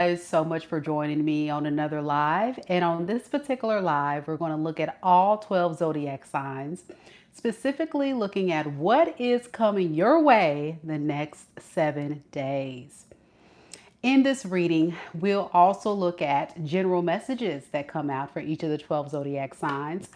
Guys so much for joining me on another live. And on this particular live, we're going to look at all 12 zodiac signs, specifically looking at what is coming your way the next 7 days. In this reading, we'll also look at general messages that come out for each of the 12 zodiac signs.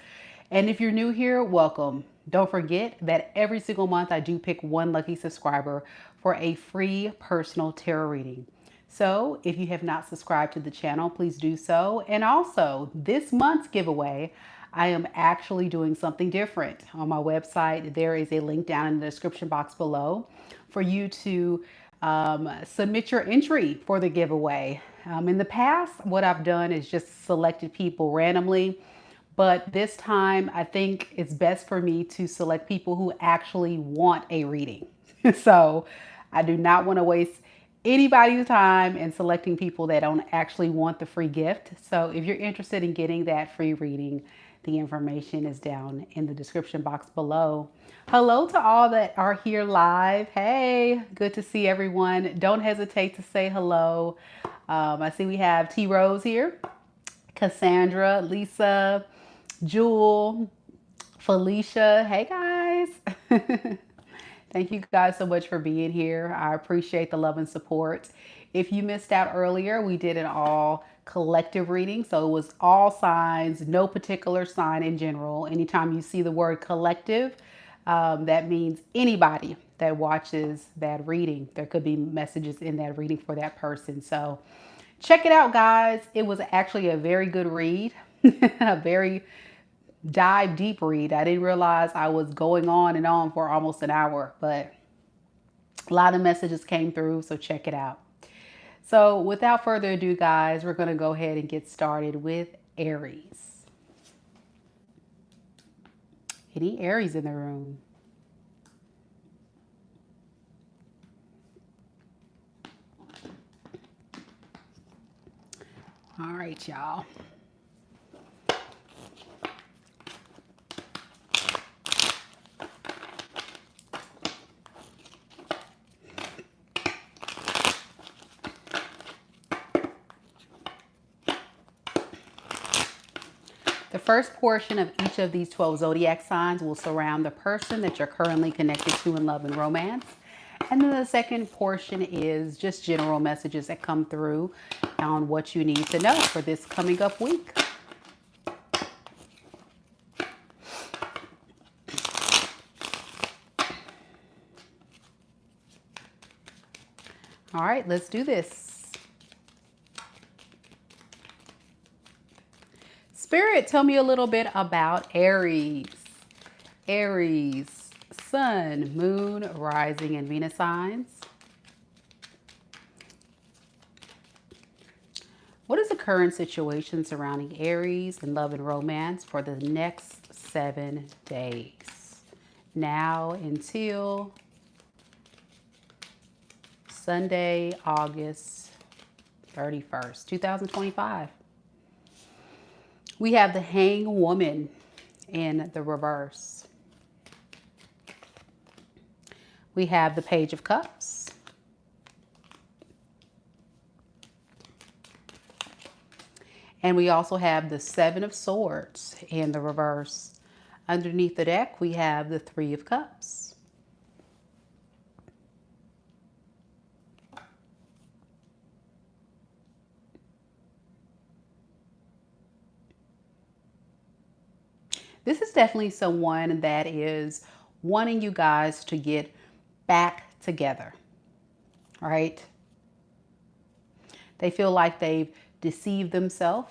And if you're new here, welcome. Don't forget that every single month I do pick one lucky subscriber for a free personal tarot reading. So if you have not subscribed to the channel, please do so. And also, this month's giveaway, I am actually doing something different. On my website, there is a link down in the description box below for you to submit your entry for the giveaway. In the past, what I've done is just selected people randomly. But this time, I think it's best for me to select people who actually want a reading. So I do not want to waste anybody's time in selecting people that don't actually want the free gift. So if you're interested in getting that free reading, the information is down in the description box below. Hello to all that are here live. Hey, good to see everyone. Don't hesitate to say hello. I see we have T Rose here, Cassandra, Lisa, Jewel, Felicia. Hey guys. Thank you guys so much for being here. I appreciate the love and support. If you missed out earlier, we did an all collective reading. So it was all signs, no particular sign in general. Anytime you see the word collective, that means anybody that watches that reading. There could be messages in that reading for that person. So check it out, guys. It was actually a very good read, a very dive deep read. I didn't realize I was going on and on for almost an hour, but a lot of messages came through, so check it out. So without further ado, guys, we're going to go ahead and get started with Aries. Any Aries in the room? All right, y'all. The first portion of each of these 12 zodiac signs will surround the person that you're currently connected to in love and romance. And then the second portion is just general messages that come through on what you need to know for this coming up week. All right, let's do this. Spirit, tell me a little bit about Aries. Aries, Sun, Moon, Rising, and Venus signs. What is the current situation surrounding Aries and love and romance for the next 7 days? Now until Sunday, August 31st, 2025. We have the Hanged Woman in the reverse. We have the Page of Cups. And we also have the Seven of Swords in the reverse. Underneath the deck, we have the Three of Cups. This is definitely someone that is wanting you guys to get back together, right? They feel like they've deceived themselves,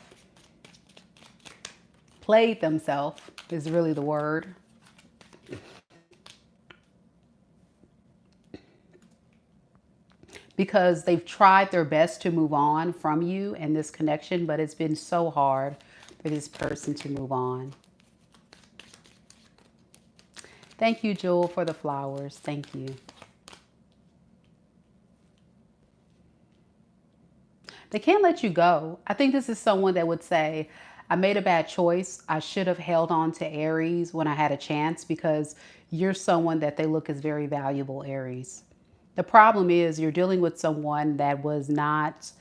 played themselves is really the word. Because they've tried their best to move on from you and this connection, but it's been so hard for this person to move on. Thank you, Jewel, for the flowers. Thank you. They can't let you go. I think this is someone that would say, I made a bad choice. I should have held on to Aries when I had a chance, because you're someone that they look as very valuable, Aries. The problem is you're dealing with someone that was not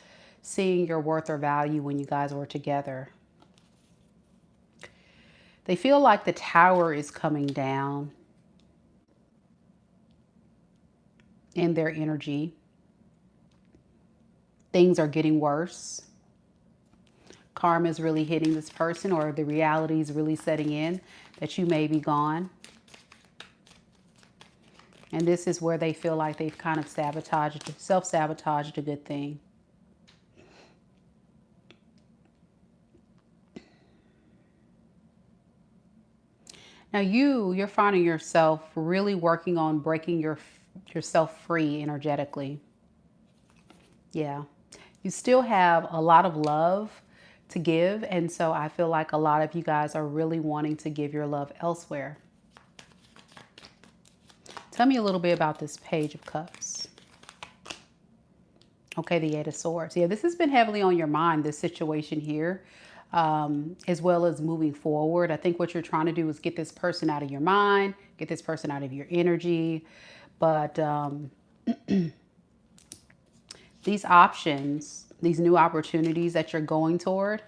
seeing your worth or value when you guys were together. They feel like the tower is coming down in their energy. Things are getting worse. Karma is really hitting this person, or the reality is really setting in that you may be gone. And this is where they feel like they've kind of sabotaged, self-sabotaged a good thing. Now you're finding yourself really working on breaking yourself free energetically. Yeah. You still have a lot of love to give. And so I feel like a lot of you guys are really wanting to give your love elsewhere. Tell me a little bit about this Page of Cups. Okay, the Eight of Swords. Yeah, this has been heavily on your mind, this situation here, as well as moving forward. I think what you're trying to do is get this person out of your mind, get this person out of your energy. But these options, these new opportunities that you're going toward,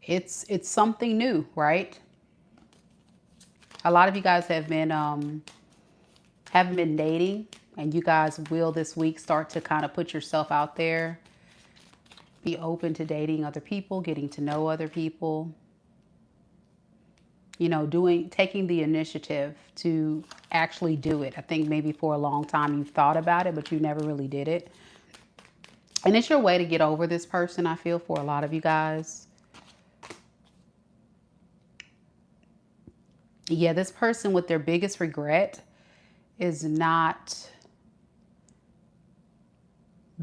it's something new, right? A lot of you guys have been haven't been dating, and you guys will this week start to kind of put yourself out there, be open to dating other people, getting to know other people, you know, taking the initiative to actually do it. I think maybe for a long time you thought about it, but you never really did it. And it's your way to get over this person, I feel, for a lot of you guys. Yeah, this person with their biggest regret is not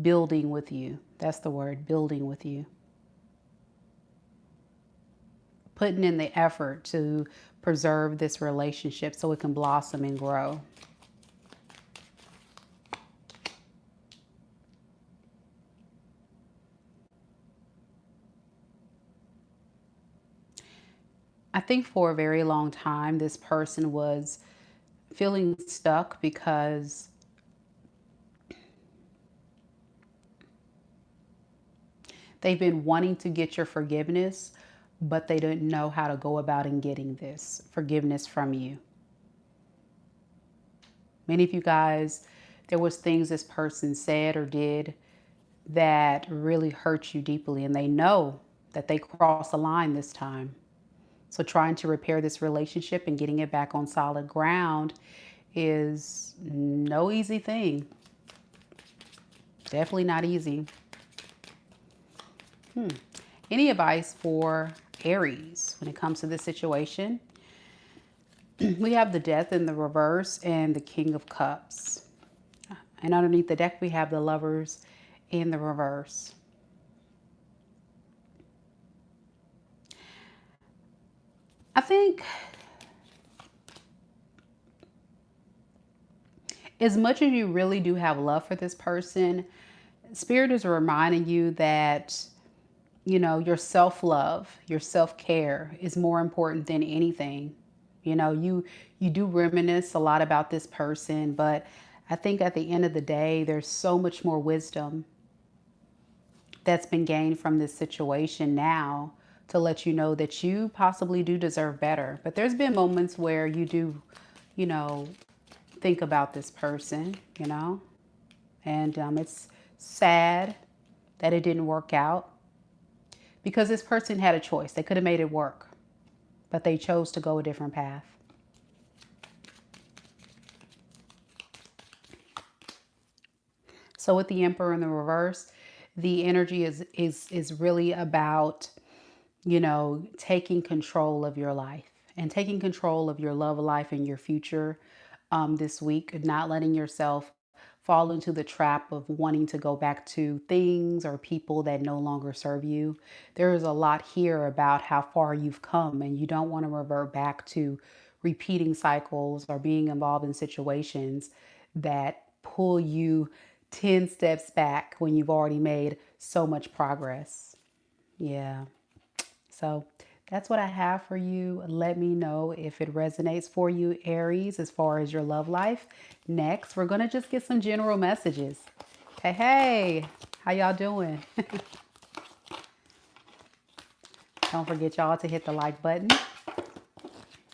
building with you. That's the word, building with you. Putting in the effort to preserve this relationship so it can blossom and grow. I think for a very long time, this person was feeling stuck because they've been wanting to get your forgiveness, but they didn't know how to go about in getting this forgiveness from you. Many of you guys, there was things this person said or did that really hurt you deeply, and they know that they crossed the line this time. So trying to repair this relationship and getting it back on solid ground is no easy thing. Definitely not easy. Any advice for Aries when it comes to this situation? We have the Death in the reverse and the King of Cups. And underneath the deck, we have the Lovers in the reverse. I think as much as you really do have love for this person, Spirit is reminding you that, you know, your self-love, your self-care is more important than anything. You know, you do reminisce a lot about this person, but I think at the end of the day, there's so much more wisdom that's been gained from this situation now to let you know that you possibly do deserve better. But there's been moments where you do, you know, think about this person, you know, and it's sad that it didn't work out because this person had a choice. They could have made it work, but they chose to go a different path. So with the Emperor in the reverse, the energy is really about, you know, taking control of your life and taking control of your love life and your future this week, not letting yourself fall into the trap of wanting to go back to things or people that no longer serve you. There is a lot here about how far you've come, and you don't want to revert back to repeating cycles or being involved in situations that pull you 10 steps back when you've already made so much progress. Yeah. So That's what I have for you. Let me know if it resonates for you, Aries, as far as your love life. Next, we're going to just get some general messages. Hey, hey, how y'all doing? Don't forget y'all to hit the like button.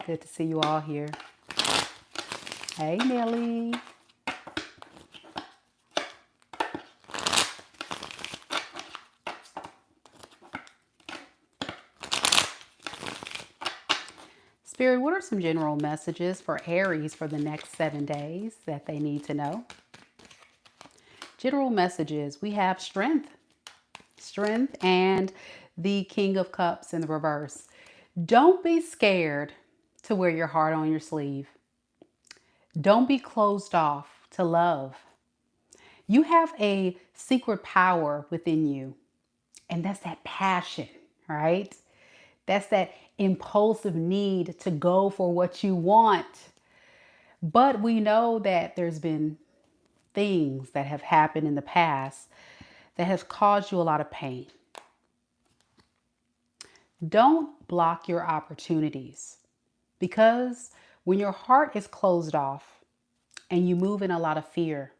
Good to see you all here. Hey, Nelly. Spirit, what are some general messages for Aries for the next 7 days that they need to know? General messages. We have strength. Strength and the King of Cups in the reverse. Don't be scared to wear your heart on your sleeve. Don't be closed off to love. You have a secret power within you, and that's that passion, right? That's that impulsive need to go for what you want. But we know that there's been things that have happened in the past that has caused you a lot of pain. Don't block your opportunities, because when your heart is closed off and you move in a lot of fear,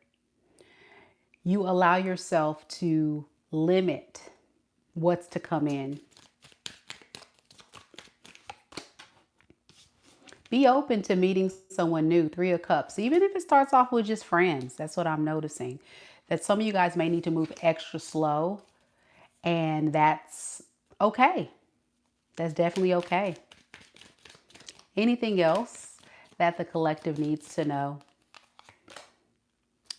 you allow yourself to limit what's to come in. Be open to meeting someone new, 3 of Cups, even if it starts off with just friends. That's what I'm noticing. That some of you guys may need to move extra slow, and that's okay. That's definitely okay. Anything else that the collective needs to know?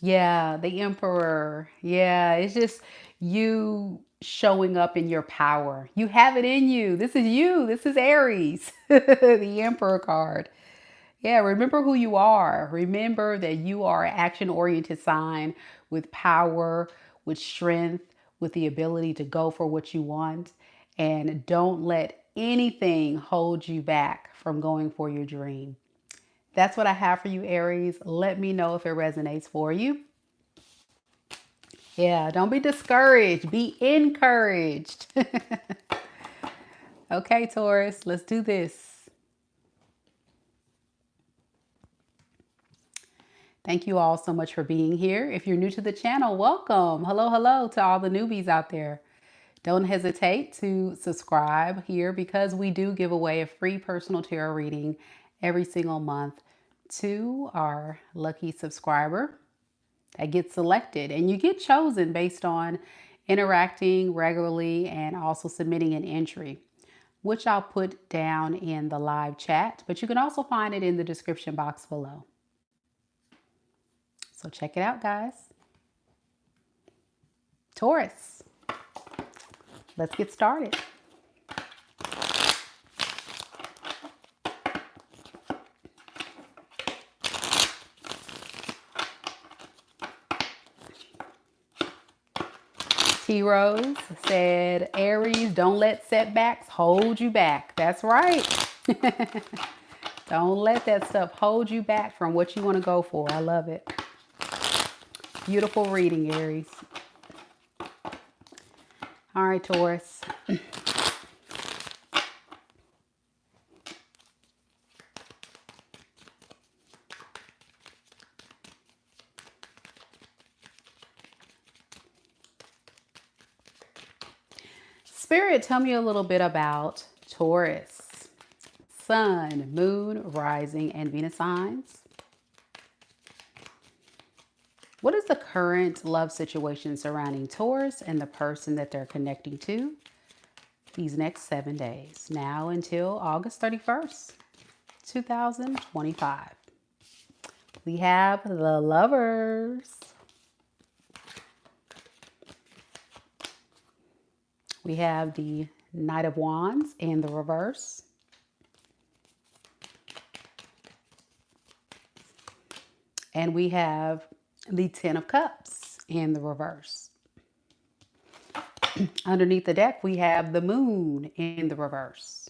Yeah, the Emperor. Yeah, it's just you showing up in your power. You have it in you. This is you. This is Aries, the Emperor card. Yeah, remember who you are. Remember that you are an action-oriented sign with power, with strength, with the ability to go for what you want. And don't let anything hold you back from going for your dream. That's what I have for you, Aries. Let me know if it resonates for you. Yeah, don't be discouraged. Be encouraged. Okay, Taurus, let's do this. Thank you all so much for being here. If you're new to the channel, welcome. Hello, hello to all the newbies out there. Don't hesitate to subscribe here, because we do give away a free personal tarot reading every single month to our lucky subscriber that gets selected. And you get chosen based on interacting regularly and also submitting an entry, which I'll put down in the live chat, but you can also find it in the description box below. So check it out, guys. Taurus, let's get started. T. Rose said, Aries, don't let setbacks hold you back. That's right. Don't let that stuff hold you back from what you want to go for. I love it. Beautiful reading, Aries. All right, Taurus. Spirit, tell me a little bit about Taurus. Sun, Moon, Rising, and Venus signs. What is the current love situation surrounding Taurus and the person that they're connecting to these next 7 days, now until August 31st, 2025? We have the Lovers. We have the Knight of Wands in the reverse. And we have the 10 of Cups in the reverse. Underneath the deck, we have the Moon in the reverse.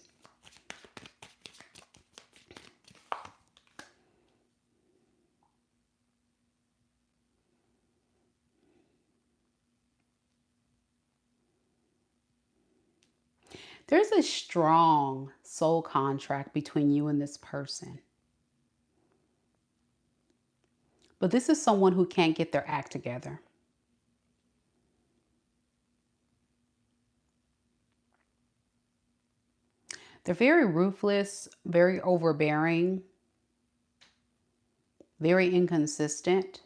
There's a strong soul contract between you and this person. But this is someone who can't get their act together. They're very ruthless, very overbearing, very inconsistent.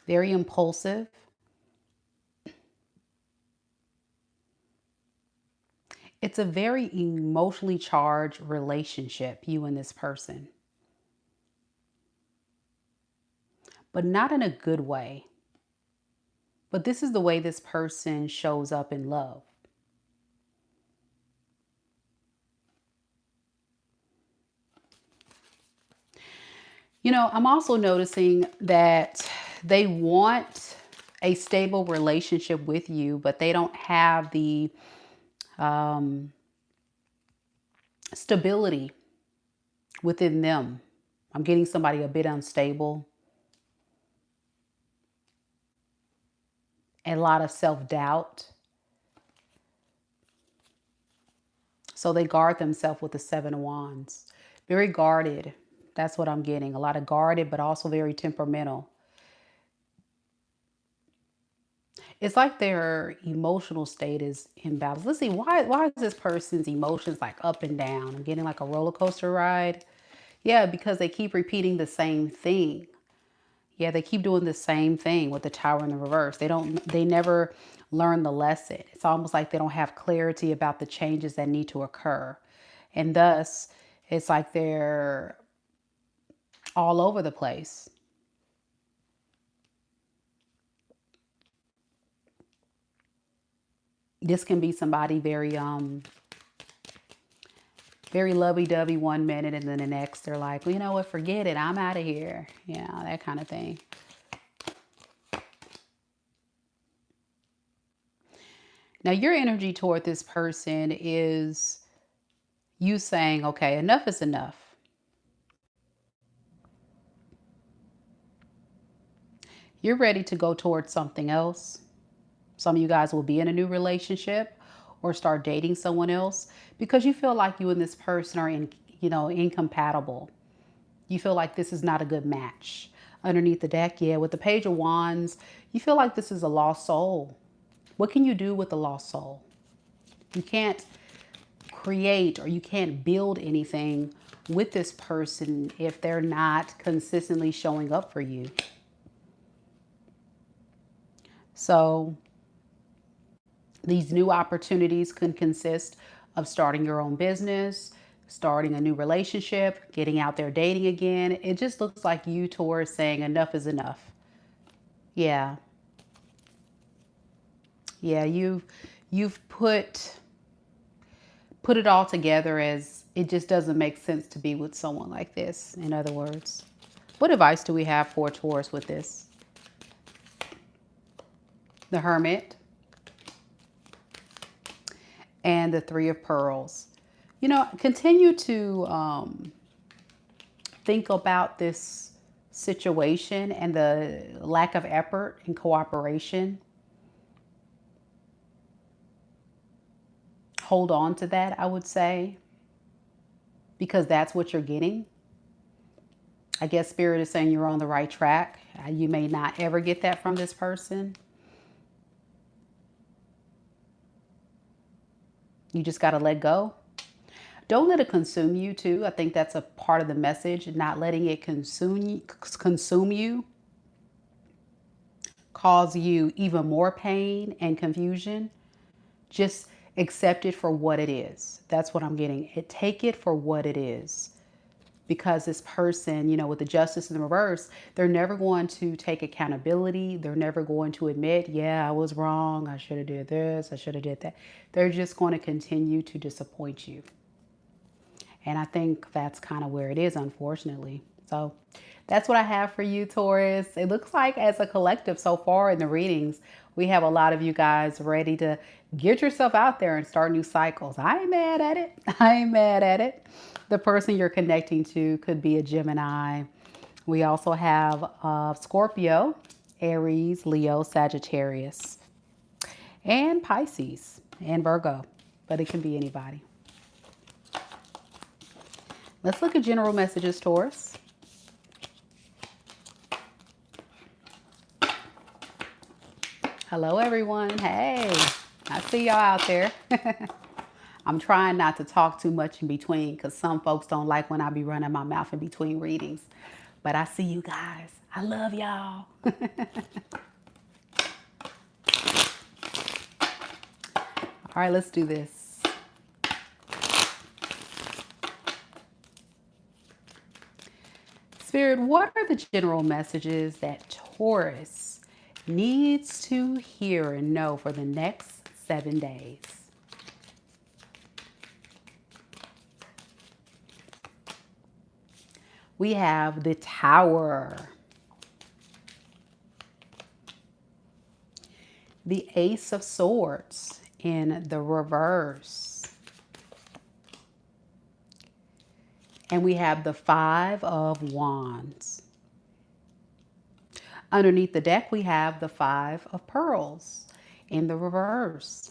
Very impulsive. It's a very emotionally charged relationship, you and this person, but not in a good way. But this is the way this person shows up in love. You know, I'm also noticing that they want a stable relationship with you, but they don't have the um, stability within them. I'm getting somebody a bit unstable, and a lot of self-doubt. So they guard themselves with the Seven of Wands. Very guarded. That's what I'm getting. A lot of guarded, but also very temperamental. It's like their emotional state is imbalanced. Let's see, why is this person's emotions like up and down? I'm getting like a roller coaster ride. Yeah, because they keep repeating the same thing. Yeah, they keep doing the same thing with the Tower in the reverse. They never learn the lesson. It's almost like they don't have clarity about the changes that need to occur. And thus, it's like they're all over the place. This can be somebody very lovey-dovey one minute, and then the next they're like, well, you know what, forget it, I'm out of here. Yeah, that kind of thing. Now, your energy toward this person is you saying, okay, enough is enough. You're ready to go towards something else. Some of you guys will be in a new relationship or start dating someone else because you feel like you and this person are incompatible. You feel like this is not a good match. Underneath the deck, yeah, with the Page of Wands, you feel like this is a lost soul. What can you do with a lost soul? You can't create or you can't build anything with this person if they're not consistently showing up for you. So these new opportunities can consist of starting your own business, starting a new relationship, getting out there dating again. It just looks like you, Taurus, saying enough is enough. Yeah. Yeah, you've put it all together as it just doesn't make sense to be with someone like this, in other words. What advice do we have for Taurus with this? The Hermit and the Three of Pearls. You know, continue to think about this situation and the lack of effort and cooperation. Hold on to that, I would say, because that's what you're getting. I guess Spirit is saying you're on the right track. You may not ever get that from this person. You just got to let go. Don't let it consume you too. I think that's a part of the message, not letting it consume you, cause you even more pain and confusion. Just accept it for what it is. That's what I'm getting. Take it for what it is. Because this person, you know, with the Justice in the reverse, they're never going to take accountability. They're never going to admit, yeah, I was wrong. I should have did this. I should have did that. They're just going to continue to disappoint you. And I think that's kind of where it is, unfortunately. So that's what I have for you, Taurus. It looks like as a collective so far in the readings, we have a lot of you guys ready to get yourself out there and start new cycles. I ain't mad at it. I ain't mad at it. The person you're connecting to could be a Gemini. We also have Scorpio. Aries, Leo, Sagittarius, and Pisces, and Virgo, but it can be anybody. Let's look at general messages, Taurus. Hello, everyone. Hey, I see y'all out there. I'm trying not to talk too much in between because some folks don't like when I be running my mouth in between readings. But I see you guys. I love y'all. All right, let's do this. Spirit, what are the general messages that Taurus needs to hear and know for the next 7 days? We have the Tower, the Ace of Swords in the reverse, and we have the Five of Wands. Underneath the deck, we have the Five of Pearls in the reverse.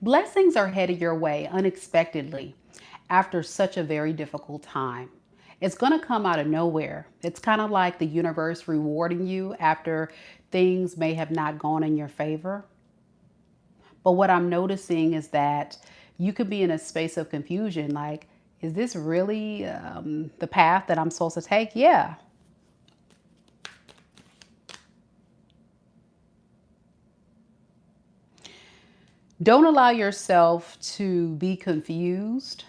Blessings are headed your way unexpectedly after such a very difficult time. It's going to come out of nowhere. It's kind of like the universe rewarding you after things may have not gone in your favor. But what I'm noticing is that you could be in a space of confusion. Like, is this really the path that I'm supposed to take? Yeah. Don't allow yourself to be confused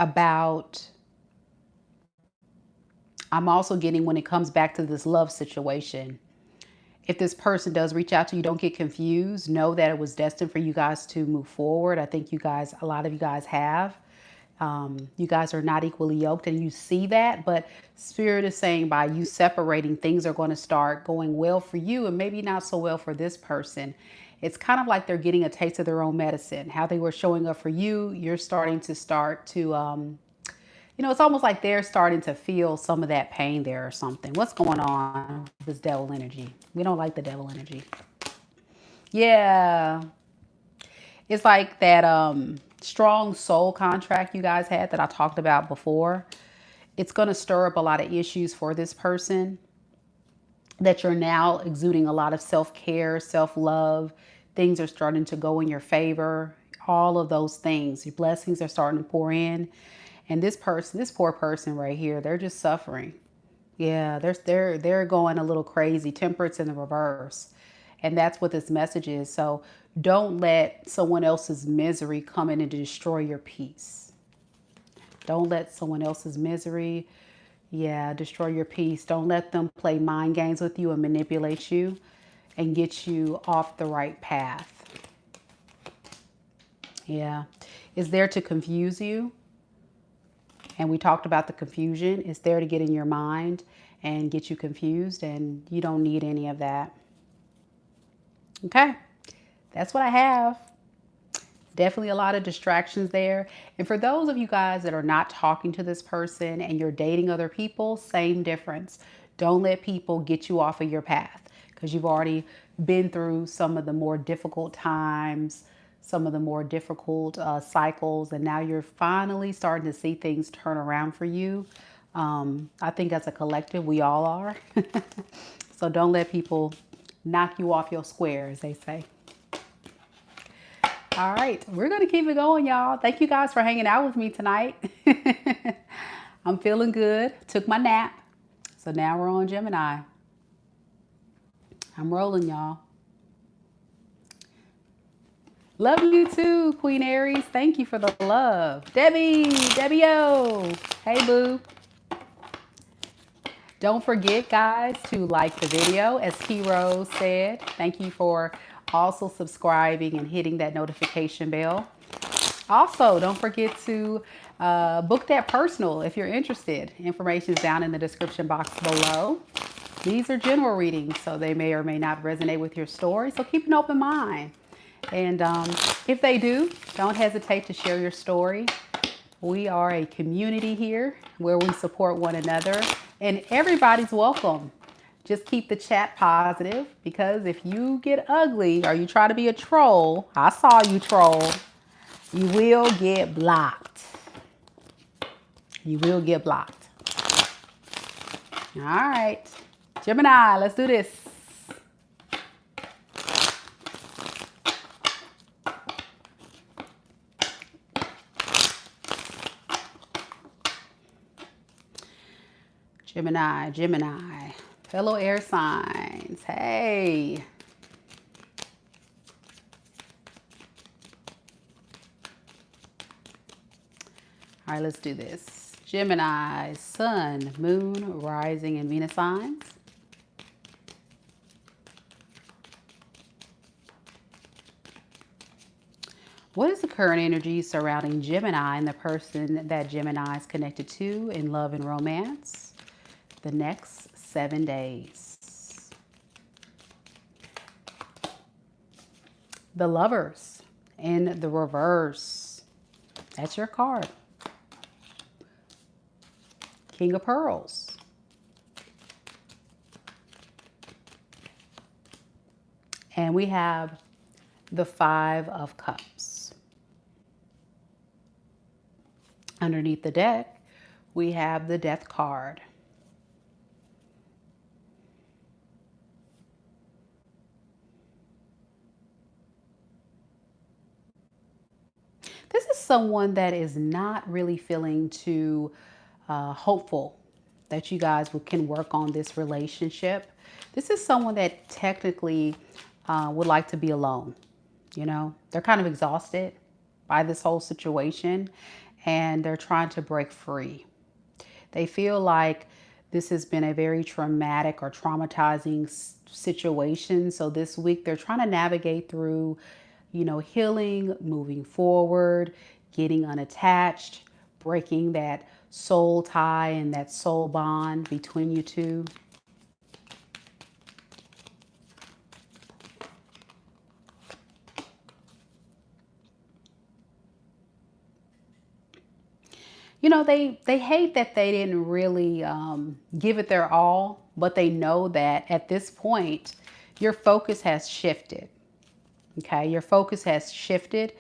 about, I'm also getting when it comes back to this love situation. If this person does reach out to you, don't get confused. Know that it was destined for you guys to move forward. I think you guys, a lot of you guys have. You guys are not equally yoked and you see that, but Spirit is saying by you separating, things are going to start going well for you and maybe not so well for this person. It's kind of like they're getting a taste of their own medicine. How they were showing up for you, you're starting to it's almost like they're starting to feel some of that pain there or something. What's going on with this devil energy? We don't like the devil energy. Yeah. It's like that strong soul contract you guys had that I talked about before. It's going to stir up a lot of issues for this person, that you're now exuding a lot of self-care, self-love. Things are starting to go in your favor. All of those things. Your blessings are starting to pour in. And this person, this poor person right here, they're just suffering. Yeah, they're going a little crazy. Temperance in the reverse. And that's what this message is. So don't let someone else's misery come in and destroy your peace. Don't let someone else's misery, destroy your peace. Don't let them play mind games with you and manipulate you and get you off the right path. Yeah. It's there to confuse you. And we talked about the confusion. It's there to get in your mind and get you confused, and you don't need any of that. Okay, that's what I have. Definitely a lot of distractions there. And for those of you guys that are not talking to this person and you're dating other people, same difference. Don't let people get you off of your path because you've already been through some of the more difficult times, some of the more difficult cycles, and now you're finally starting to see things turn around for you. I think as a collective, we all are. So don't let people knock you off your square, as they say. All right, we're going to keep it going, y'all. Thank you guys for hanging out with me tonight. I'm feeling good. Took my nap. So now we're on Gemini. I'm rolling, y'all. Love you too, Queen Aries. Thank you for the love. Debbie-O. Hey, boo. Don't forget, guys, to like the video. As T Rose said, thank you for also subscribing and hitting that notification bell. Also, don't forget to book that personal if you're interested. Information is down in the description box below. These are general readings, so they may or may not resonate with your story. So keep an open mind. And if they do, don't hesitate to share your story. We are a community here where we support one another, and everybody's welcome. Just keep the chat positive, because if you get ugly or you try to be a troll, I saw you troll, you will get blocked. You will get blocked. All right, Gemini, let's do this. Gemini, Gemini, fellow air signs. Hey. All right, let's do this. Gemini, Sun, Moon, Rising, and Venus signs. What is the current energy surrounding Gemini and the person that Gemini is connected to in love and romance the next 7 days? The Lovers in the reverse. That's your card. King of Pearls. And we have the Five of Cups. Underneath the deck, we have the Death card. This is someone that is not really feeling too hopeful that you guys can work on this relationship. This is someone that technically would like to be alone. You know, they're kind of exhausted by this whole situation and they're trying to break free. They feel like this has been a very traumatic or traumatizing situation. So this week they're trying to navigate through, you know, healing, moving forward, getting unattached, breaking that soul tie and that soul bond between you two. You know, they hate that they didn't really give it their all, but they know that at this point, your focus has shifted. Okay, your focus has shifted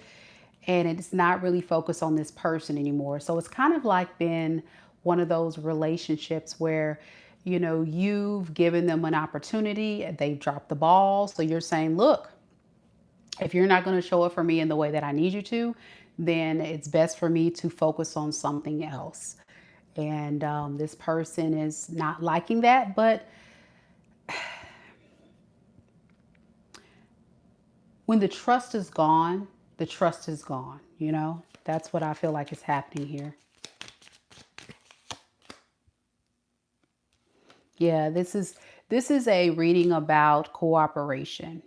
and it's not really focused on this person anymore. So it's kind of like been one of those relationships where, you know, you've given them an opportunity, they've dropped the ball. So you're saying, look, if you're not going to show up for me in the way that I need you to, then it's best for me to focus on something else. And this person is not liking that, but when the trust is gone, the trust is gone, you know? That's what I feel like is happening here. Yeah, this is a reading about cooperation.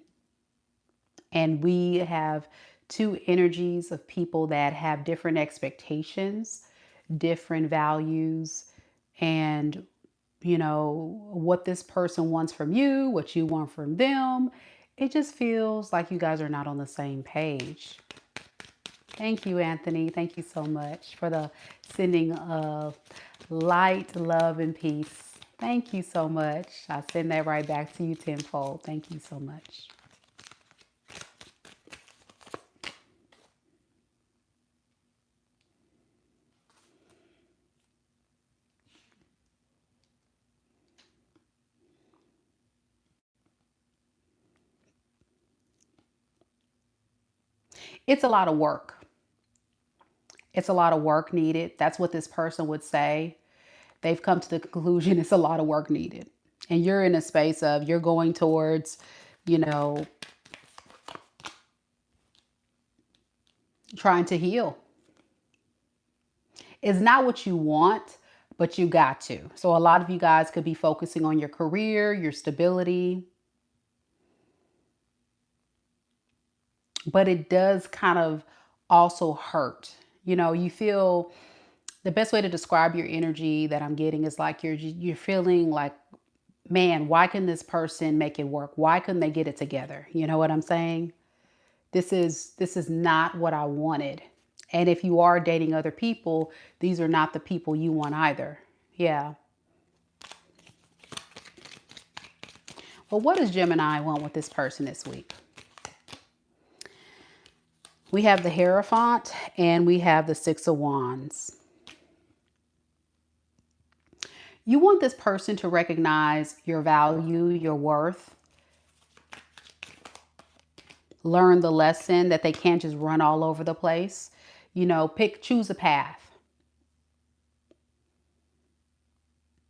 And we have two energies of people that have different expectations, different values, and you know, what this person wants from you, what you want from them. It just feels like you guys are not on the same page. Thank you, Anthony. Thank you so much for the sending of light, love, and peace. Thank you so much. I send that right back to you tenfold. Thank you so much. It's a lot of work. It's a lot of work needed. That's what this person would say. They've come to the conclusion it's a lot of work needed. And you're in a space of you're going towards, you know, trying to heal. It's not what you want, but you got to. So a lot of you guys could be focusing on your career, your stability. But it does kind of also hurt. You know, you feel, the best way to describe your energy that I'm getting is like you're feeling like, man, why can this person make it work? Why couldn't they get it together? You know what I'm saying? This is not what I wanted. And if you are dating other people, these are not the people you want either. Yeah. Well, what does Gemini want with this person this week? We have the Hierophant and we have the Six of Wands. You want this person to recognize your value, your worth, learn the lesson that they can't just run all over the place. You know, choose a path.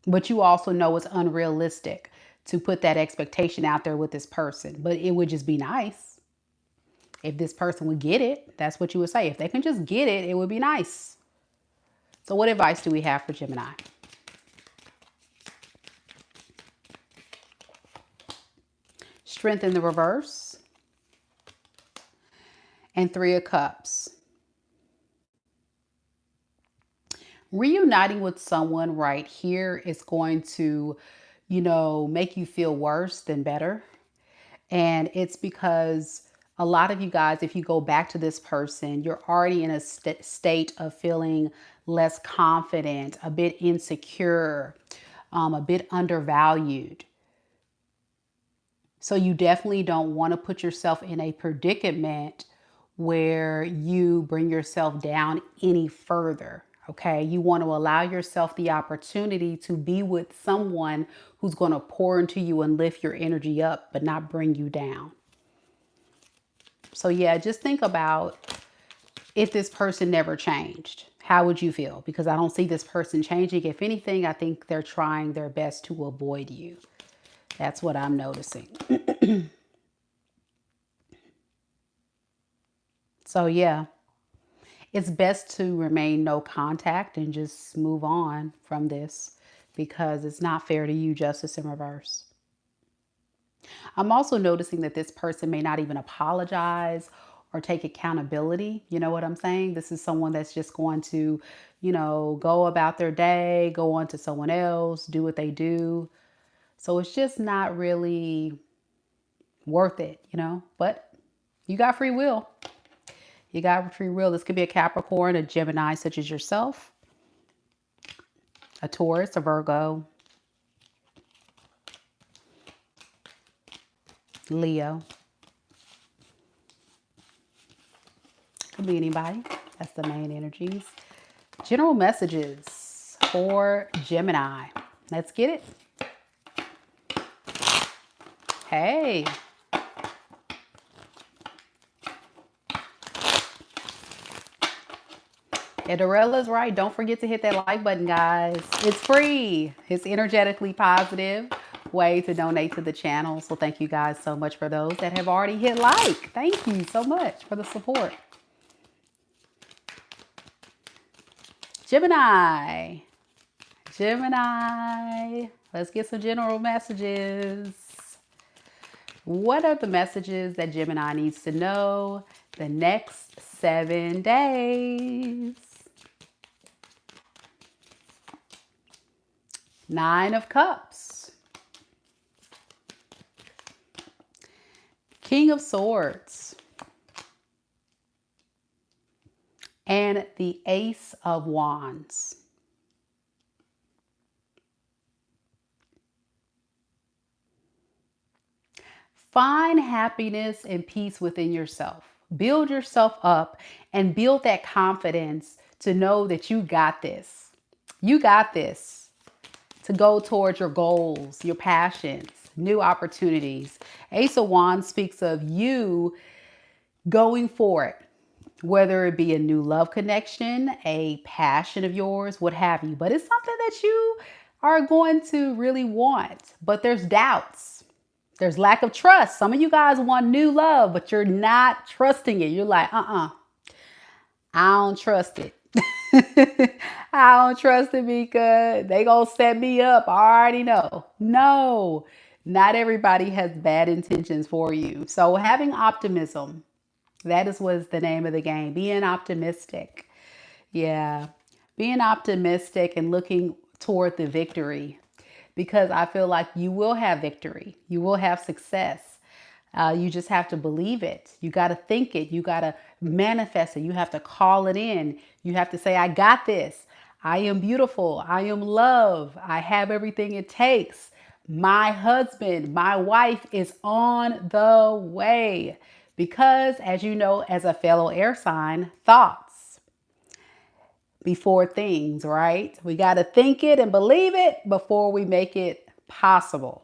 But you also know it's unrealistic to put that expectation out there with this person. But it would just be nice if this person would get it. That's what you would say. If they can just get it, it would be nice. So what advice do we have for Gemini? Strength in the reverse. And Three of Cups. Reuniting with someone right here is going to, you know, make you feel worse than better. And it's because a lot of you guys, if you go back to this person, you're already in a state of feeling less confident, a bit insecure, a bit undervalued. So you definitely don't want to put yourself in a predicament where you bring yourself down any further. Okay, you want to allow yourself the opportunity to be with someone who's going to pour into you and lift your energy up, but not bring you down. So yeah, just think about if this person never changed, how would you feel? Because I don't see this person changing. If anything, I think they're trying their best to avoid you. That's what I'm noticing. So yeah, it's best to remain no contact and just move on from this because it's not fair to you, Justice in reverse. I'm also noticing that this person may not even apologize or take accountability. You know what I'm saying? This is someone that's just going to, you know, go about their day, go on to someone else, do what they do. So it's just not really worth it, you know, but you got free will. You got free will. This could be a Capricorn, a Gemini, such as yourself, a Taurus, a Virgo, Leo. Could be anybody. That's the main energies. General messages for Gemini. Let's get it. Hey. And Dorella's right. Don't forget to hit that like button, guys. It's free. It's energetically positive way to donate to the channel. So thank you guys so much for those that have already hit like. Thank you so much for the support. Gemini. Gemini. Let's get some general messages. What are the messages that Gemini needs to know the next 7 days? 9 of Cups. King of Swords. And the Ace of Wands. Find happiness and peace within yourself. Build yourself up and build that confidence to know that you got this. You got this to go towards your goals, your passions, new opportunities. Ace of Wands speaks of you going for it, whether it be a new love connection, a passion of yours, what have you. But it's something that you are going to really want. But there's doubts. There's lack of trust. Some of you guys want new love, but you're not trusting it. You're like, I don't trust it. I don't trust it because they gonna set me up. I already know. No, not everybody has bad intentions for you. So having optimism, That is was the name of the game. Being optimistic. Yeah. Being optimistic and looking toward the victory, because I feel like you will have victory. You will have success. You just have to believe it. You got to think it. You got to manifest it. You have to call it in. You have to say, I got this. I am beautiful. I am love. I have everything it takes. My husband, my wife is on the way. Because, as you know, as a fellow air sign, thoughts before things, right? We got to think it and believe it before we make it possible.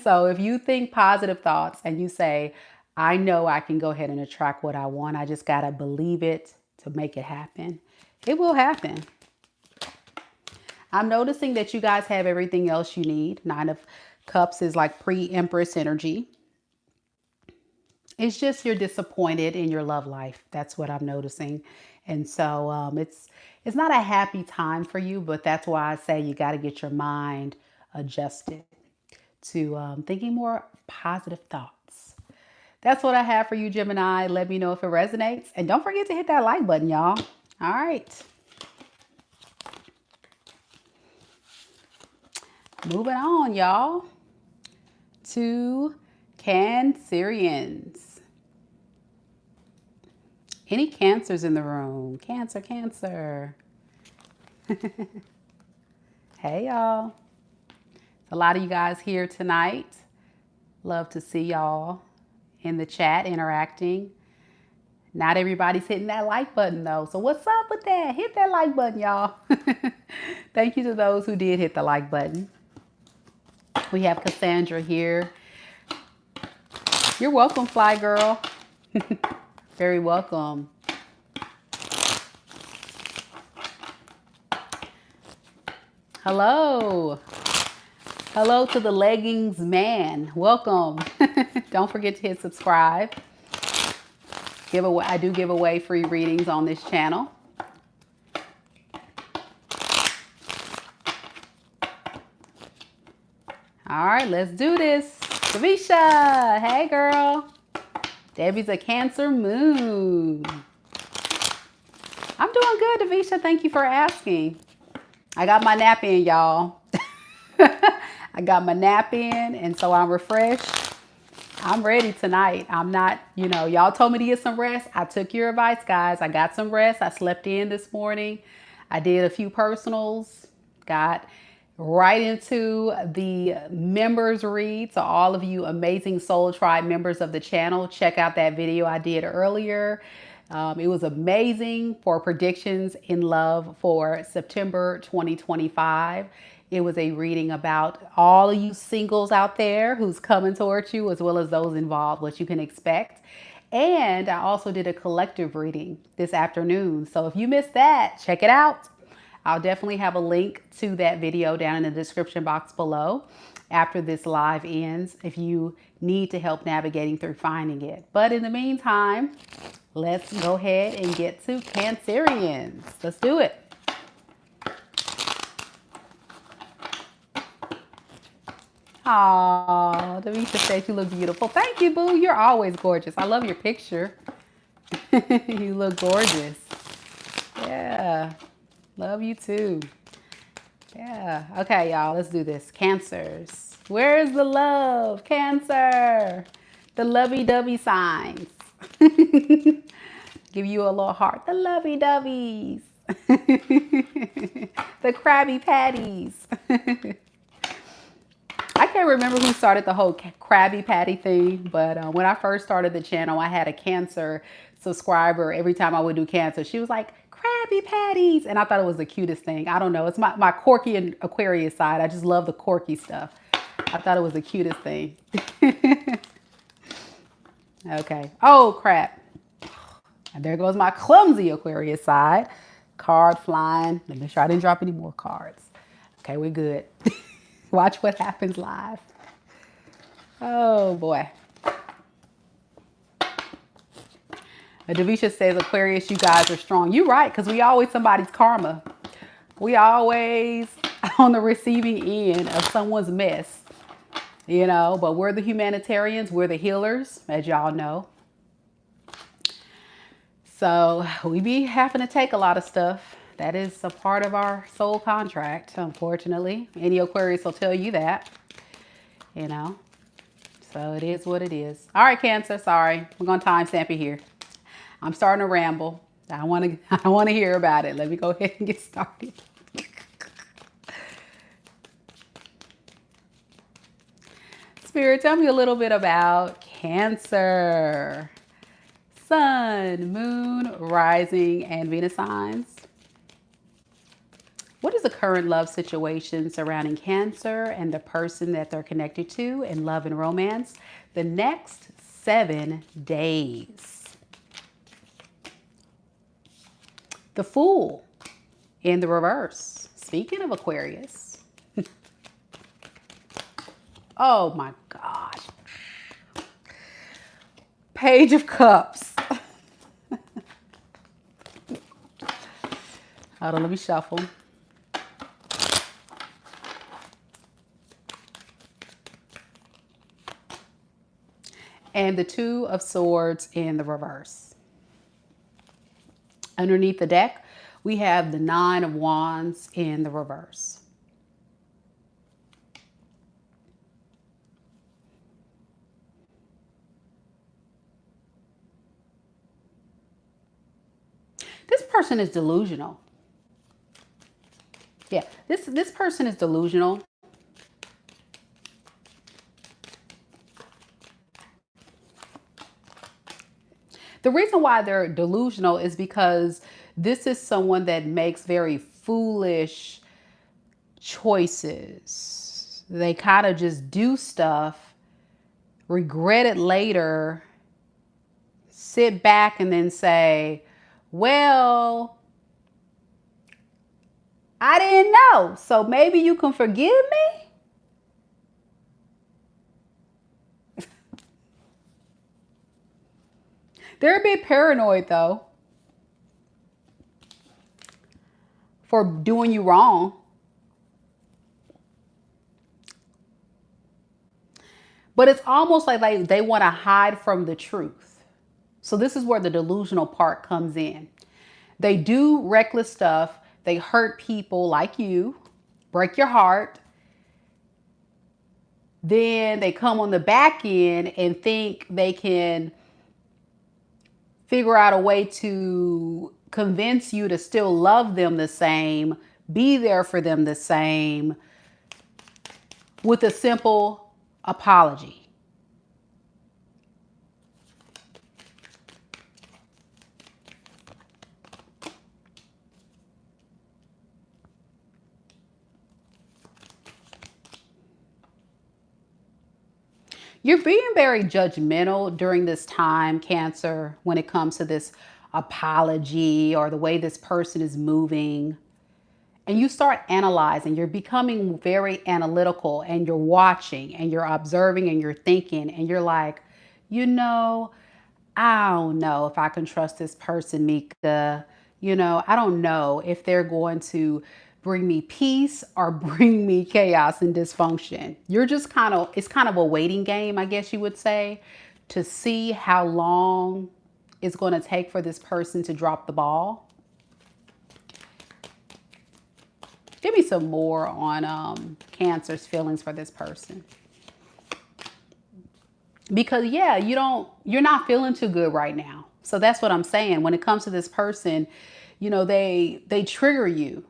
So if you think positive thoughts and you say, I know I can go ahead and attract what I want, I just got to believe it to make it happen, it will happen. I'm noticing that you guys have everything else you need. Nine of Cups is like pre-Empress energy. It's just you're disappointed in your love life. That's what I'm noticing. And so it's not a happy time for you, but that's why I say you got to get your mind adjusted to thinking more positive thoughts. That's what I have for you, Gemini. Let me know if it resonates. And don't forget to hit that like button, y'all. All right. Moving on, y'all, to Cancerians. Any Cancers in the room? Cancer, Cancer. Hey, y'all. A lot of you guys here tonight. Love to see y'all in the chat interacting. Not everybody's hitting that like button though. So what's up with that? Hit that like button, y'all. Thank you to those who did hit the like button. We have Cassandra here. You're welcome, Fly Girl. Very welcome. Hello. Hello to the leggings man. Welcome. Don't forget to hit subscribe. I do give away free readings on this channel. All right, let's do this. Davisha, hey girl. Debbie's a Cancer moon. I'm doing good, Davisha. Thank you for asking. I got my nap in, y'all. I got my nap in, and so I'm refreshed. I'm ready tonight. I'm not, y'all told me to get some rest. I took your advice, guys. I got some rest. I slept in this morning. I did a few personals. Got right into the members read. So all of you amazing Soul Tribe members of the channel, check out that video I did earlier. It was amazing for predictions in love for September 2025. It was a reading about all of you singles out there who's coming towards you, as well as those involved, what you can expect. And I also did a collective reading this afternoon. So if you missed that, check it out. I'll definitely have a link to that video down in the description box below after this live ends if you need to help navigating through finding it. But in the meantime, let's go ahead and get to Cancerians. Let's do it. Oh, Davisha says you look beautiful. Thank you, boo. You're always gorgeous. I love your picture. You look gorgeous. Yeah. Love you too. Yeah. Okay, y'all. Let's do this. Cancers. Where's the love? Cancer. The lovey-dovey signs. Give you a little heart. The lovey-doveys. The Krabby Patties. I can't remember who started the whole Krabby Patty thing, but when I first started the channel, I had a Cancer subscriber. Every time I would do Cancer, she was like, Krabby Patties. And I thought it was the cutest thing. I don't know. It's my quirky and Aquarius side. I just love the quirky stuff. I thought it was the cutest thing. Okay. Oh, crap. And there goes my clumsy Aquarius side. Card flying. Let me make sure I didn't drop any more cards. Okay, we're good. Watch what happens live. Oh, boy. Davisha says, Aquarius, you guys are strong. You're right, because we always somebody's karma. We always on the receiving end of someone's mess, but we're the humanitarians. We're the healers, as y'all know. So we be having to take a lot of stuff. That is a part of our soul contract, unfortunately. Any Aquarius will tell you that, you know. So it is what it is. All right, Cancer, sorry. We're going to timestamp it here. I'm starting to ramble. I want to hear about it. Let me go ahead and get started. Spirit, tell me a little bit about Cancer. Sun, Moon, Rising, and Venus signs. What is the current love situation surrounding Cancer and the person that they're connected to in love and romance the next 7 days? The Fool in the reverse. Speaking of Aquarius. Oh my gosh. Page of Cups. Hold on, let me shuffle. And the Two of Swords in the reverse. Underneath the deck, we have the Nine of Wands in the reverse. This person is delusional. Yeah, this person is delusional. The reason why they're delusional is because this is someone that makes very foolish choices. They kind of just do stuff, regret it later, sit back and then say, well, I didn't know, so maybe you can forgive me? They're a bit paranoid, though, for doing you wrong. But it's almost like they want to hide from the truth. So this is where the delusional part comes in. They do reckless stuff. They hurt people like you, break your heart. Then they come on the back end and think they can figure out a way to convince you to still love them the same, be there for them the same, with a simple apology. You're being very judgmental during this time, Cancer, when it comes to this apology or the way this person is moving. And you start analyzing, you're becoming very analytical, and you're watching and you're observing and you're thinking, and you're like, you know, I don't know if I can trust this person, Mika. You know, I don't know if they're going to bring me peace or bring me chaos and dysfunction. You're just it's kind of a waiting game, I guess you would say, to see how long it's going to take for this person to drop the ball. Give me some more on Cancer's feelings for this person. Because yeah, you're not feeling too good right now. So that's what I'm saying. When it comes to this person, you know, they trigger you.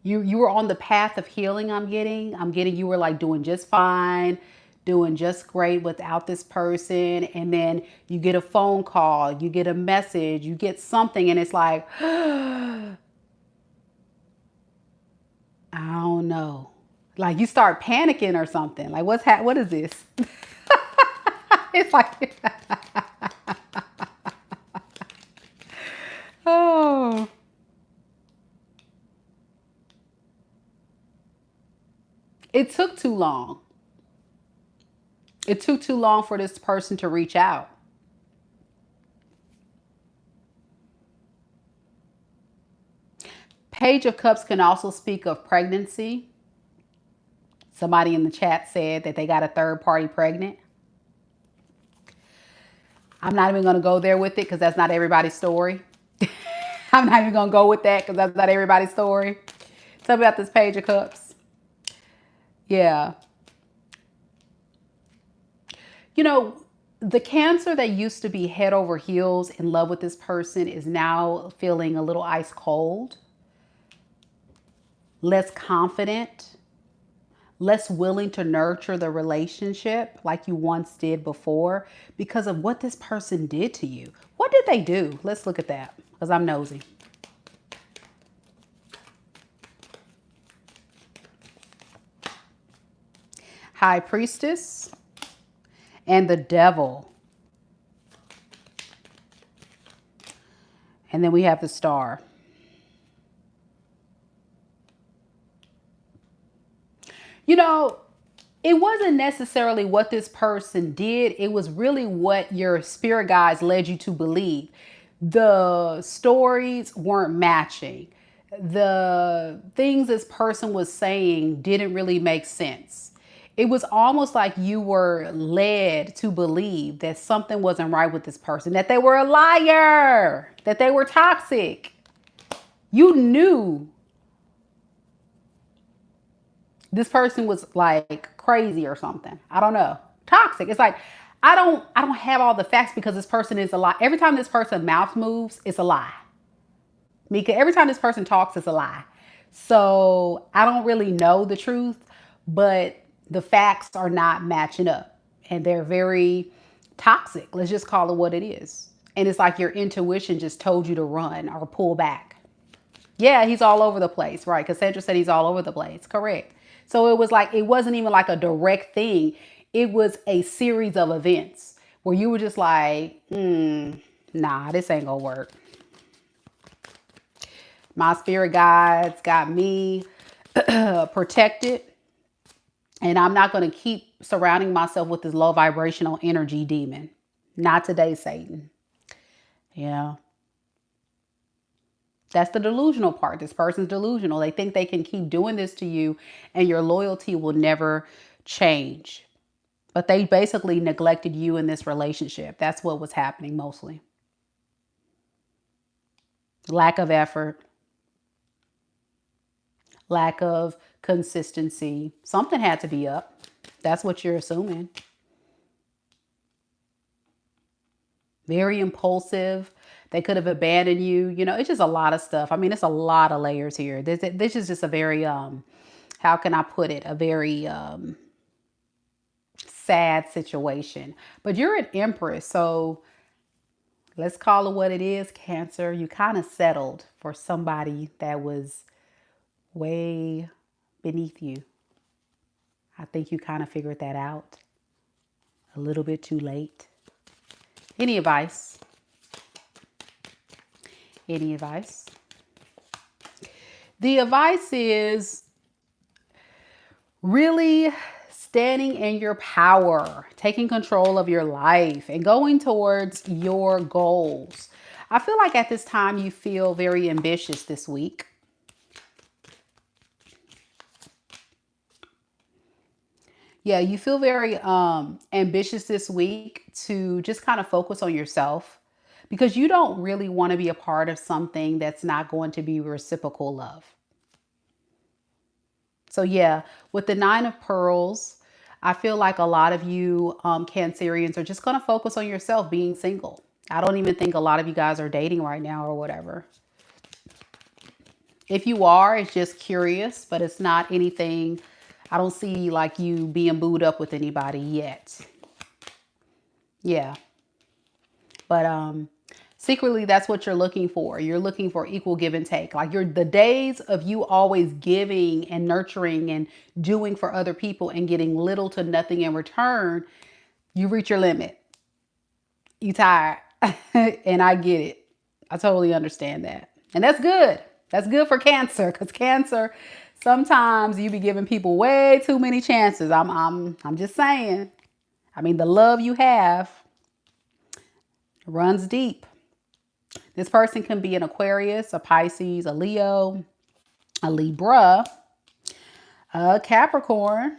You were on the path of healing. I'm getting you were like doing just fine, doing just great without this person, and then you get a phone call, you get a message, you get something, and it's like, I don't know. Like you start panicking or something. Like what is this? It's like, oh. It took too long. It took too long for this person to reach out. Page of Cups can also speak of pregnancy. Somebody in the chat said that they got a third party pregnant. I'm not even going to go there with it because that's not everybody's story. I'm not even going to go with that because that's not everybody's story. Tell me about this Page of Cups. Yeah. You know, the Cancer that used to be head over heels in love with this person is now feeling a little ice cold, less confident, less willing to nurture the relationship like you once did before because of what this person did to you. What did they do? Let's look at that because I'm nosy. High Priestess and the Devil. And then we have the Star. You know, it wasn't necessarily what this person did. It was really what your spirit guides led you to believe. The stories weren't matching. The things this person was saying didn't really make sense. It was almost like you were led to believe that something wasn't right with this person, that they were a liar, that they were toxic. You knew this person was like crazy or something. I don't know. Toxic. It's like I don't have all the facts because this person is a lie. Every time this person's mouth moves, it's a lie. Mika, every time this person talks, it's a lie. So I don't really know the truth, but the facts are not matching up. And they're very toxic. Let's just call it what it is. And it's like your intuition just told you to run or pull back. Yeah, he's all over the place, right? Cassandra said he's all over the place. Correct. So it was like, it wasn't even like a direct thing. It was a series of events where you were just like, nah, this ain't gonna work. My spirit guides got me protected. And I'm not going to keep surrounding myself with this low vibrational energy demon. Not today, Satan. Yeah. That's the delusional part. This person's delusional. They think they can keep doing this to you and your loyalty will never change. But they basically neglected you in this relationship. That's what was happening mostly. Lack of effort. Lack of consistency. Something had to be up. That's what you're assuming. Very impulsive. They could have abandoned you. You know, it's just a lot of stuff. I mean, it's a lot of layers here. This is just a very, how can I put it? A very sad situation. But you're an Empress. So let's call it what it is, Cancer. You kind of settled for somebody that was way beneath you. I think you kind of figured that out a little bit too late. Any advice? Any advice? The advice is really standing in your power, taking control of your life and going towards your goals. I feel like at this time you feel very ambitious this week. Yeah, you feel very ambitious this week to just kind of focus on yourself because you don't really want to be a part of something that's not going to be reciprocal love. So yeah, with the Nine of Pearls, I feel like a lot of you Cancerians are just going to focus on yourself being single. I don't even think a lot of you guys are dating right now or whatever. If you are, it's just curious, but it's not anything. I don't see like you being booed up with anybody yet. Yeah. But secretly, that's what you're looking for. You're looking for equal give and take. Like the days of you always giving and nurturing and doing for other people and getting little to nothing in return, you reach your limit. You tired. And I get it. I totally understand that. And that's good. That's good for Cancer, because Cancer, sometimes you be giving people way too many chances. I'm just saying. I mean, the love you have runs deep. This person can be an Aquarius, a Pisces, a Leo, a Libra, a Capricorn,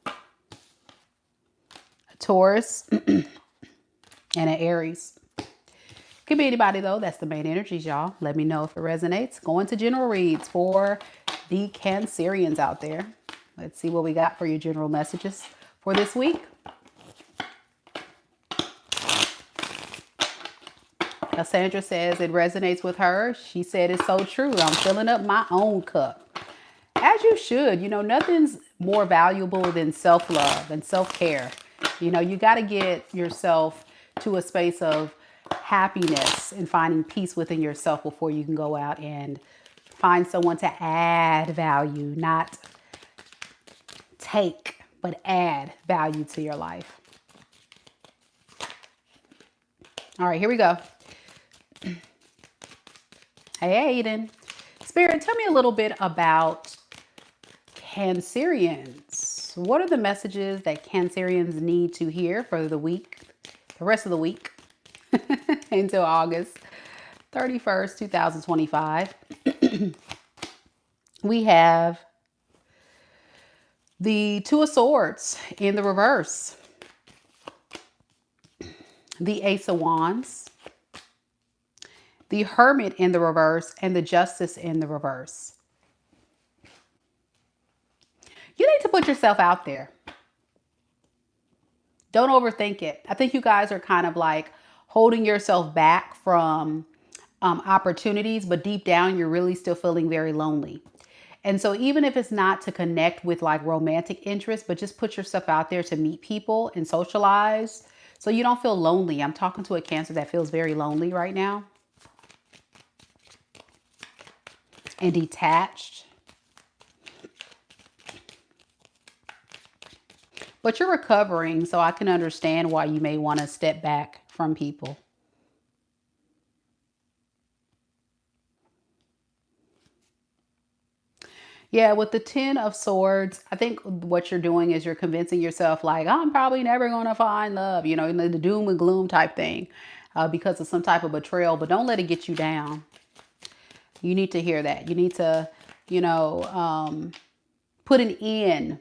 a Taurus, and an Aries. Could be anybody though. That's the main energies, y'all. Let me know if it resonates. Going to general reads for the Cancerians out there. Let's see what we got for your general messages for this week. Cassandra says it resonates with her. She said it's so true. I'm filling up my own cup. As you should. You know, nothing's more valuable than self-love and self-care. You know, you got to get yourself to a space of happiness and finding peace within yourself before you can go out and find someone to add value, not take, but add value to your life. All right, here we go. Hey, Aiden. Spirit, tell me a little bit about Cancerians. What are the messages that Cancerians need to hear for the week, the rest of the week, until August 31st, 2025? We have the Two of Swords in the reverse, the Ace of Wands, the Hermit in the reverse, and the Justice in the reverse. You need to put yourself out there. Don't overthink it. I think you guys are kind of like holding yourself back from opportunities, but deep down, you're really still feeling very lonely. And so even if it's not to connect with like romantic interests, but just put yourself out there to meet people and socialize so you don't feel lonely. I'm talking to a Cancer that feels very lonely right now and detached. But you're recovering, so I can understand why you may want to step back from people. Yeah, with the Ten of Swords, I think what you're doing is you're convincing yourself like, I'm probably never going to find love, you know, the doom and gloom type thing because of some type of betrayal. But don't let it get you down. You need to hear that. You need to, you know, put an end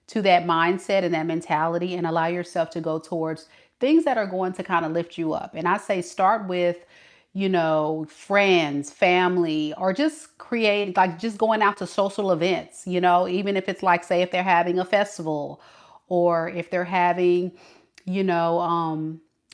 to that mindset and that mentality and allow yourself to go towards things that are going to kind of lift you up. And I say start with, you know, friends, family, or just create like just going out to social events, you know, even if it's like, say, if they're having a festival or if they're having, you know,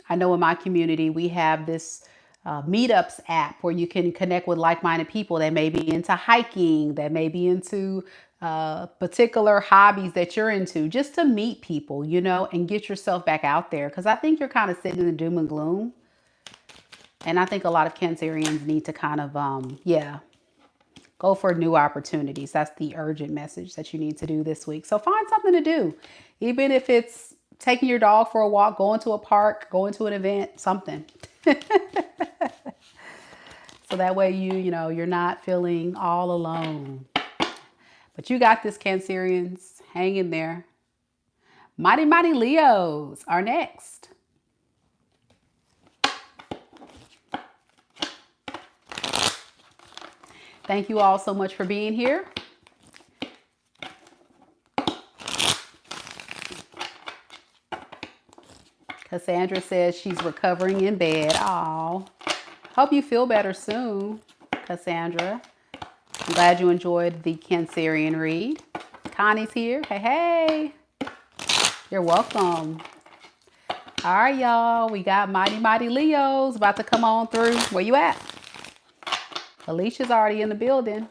I know in my community, we have this meetups app where you can connect with like-minded people that may be into hiking, that may be into particular hobbies that you're into, just to meet people, you know, and get yourself back out there. Because I think you're kind of sitting in the doom and gloom. And I think a lot of Cancerians need to kind of, go for new opportunities. That's the urgent message that you need to do this week. So find something to do, even if it's taking your dog for a walk, going to a park, going to an event, something. So that way you know, you're not feeling all alone. But you got this, Cancerians. Hang in there. Mighty, mighty Leos are next. Thank you all so much for being here. Cassandra says she's recovering in bed. Aw. Hope you feel better soon, Cassandra. I'm glad you enjoyed the Cancerian read. Connie's here. Hey, hey. You're welcome. All right, y'all. We got Mighty, mighty Leos about to come on through. Where you at? Alicia's already in the building.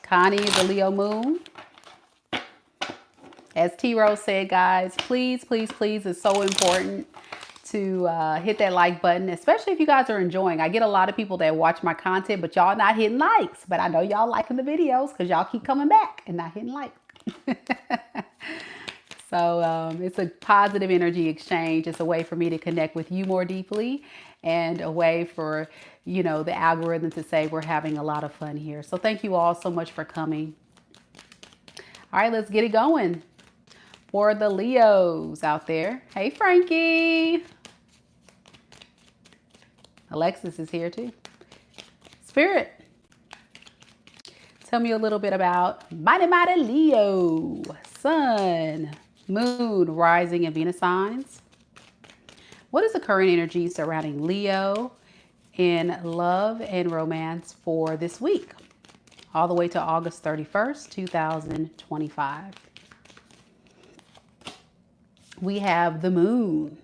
Connie is a Leo moon. As T Rose said, guys, please, please, please, it's so important to hit that like button, especially if you guys are enjoying. I get a lot of people that watch my content, but y'all not hitting likes. But I know y'all liking the videos because y'all keep coming back and not hitting like. So it's a positive energy exchange. It's a way for me to connect with you more deeply and a way for, you know, the algorithm to say we're having a lot of fun here. So thank you all so much for coming. All right, let's get it going. For the Leos out there. Hey, Frankie. Alexis is here too. Spirit, tell me a little bit about Mighty, mighty Leo. Sun, Moon, Rising, and Venus signs. What is the current energy surrounding Leo in love and romance for this week, all the way to August 31st, 2025? We have the moon.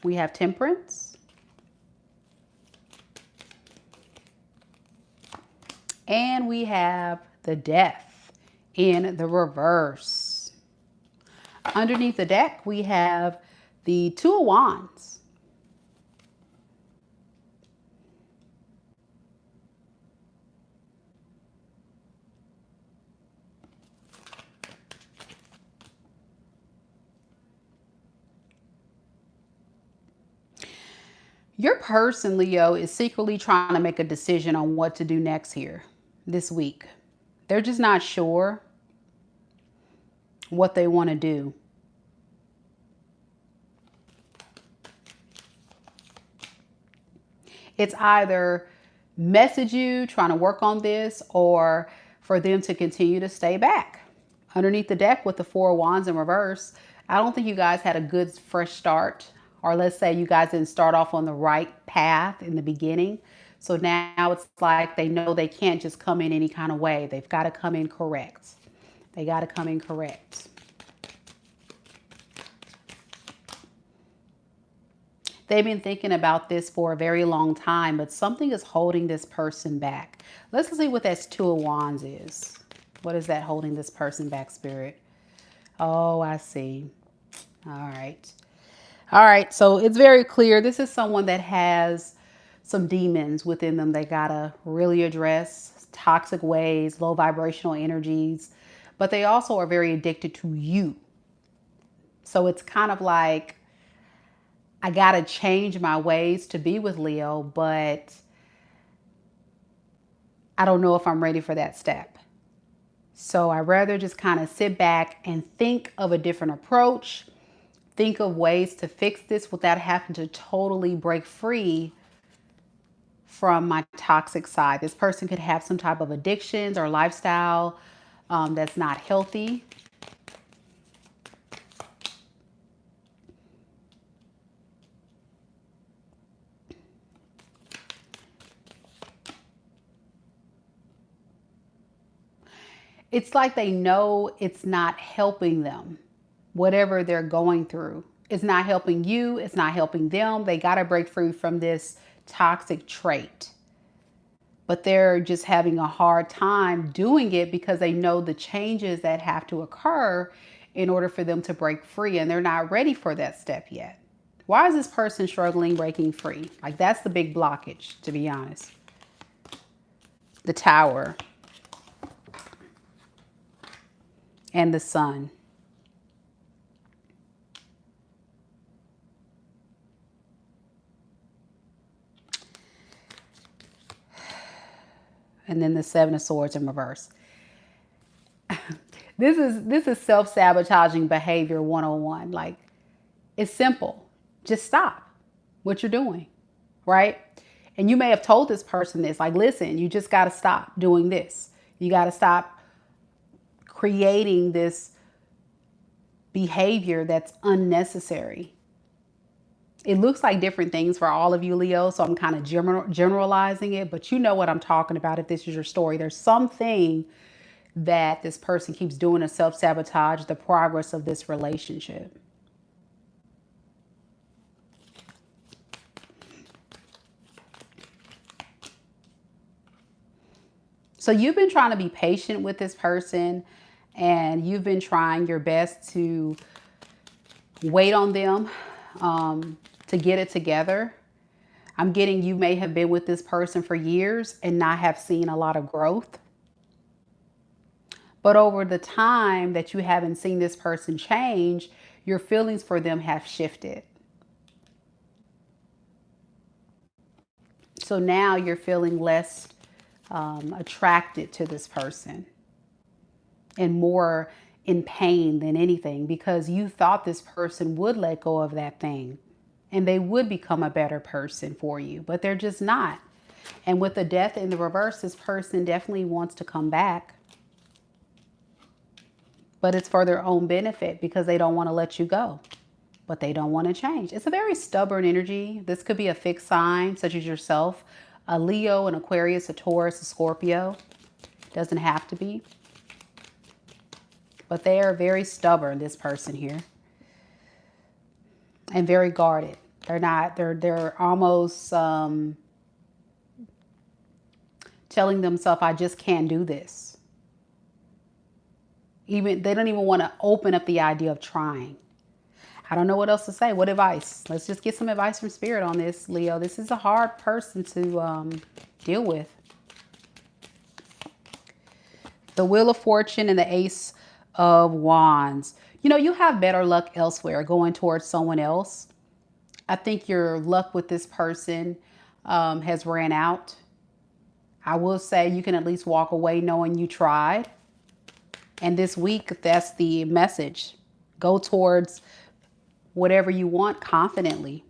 We have temperance. And we have the death in the reverse. Underneath the deck, we have the Two of Wands. Your person, Leo, is secretly trying to make a decision on what to do next here this week. They're just not sure what they want to do. It's either message you trying to work on this or for them to continue to stay back. Underneath the deck with the Four of Wands in reverse, I don't think you guys had a good fresh start, or let's say you guys didn't start off on the right path in the beginning. So now it's like they know they can't just come in any kind of way. They've got to come in correct. They got to come in correct. They've been thinking about this for a very long time, but something is holding this person back. Let's see what that Two of Wands is. What is that holding this person back, Spirit? Oh, I see. All right. All right. So it's very clear. This is someone that has some demons within them they got to really address. Toxic ways, low vibrational energies, but they also are very addicted to you. So it's kind of like, I got to change my ways to be with Leo, but I don't know if I'm ready for that step. So I'd rather just kind of sit back and think of a different approach, think of ways to fix this without having to totally break free from my toxic side. This person could have some type of addictions or lifestyle that's not healthy. It's like they know it's not helping them. Whatever they're going through, it's not helping you. It's not helping them. They got to break free from this toxic trait. But they're just having a hard time doing it because they know the changes that have to occur in order for them to break free. And they're not ready for that step yet. Why is this person struggling breaking free? Like, that's the big blockage, to be honest. The Tower. And the Sun. And then the Seven of Swords in reverse. This is self-sabotaging behavior 101. Like, it's simple. Just stop what you're doing, right? And you may have told this person this, like, listen, you just got to stop doing this. You got to stop creating this behavior that's unnecessary. It looks like different things for all of you, Leo, so I'm kind of generalizing it, but you know what I'm talking about if this is your story. There's something that this person keeps doing to self-sabotage the progress of this relationship. So you've been trying to be patient with this person, and you've been trying your best to wait on them to get it together. I'm getting you may have been with this person for years and not have seen a lot of growth. But over the time that you haven't seen this person change, your feelings for them have shifted. So now you're feeling less attracted to this person and more in pain than anything, because you thought this person would let go of that thing and they would become a better person for you, but they're just not. And with the Death in the reverse, this person definitely wants to come back. but it's for their own benefit because they don't want to let you go, but they don't want to change. It's a very stubborn energy. This could be a fixed sign, such as yourself, a Leo, an Aquarius, a Taurus, a Scorpio. Doesn't have to be. But they are very stubborn, this person here. And very guarded. They're almost telling themselves, I just can't do this. They don't even want to open up the idea of trying. I don't know what else to say. What advice? Let's just get some advice from Spirit on this, Leo. This is a hard person to deal with. The Wheel of Fortune and the Ace of Wands. You know, you have better luck elsewhere going towards someone else. I think your luck with this person has ran out. I will say you can at least walk away knowing you tried. And this week, that's the message. Go towards whatever you want confidently.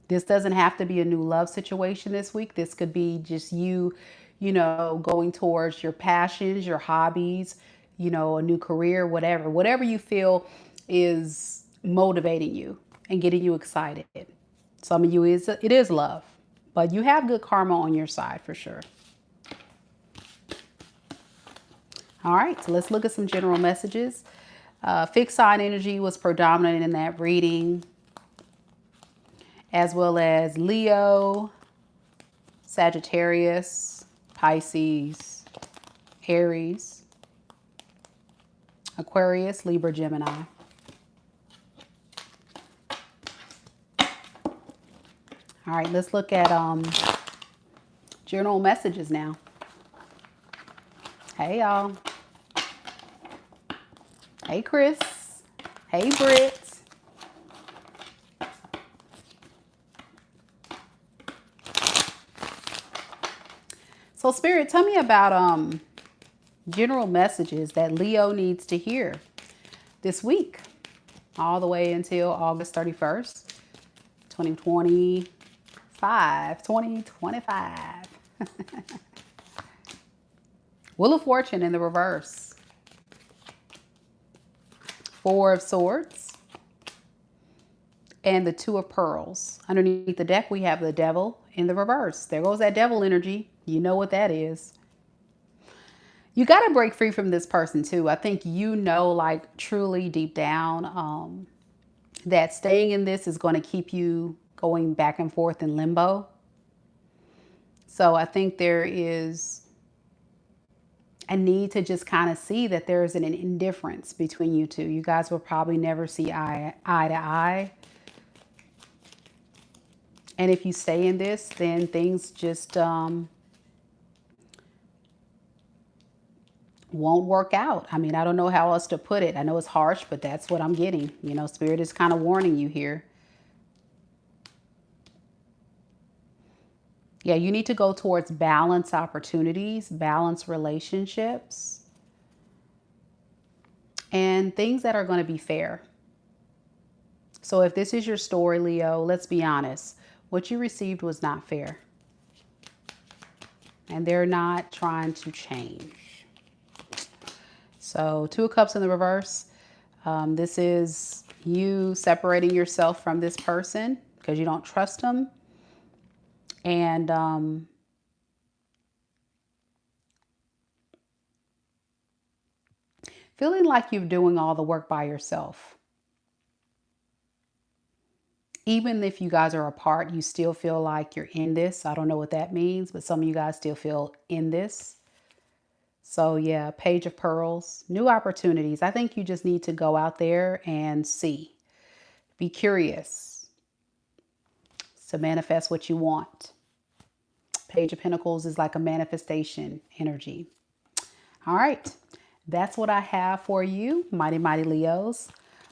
This doesn't have to be a new love situation this week. This could be just you know, going towards your passions, your hobbies, you know, a new career, whatever you feel is motivating you and getting you excited. Some of you it is love, but you have good karma on your side for sure. All right, so let's look at some general messages. Fixed sign energy was predominant in that reading, as well as Leo, Sagittarius, Pisces, Aries, Aquarius, Libra, Gemini. All right, let's look at general messages now. Hey, y'all. Hey, Chris. Hey, Britt. So, Spirit, tell me about general messages that Leo needs to hear this week, all the way until August 31st, 2025. Wheel of Fortune in the reverse. Four of Swords. And the Two of Pearls. Underneath the deck, we have the Devil in the reverse. There goes that devil energy. You know what that is. You got to break free from this person too. I think you know, like truly deep down, that staying in this is going to keep you going back and forth in limbo. So I think there is a need to just kind of see that there's an indifference between you two. You guys will probably never see eye to eye. And if you stay in this, then things just won't work out. I mean, I don't know how else to put it. I know it's harsh, but that's what I'm getting. You know, Spirit is kind of warning you here. Yeah, you need to go towards balanced opportunities, balanced relationships, and things that are going to be fair. So if this is your story, Leo, let's be honest. What you received was not fair. And they're not trying to change. So Two of Cups in the reverse. This is you separating yourself from this person because you don't trust them. And feeling like you're doing all the work by yourself. Even if you guys are apart, you still feel like you're in this. I don't know what that means, but some of you guys still feel in this. So yeah, Page of Pearls, new opportunities. I think you just need to go out there and see. Be curious to manifest what you want. Page of Pentacles is like a manifestation energy. All right, that's what I have for you, mighty, mighty Leos.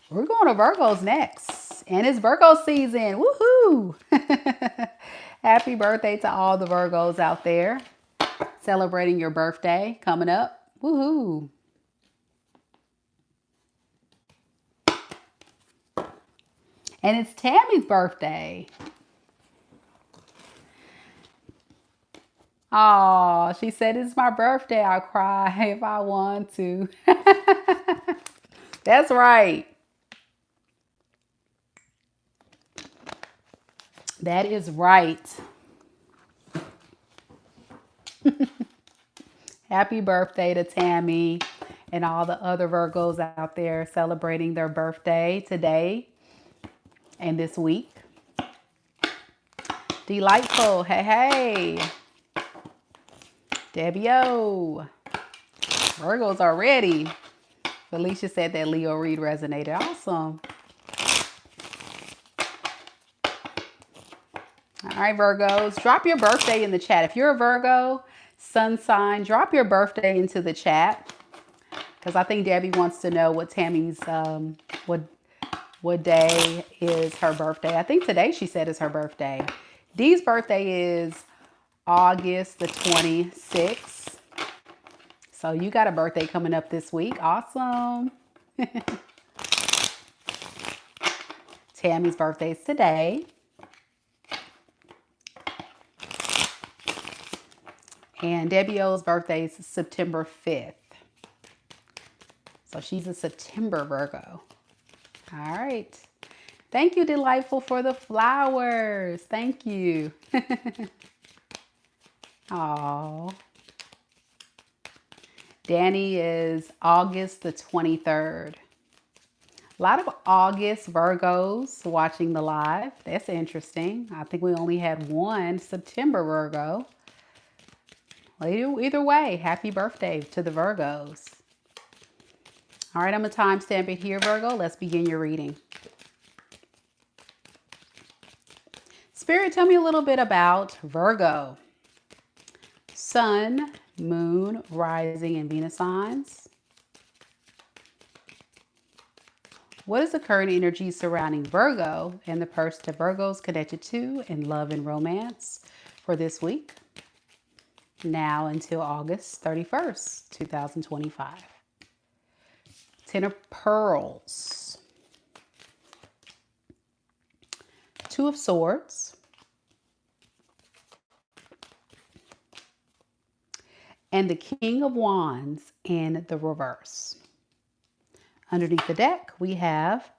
We're going to Virgos next, and it's Virgo season. Woohoo! Happy birthday to all the Virgos out there celebrating your birthday coming up. Woohoo! And it's Tammy's birthday. Oh, she said, it's my birthday. I'll cry if I want to. That's right. That is right. Happy birthday to Tammy and all the other Virgos out there celebrating their birthday today and this week. Delightful. Hey, hey. Debbie-O. Virgos are ready. Felicia said that Leo read resonated. Awesome. All right, Virgos, drop your birthday in the chat. If you're a Virgo, sun sign, drop your birthday into the chat. Because I think Debbie wants to know what Tammy's, what day is her birthday. I think today she said is her birthday. Dee's birthday is August the 26th. So you got a birthday coming up this week. Awesome. Tammy's birthday is today. And Debbie O's birthday is September 5th. So she's a September Virgo. All right. Thank you, Delightful, for the flowers. Thank you. Aww. Danny is August the 23rd. A lot of August Virgos watching the live. That's interesting. I think we only had one September Virgo. Either way, happy birthday to the Virgos. All right, I'm going to timestamp it here, Virgo. Let's begin your reading. Spirit, tell me a little bit about Virgo. Sun, Moon, Rising, and Venus signs. What is the current energy surrounding Virgo and the person that Virgo's connected to in love and romance for this week? Now until August 31st, 2025. Ten of Pearls. Two of Swords. And the King of Wands in the reverse. Underneath the deck, we have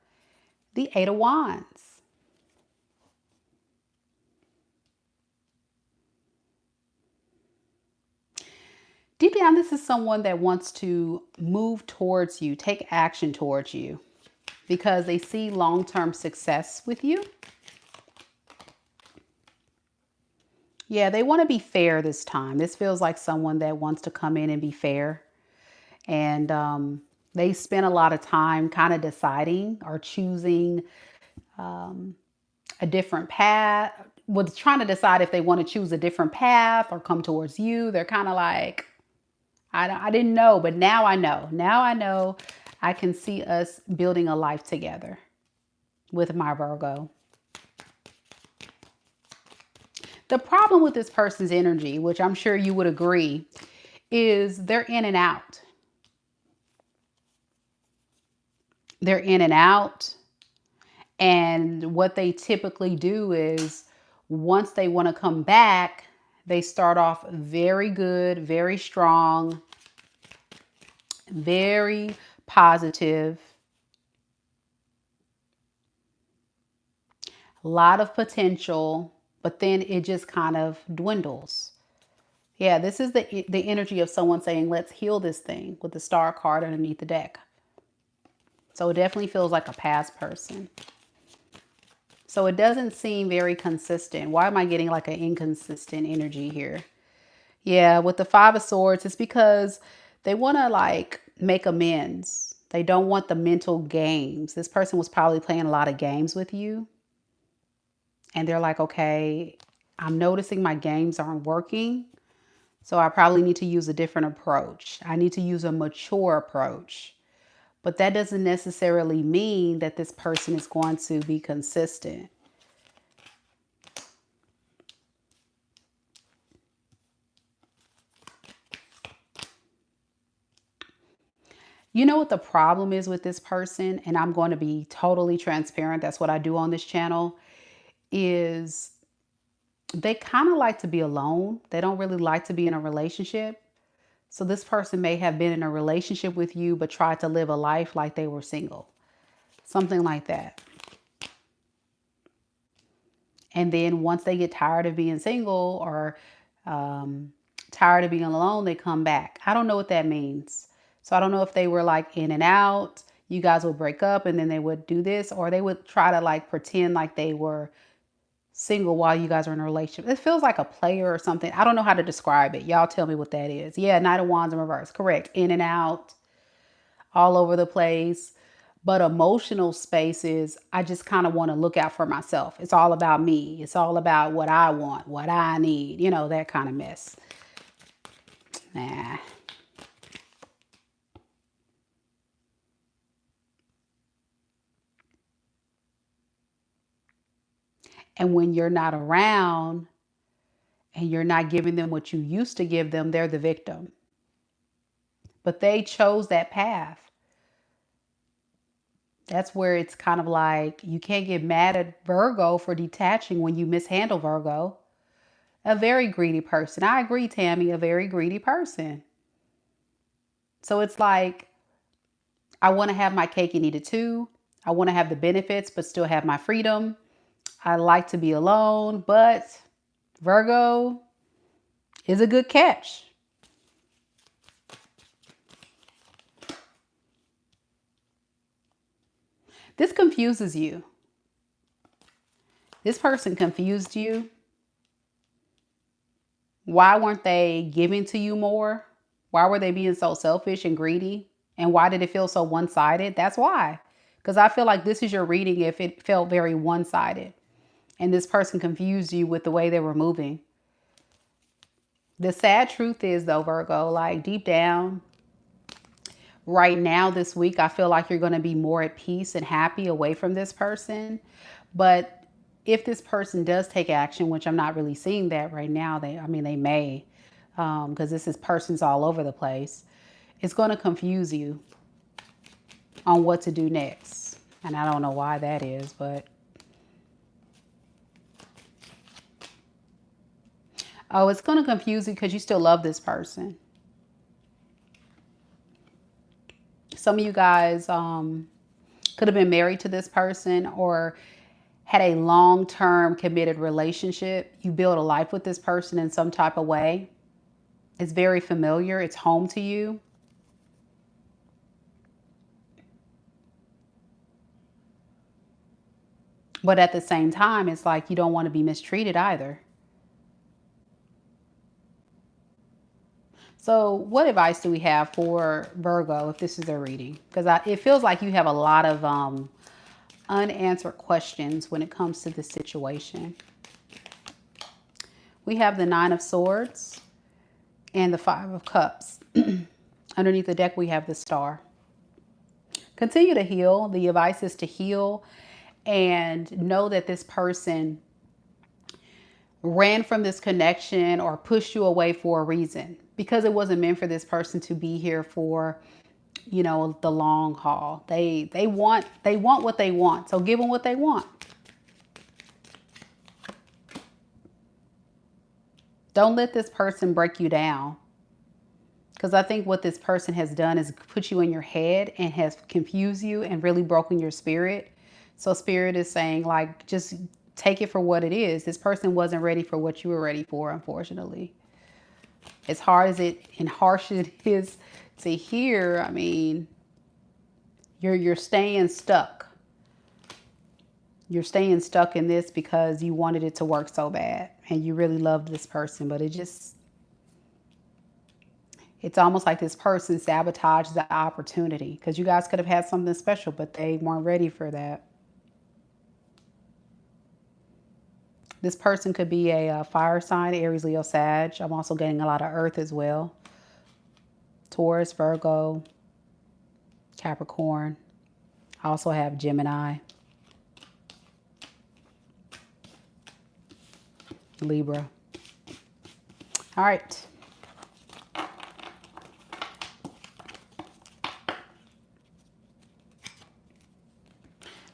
the Eight of Wands. Deep down, this is someone that wants to move towards you, take action towards you, because they see long-term success with you. Yeah, they want to be fair this time. This feels like someone that wants to come in and be fair. And they spend a lot of time kind of deciding or choosing a different path. With trying to decide if they want to choose a different path or come towards you. They're kind of like, I didn't know, but now I know. Now I know I can see us building a life together with my Virgo. The problem with this person's energy, which I'm sure you would agree, is they're in and out. They're in and out. And what they typically do is once they want to come back, they start off very good, very strong, very positive. A lot of potential, but then it just kind of dwindles. Yeah, this is the energy of someone saying, let's heal this thing with the Star card underneath the deck. So it definitely feels like a past person. So it doesn't seem very consistent. Why am I getting like an inconsistent energy here? Yeah, with the Five of Swords, it's because they want to like make amends. They don't want the mental games. This person was probably playing a lot of games with you. And they're like, okay, I'm noticing my games aren't working. So I probably need to use a different approach. I need to use a mature approach. But that doesn't necessarily mean that this person is going to be consistent. You know what the problem is with this person, and I'm going to be totally transparent. That's what I do on this channel, is they kind of like to be alone. They don't really like to be in a relationship. So this person may have been in a relationship with you, but tried to live a life like they were single. Something like that. And then once they get tired of being single or tired of being alone, they come back. I don't know what that means. So I don't know if they were like in and out. You guys would break up and then they would do this, or they would try to like pretend like they were single while you guys are in a relationship. It feels like a player or something. I don't know how to describe it. Y'all tell me what that is. Yeah, Knight of Wands in reverse. Correct. In and out, all over the place. But emotional spaces, I just kind of want to look out for myself. It's all about me. It's all about what I want, what I need, you know, that kind of mess. Nah. And when you're not around and you're not giving them what you used to give them, they're the victim. But they chose that path. That's where it's kind of like you can't get mad at Virgo for detaching when you mishandle Virgo. A very greedy person. I agree, Tammy, a very greedy person. So it's like, I want to have my cake and eat it too. I want to have the benefits, but still have my freedom. I like to be alone, but Virgo is a good catch. This confuses you. This person confused you. Why weren't they giving to you more? Why were they being so selfish and greedy? And why did it feel so one-sided? That's why. Because I feel like this is your reading if it felt very one-sided. And this person confused you with the way they were moving. The sad truth is though, Virgo, like deep down, right now this week, I feel like you're going to be more at peace and happy away from this person. But if this person does take action, which I'm not really seeing that right now, they may, because this is persons all over the place. It's going to confuse you on what to do next. And I don't know why that is, but. Oh, it's going to confuse you because you still love this person. Some of you guys could have been married to this person or had a long-term committed relationship. You build a life with this person in some type of way. It's very familiar. It's home to you. But at the same time, it's like you don't want to be mistreated either. So what advice do we have for Virgo if this is their reading? Because it feels like you have a lot of unanswered questions when it comes to this situation. We have the Nine of Swords and the Five of Cups. Underneath the deck, we have the Star. Continue to heal. The advice is to heal and know that this person ran from this connection or pushed you away for a reason, because it wasn't meant for this person to be here for, you know, the long haul. They want what they want. So give them what they want. Don't let this person break you down. Because I think what this person has done is put you in your head and has confused you and really broken your spirit. So spirit is saying, like, just take it for what it is. This person wasn't ready for what you were ready for, unfortunately. As hard as it and harsh it is to hear, I mean, you're staying stuck. You're staying stuck in this because you wanted it to work so bad and you really loved this person, but it's almost like this person sabotaged the opportunity, because you guys could have had something special, but they weren't ready for that. This person could be a fire sign, Aries, Leo, Sag. I'm also getting a lot of earth as well. Taurus, Virgo, Capricorn. I also have Gemini, Libra. All right.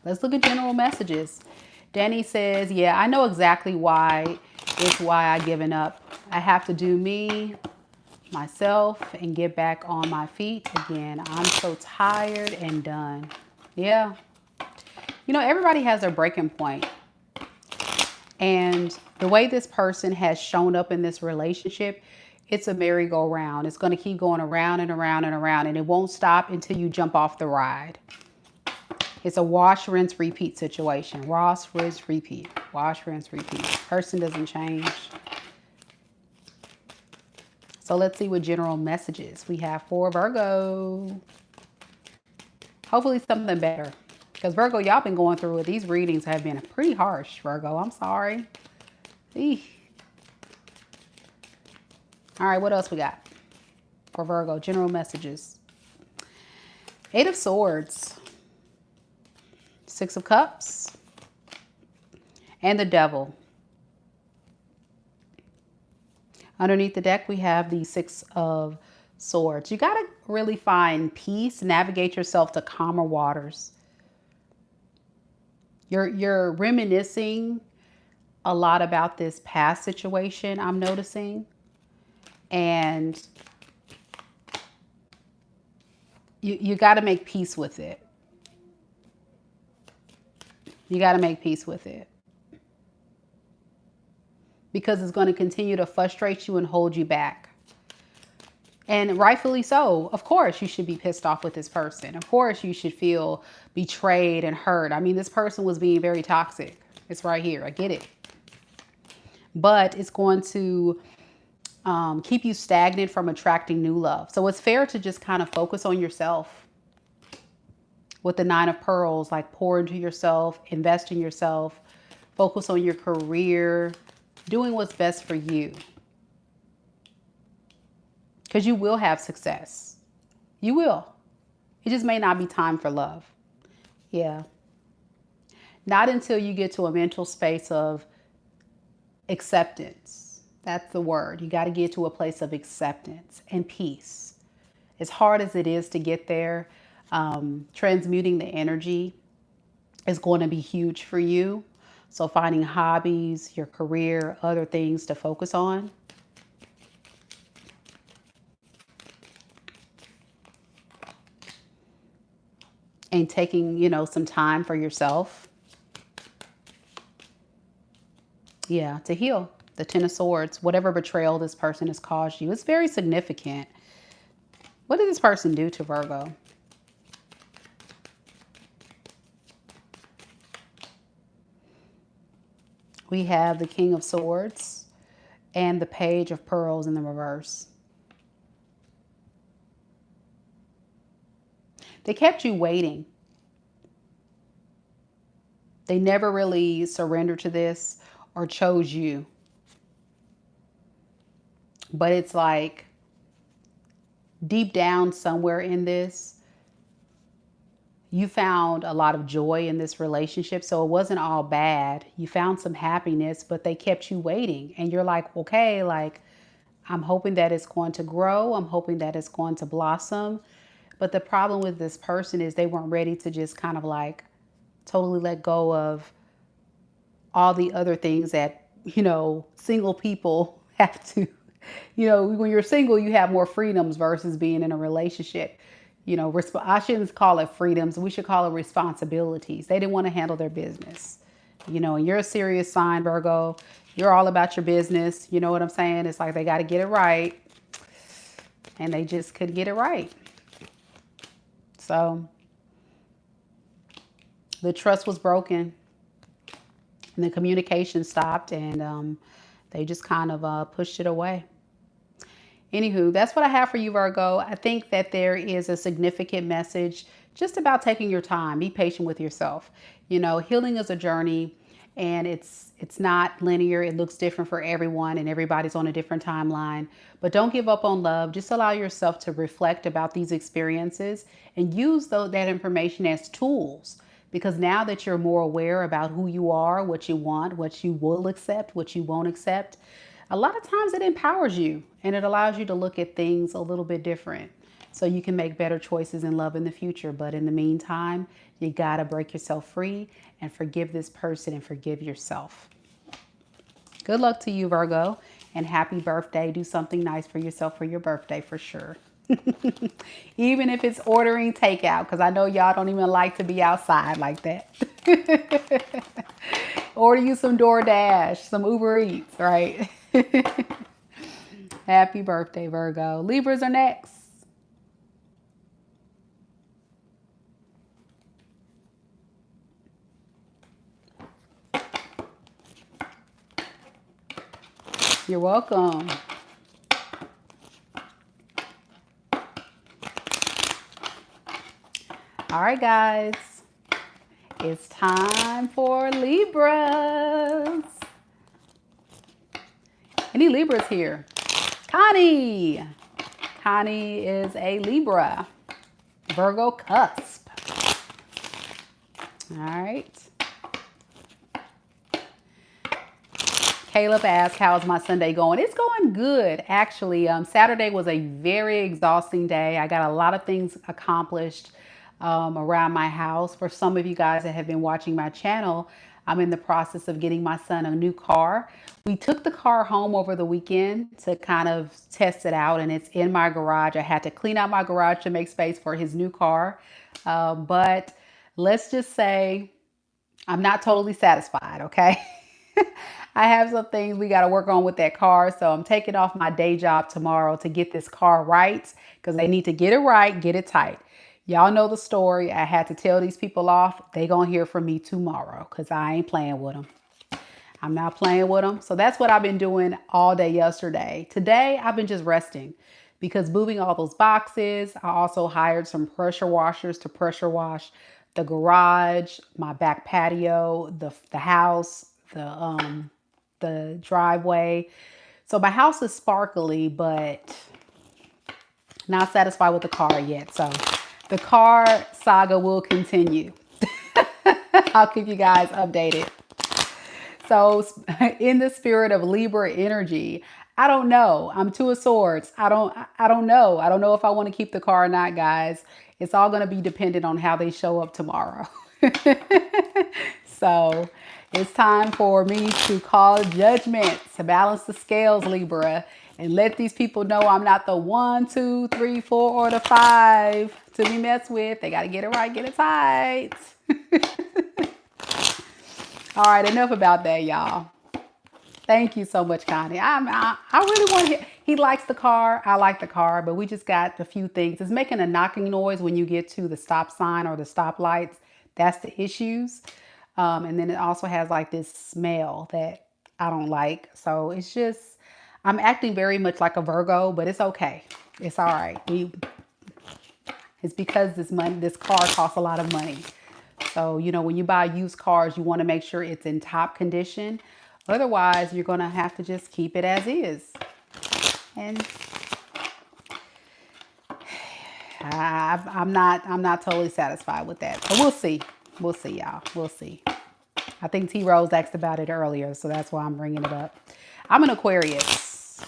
Let's look at general messages. Danny says, yeah, I know exactly why. It's why I've given up. I have to do me. myself and get back on my feet again. I'm so tired and done. Yeah. You know, everybody has their breaking point. And the way this person has shown up in this relationship, it's a merry-go-round. It's going to keep going around and around and around, and it won't stop until you jump off the ride. It's a wash, rinse, repeat situation. Wash, rinse, repeat. Wash, rinse, repeat. Person doesn't change. So let's see what general messages we have for Virgo. Hopefully something better. Because Virgo, y'all been going through it. These readings have been pretty harsh, Virgo. I'm sorry. Eesh. All right, what else we got for Virgo? General messages. 8 of Swords. 6 of Cups. And the Devil. Underneath the deck, we have the 6 of Swords. You got to really find peace, navigate yourself to calmer waters. You're reminiscing a lot about this past situation, I'm noticing. And you got to make peace with it. You got to make peace with it. Because it's going to continue to frustrate you and hold you back. And rightfully so. Of course, you should be pissed off with this person. Of course, you should feel betrayed and hurt. I mean, this person was being very toxic. It's right here. I get it. But it's going to keep you stagnant from attracting new love. So it's fair to just kind of focus on yourself. With the 9 of Pearls, like pour into yourself, invest in yourself, focus on your career, doing what's best for you. Because you will have success. You will. It just may not be time for love. Yeah. Not until you get to a mental space of acceptance. That's the word. You got to get to a place of acceptance and peace. As hard as it is to get there, transmuting the energy is going to be huge for you. So finding hobbies, your career, other things to focus on. And taking, you know, some time for yourself. Yeah, to heal. The 10 of Swords, whatever betrayal this person has caused you, it's very significant. What did this person do to Virgo? We have the King of Swords and the Page of Pearls in the reverse. They kept you waiting. They never really surrendered to this or chose you. But it's like deep down somewhere in this, you found a lot of joy in this relationship. So it wasn't all bad. You found some happiness, but they kept you waiting. And you're like, okay, like, I'm hoping that it's going to grow. I'm hoping that it's going to blossom. But the problem with this person is they weren't ready to just kind of like totally let go of all the other things that, you know, single people have to, you know, when you're single, you have more freedoms versus being in a relationship. You know, I shouldn't call it freedoms. We should call it responsibilities. They didn't want to handle their business. You know, and you're a serious sign, Virgo. You're all about your business. You know what I'm saying? It's like they got to get it right. And they just couldn't get it right. So the trust was broken and the communication stopped, and they just kind of pushed it away. Anywho, that's what I have for you, Virgo. I think that there is a significant message just about taking your time. Be patient with yourself. You know, healing is a journey, and it's not linear. It looks different for everyone, and everybody's on a different timeline. But don't give up on love. Just allow yourself to reflect about these experiences and use that information as tools. Because now that you're more aware about who you are, what you want, what you will accept, what you won't accept, a lot of times it empowers you and it allows you to look at things a little bit different so you can make better choices in love in the future. But in the meantime, you got to break yourself free and forgive this person and forgive yourself. Good luck to you, Virgo. And happy birthday. Do something nice for yourself for your birthday for sure. Even if it's ordering takeout, because I know y'all don't even like to be outside like that. Order you some DoorDash, some Uber Eats, right? Happy birthday, Virgo. Libras are next. You're welcome. All right, guys. It's time for Libras. Any Libras here? Connie. Connie is a Libra. Virgo cusp. All right. Caleb asked, how's my Sunday going? It's going good, actually. Saturday was a very exhausting day. I got a lot of things accomplished around my house. For some of you guys that have been watching my channel, I'm in the process of getting my son a new car. We took the car home over the weekend to kind of test it out, and it's in my garage. I had to clean out my garage to make space for his new car. But let's just say I'm not totally satisfied, okay? I have some things we got to work on with that car. So I'm taking off my day job tomorrow to get this car right, because they need to get it right, get it tight. Y'all know the story. I had to tell these people off. They gonna hear from me tomorrow because I ain't playing with them. I'm not playing with them. So that's what I've been doing all day yesterday. Today, I've been just resting because moving all those boxes. I also hired some pressure washers to pressure wash the garage, my back patio, the house, the driveway. So my house is sparkly, but not satisfied with the car yet. So the car saga will continue. I'll keep you guys updated. So in the spirit of Libra energy, I don't know. I'm Two of Swords. I don't know. I don't know if I want to keep the car or not, guys. It's all going to be dependent on how they show up tomorrow. So it's time for me to call judgment, to balance the scales, Libra, and let these people know I'm not the 1, 2, 3, 4, or the 5 to be messed with. They got to get it right, get it tight. All right, enough about that, y'all. Thank you so much, Connie. I really want to. He likes the car. I like the car, but we just got a few things. It's making a knocking noise when you get to the stop sign or the stop lights. That's the issues. And then it also has like this smell that I don't like. So it's just, I'm acting very much like a Virgo, but it's okay. It's all right. It's because this car costs a lot of money. So, you know, when you buy used cars, you want to make sure it's in top condition. Otherwise, you're going to have to just keep it as is. And I'm not totally satisfied with that. So we'll see. We'll see, y'all. We'll see. I think T Rose asked about it earlier, so that's why I'm bringing it up. I'm an Aquarius.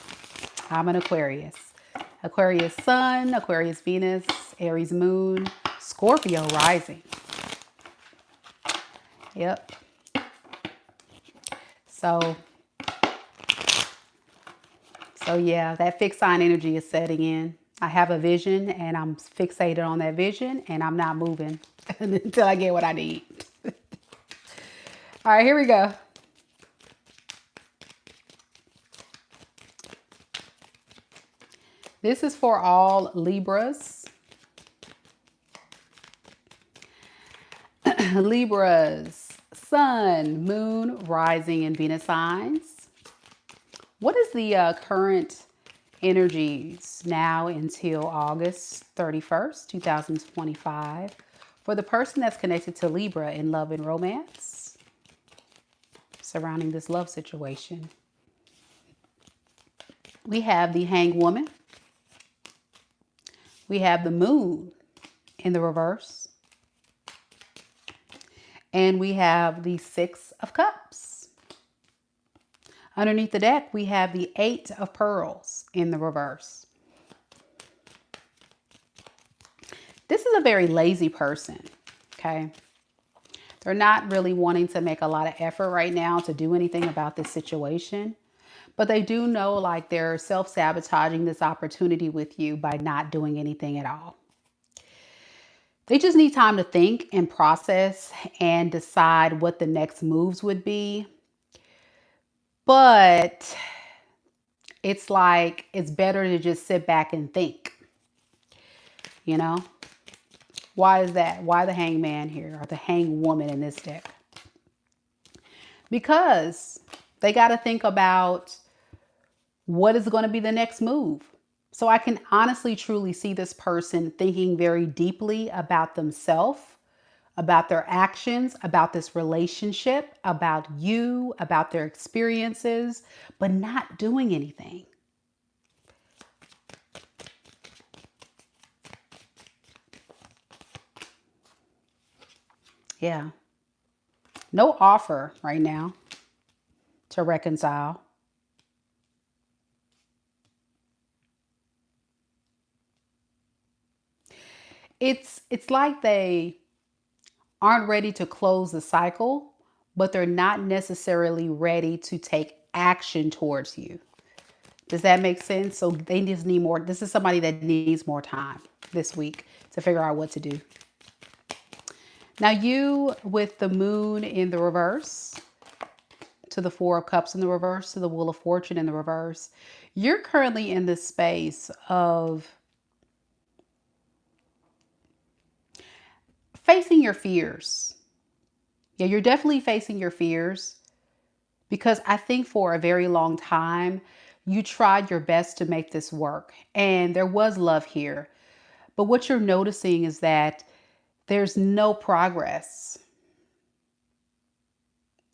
I'm an Aquarius. Aquarius Sun, Aquarius Venus, Aries Moon, Scorpio Rising. Yep. So yeah, that fixed sign energy is setting in. I have a vision and I'm fixated on that vision and I'm not moving until I get what I need. All right, here we go. This is for all Libras. Libras, Sun, Moon, Rising, and Venus signs. What is the current energies now until August 31st, 2025 for the person that's connected to Libra in love and romance surrounding this love situation? We have the Hanged Woman. We have the Moon in the reverse. And we have the Six of Cups. Underneath the deck, we have the Eight of Pearls in the reverse. This is a very lazy person, okay? They're not really wanting to make a lot of effort right now to do anything about this situation. But they do know like they're self-sabotaging this opportunity with you by not doing anything at all. They just need time to think and process and decide what the next moves would be. But it's like it's better to just sit back and think, you know? Why is that? Why the hangman here or the hang woman in this deck? Because they got to think about what is going to be the next move. So I can honestly, truly see this person thinking very deeply about themselves, about their actions, about this relationship, about you, about their experiences, but not doing anything. Yeah. No offer right now to reconcile. It's like they aren't ready to close the cycle, but they're not necessarily ready to take action towards you. Does that make sense? So they just need more. This is somebody that needs more time this week to figure out what to do. Now you with the moon in the reverse, to the Four of Cups in the reverse, to the Wheel of Fortune in the reverse, you're currently in this space of facing your fears. Yeah, you're definitely facing your fears because I think for a very long time, you tried your best to make this work and there was love here. But what you're noticing is that there's no progress.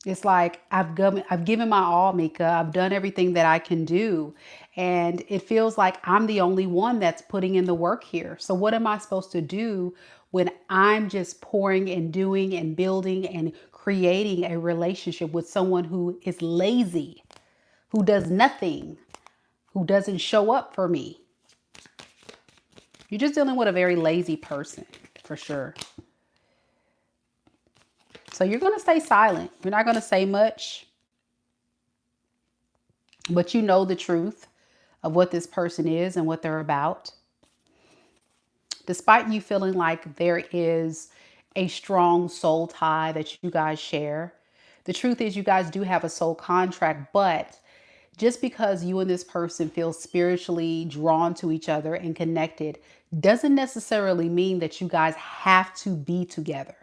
It's like I've given my all, Mika. I've done everything that I can do. And it feels like I'm the only one that's putting in the work here. So what am I supposed to do when I'm just pouring and doing and building and creating a relationship with someone who is lazy, who does nothing, who doesn't show up for me? You're just dealing with a very lazy person for sure. So you're going to stay silent. You're not going to say much, but you know the truth of what this person is and what they're about. Despite you feeling like there is a strong soul tie that you guys share, the truth is you guys do have a soul contract, but just because you and this person feel spiritually drawn to each other and connected doesn't necessarily mean that you guys have to be together.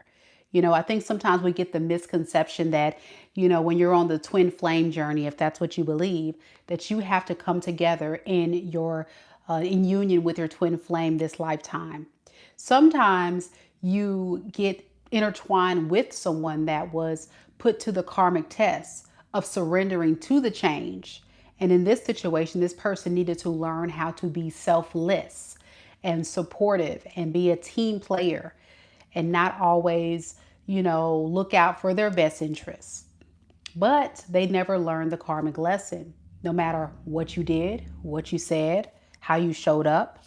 You know, I think sometimes we get the misconception that, you know, when you're on the twin flame journey, if that's what you believe, that you have to come together in your in union with your twin flame this lifetime. Sometimes you get intertwined with someone that was put to the karmic test of surrendering to the change. And in this situation, this person needed to learn how to be selfless and supportive and be a team player and not always, you know, look out for their best interests. But they never learned the karmic lesson, no matter what you did, what you said, how you showed up.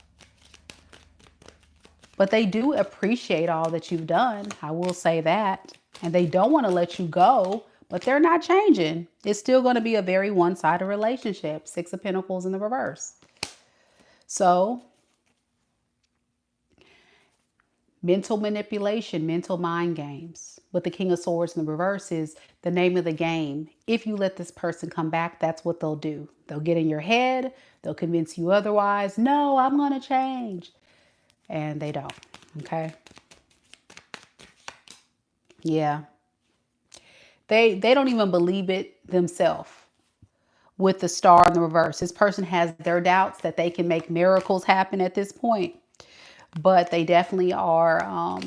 But they do appreciate all that you've done. I will say that. And they don't want to let you go, but they're not changing. It's still going to be a very one-sided relationship. Six of Pentacles in the reverse. So mental manipulation, mental mind games. With the King of Swords in the reverse is the name of the game. If you let this person come back, that's what they'll do. They'll get in your head. They'll convince you otherwise. No, I'm going to change. And they don't. Okay. Yeah. They don't even believe it themselves. With the Star in the reverse, this person has their doubts that they can make miracles happen at this point. But they definitely are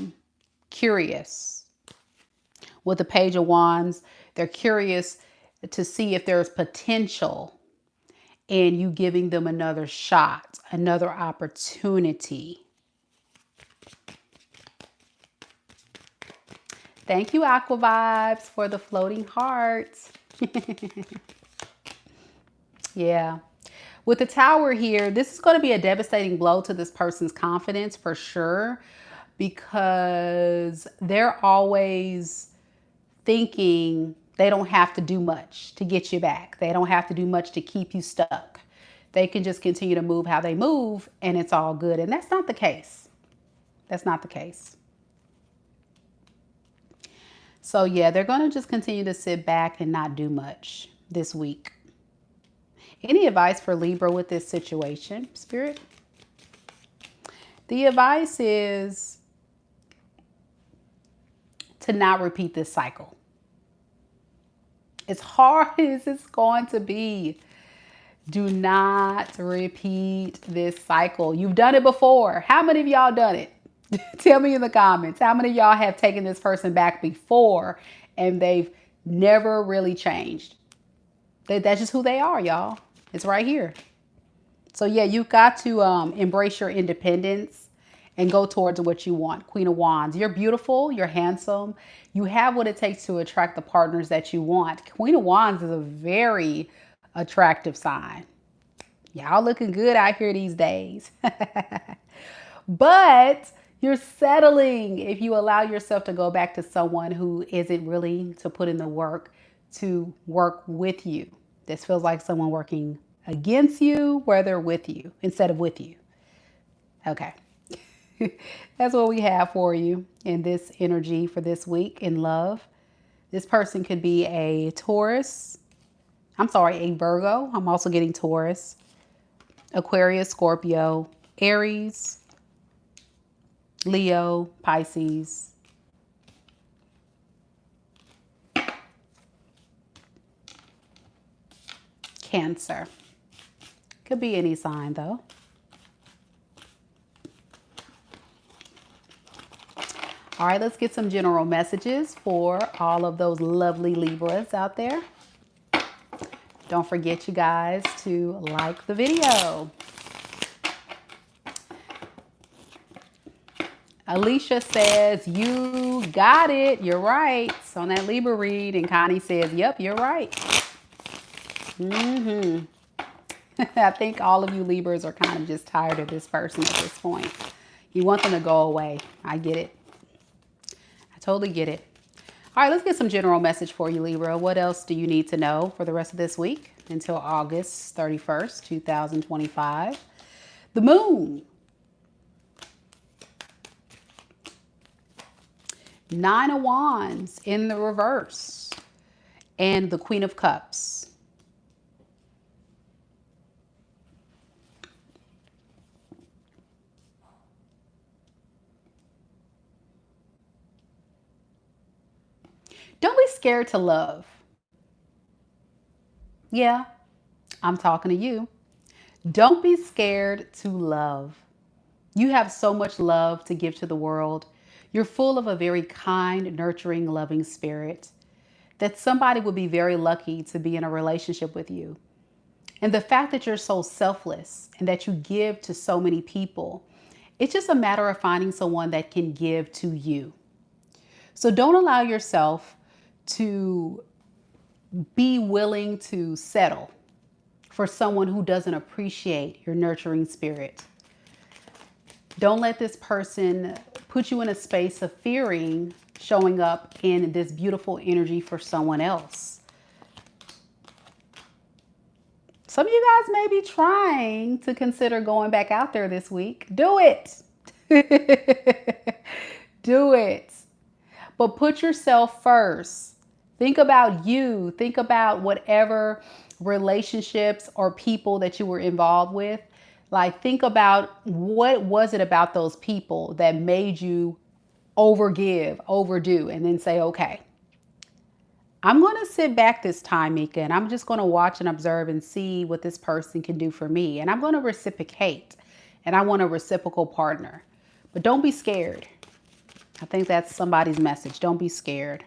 curious. With the Page of Wands, they're curious to see if there's potential in you giving them another shot, another opportunity. Thank you, Aqua Vibes, for the floating hearts. Yeah. With the Tower here, this is going to be a devastating blow to this person's confidence for sure, because they're always thinking They don't have to do much to get you back. They don't have to do much to keep you stuck. They can just continue to move how they move and it's all good. And that's not the case. That's not the case. So yeah, they're going to just continue to sit back and not do much this week. Any advice for Libra with this situation, Spirit? The advice is to not repeat this cycle. As hard as it's going to be, do not repeat this cycle. You've done it before. How many of y'all done it? Tell me in the comments. How many of y'all have taken this person back before and they've never really changed? That's just who they are, y'all. It's right here. So yeah, you've got to embrace your independence and go towards what you want. Queen of Wands, you're beautiful, you're handsome. You have what it takes to attract the partners that you want. Queen of Wands is a very attractive sign. Y'all looking good out here these days. But you're settling if you allow yourself to go back to someone who isn't willing to put in the work to work with you. This feels like someone working against you, whether with you instead of with you. Okay. That's what we have for you in this energy for this week in love. This person could be a Taurus. I'm sorry, a Virgo. I'm also getting Taurus, Aquarius, Scorpio, Aries, Leo, Pisces, Cancer. Could be any sign though. All right, let's get some general messages for all of those lovely Libras out there. Don't forget, you guys, to like the video. Alicia says, you got it. You're right. It's on that Libra read. And Connie says, yep, you're right. I think all of you Libras are kind of just tired of this person at this point. You want them to go away. I get it. I totally get it. All right, let's get some general message for you, Libra. What else do you need to know for the rest of this week until August 31st, 2025? The moon. 9 of Wands in the reverse. And the Queen of Cups. Don't be scared to love. Yeah, I'm talking to you. Don't be scared to love. You have so much love to give to the world. You're full of a very kind, nurturing, loving spirit that somebody would be very lucky to be in a relationship with you. And the fact that you're so selfless and that you give to so many people, it's just a matter of finding someone that can give to you. So don't allow yourself to be willing to settle for someone who doesn't appreciate your nurturing spirit. Don't let this person put you in a space of fearing showing up in this beautiful energy for someone else. Some of you guys may be trying to consider going back out there this week. Do it. Do it. But put yourself first. Think about you. Think about whatever relationships or people that you were involved with. Like, think about what was it about those people that made you overgive, overdo, and then say, okay, I'm going to sit back this time, Mika, and I'm just going to watch and observe and see what this person can do for me. And I'm going to reciprocate, and I want a reciprocal partner. But don't be scared. I think that's somebody's message. Don't be scared.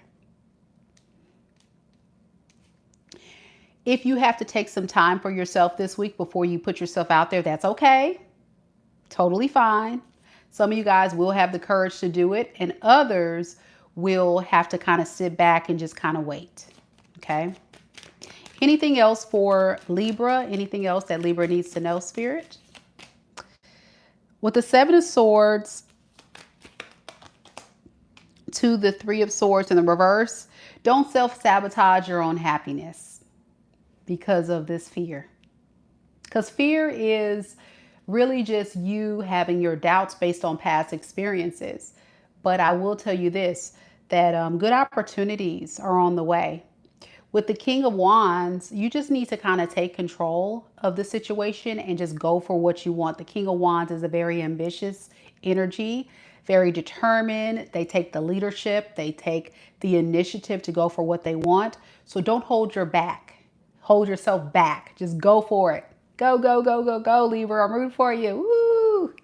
If you have to take some time for yourself this week before you put yourself out there, that's okay. Totally fine. Some of you guys will have the courage to do it, and others will have to kind of sit back and just kind of wait. Okay. Anything else for Libra? Anything else that Libra needs to know, Spirit? With the 7 of Swords to the 3 of Swords in the reverse, Don't self-sabotage your own happiness because of this fear. Because fear is really just you having your doubts based on past experiences. But I will tell you this, that good opportunities are on the way. With the King of Wands, you just need to kind of take control of the situation and just go for what you want. The King of Wands is a very ambitious energy, very determined. They take the leadership, they take the initiative to go for what they want. So don't hold your back. Hold yourself back. Just go for it. Go, go, go, go, go, Libra. I'm rooting for you. Woo!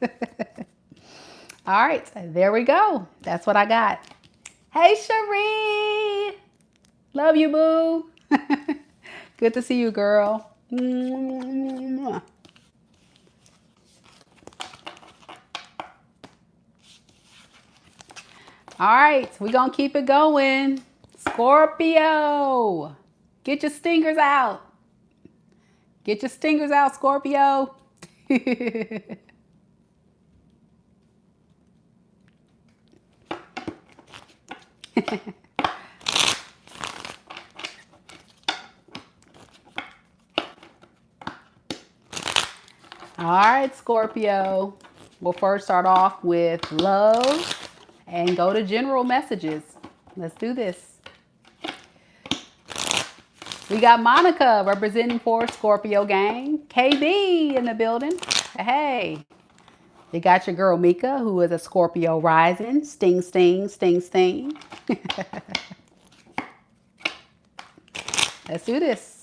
All right, there we go. That's what I got. Hey, Cherie. Love you, boo. Good to see you, girl. All right, we're going to keep it going. Scorpio, get your stingers out. Get your stingers out, Scorpio. All right, Scorpio. We'll first start off with love and go to general messages. Let's do this. We got Monica representing for Scorpio gang. KB in the building. Hey. You got your girl Mika, who is a Scorpio rising. Sting, sting, sting, sting. Let's do this.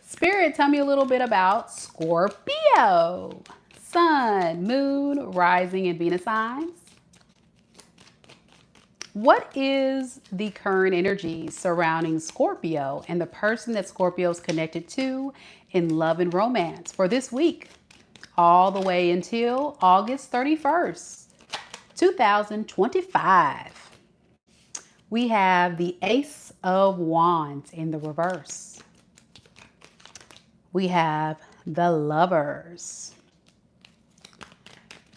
Spirit, tell me a little bit about Scorpio. Sun, moon, rising, and Venus signs. What is the current energy surrounding Scorpio and the person that Scorpio is connected to in love and romance for this week, all the way until August 31st, 2025? We have the Ace of Wands in the reverse. We have the Lovers.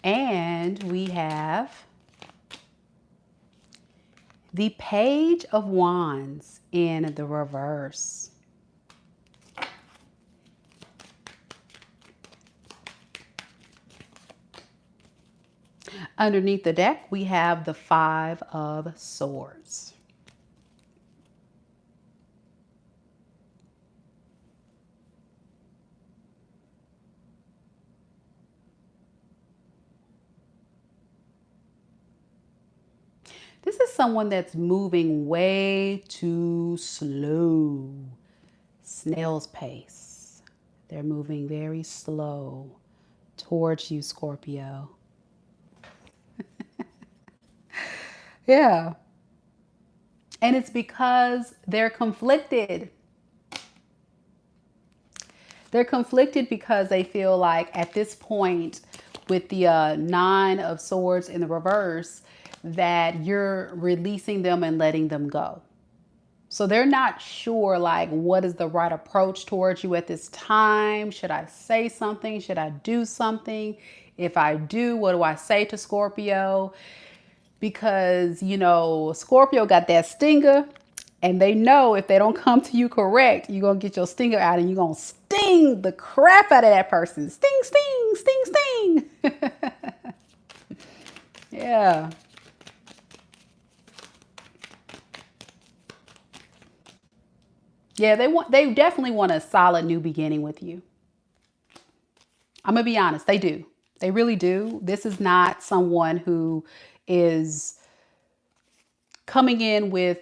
And we have the Page of Wands in the reverse. Underneath the deck, we have the Five of Swords. This is someone that's moving way too slow. Snail's pace. They're moving very slow towards you, Scorpio. Yeah. And it's because they're conflicted. They're conflicted because they feel like at this point with the Nine of Swords in the reverse, that you're releasing them and letting them go. So they're not sure like what is the right approach towards you at this time. Should I say something? Should I do something? If I do, what do I say to Scorpio? Because, you know, Scorpio got that stinger and they know if they don't come to you correct, you're going to get your stinger out and you're going to sting the crap out of that person. Sting, sting, sting, sting. Yeah. Yeah, they definitely want a solid new beginning with you. I'm going to be honest, they do. They really do. This is not someone who is coming in with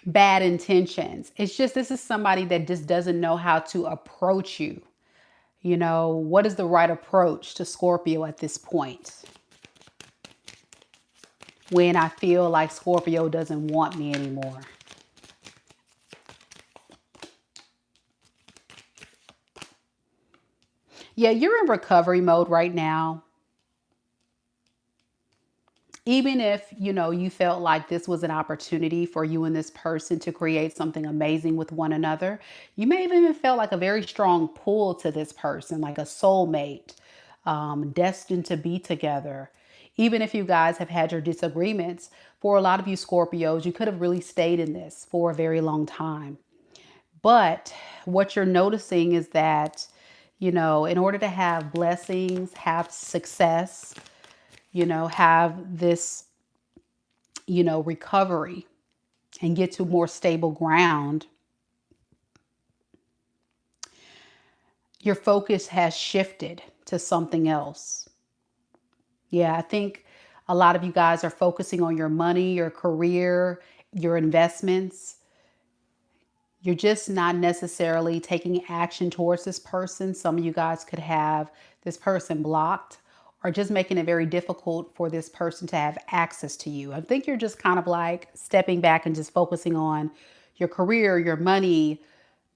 bad intentions. It's just this is somebody that just doesn't know how to approach you. You know, what is the right approach to Scorpio at this point? When I feel like Scorpio doesn't want me anymore. Yeah, you're in recovery mode right now. Even if, you felt like this was an opportunity for you and this person to create something amazing with one another, you may have even felt like a very strong pull to this person, like a soulmate, destined to be together. Even if you guys have had your disagreements, for a lot of you Scorpios, you could have really stayed in this for a very long time. But what you're noticing is that, in order to have blessings, have success, have this, recovery and get to more stable ground, your focus has shifted to something else. Yeah, I think a lot of you guys are focusing on your money, your career, your investments. You're just not necessarily taking action towards this person. Some of you guys could have this person blocked or just making it very difficult for this person to have access to you. I think you're just kind of like stepping back and just focusing on your career, your money,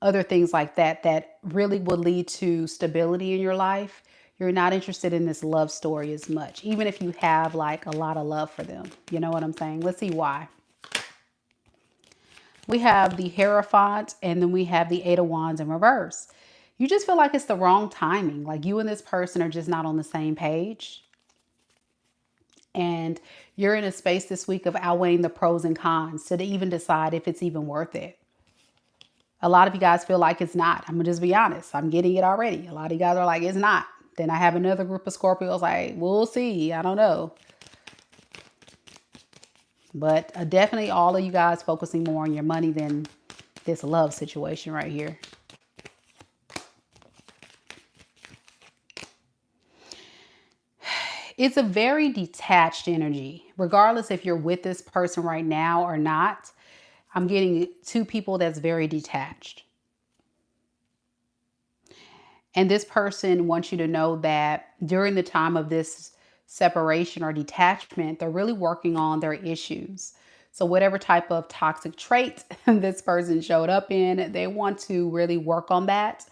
other things like that, that really will lead to stability in your life. You're not interested in this love story as much, even if you have like a lot of love for them. You know what I'm saying? Let's see why. We have the Hierophant, and then we have the Eight of Wands in reverse. You just feel like it's the wrong timing. Like you and this person are just not on the same page. And you're in a space this week of outweighing the pros and cons to even decide if it's even worth it. A lot of you guys feel like it's not. I'm going to just be honest. I'm getting it already. A lot of you guys are like, it's not. Then I have another group of Scorpios like, we'll see. I don't know. But definitely all of you guys focusing more on your money than this love situation right here. It's a very detached energy, regardless if you're with this person right now or not. I'm getting two people that's very detached. And this person wants you to know that during the time of this separation or detachment, they're really working on their issues. So whatever type of toxic trait this person showed up in, they want to really work on that,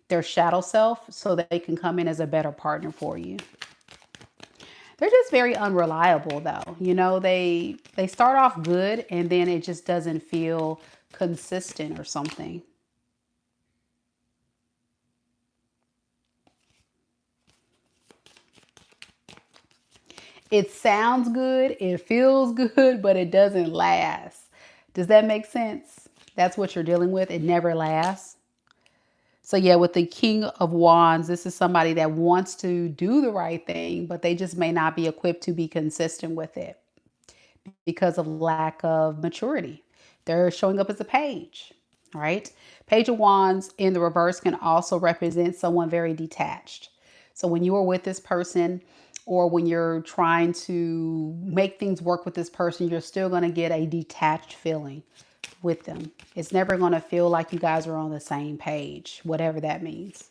their shadow self, so that they can come in as a better partner for you. They're just very unreliable though. They start off good and then it just doesn't feel consistent or something. It sounds good, it feels good, but it doesn't last. Does that make sense? That's what you're dealing with. It never lasts. So yeah, with the King of Wands, this is somebody that wants to do the right thing, but they just may not be equipped to be consistent with it because of lack of maturity. They're showing up as a page, right? Page of Wands in the reverse can also represent someone very detached. So when you are with this person, or when you're trying to make things work with this person, you're still going to get a detached feeling with them. It's never going to feel like you guys are on the same page, whatever that means.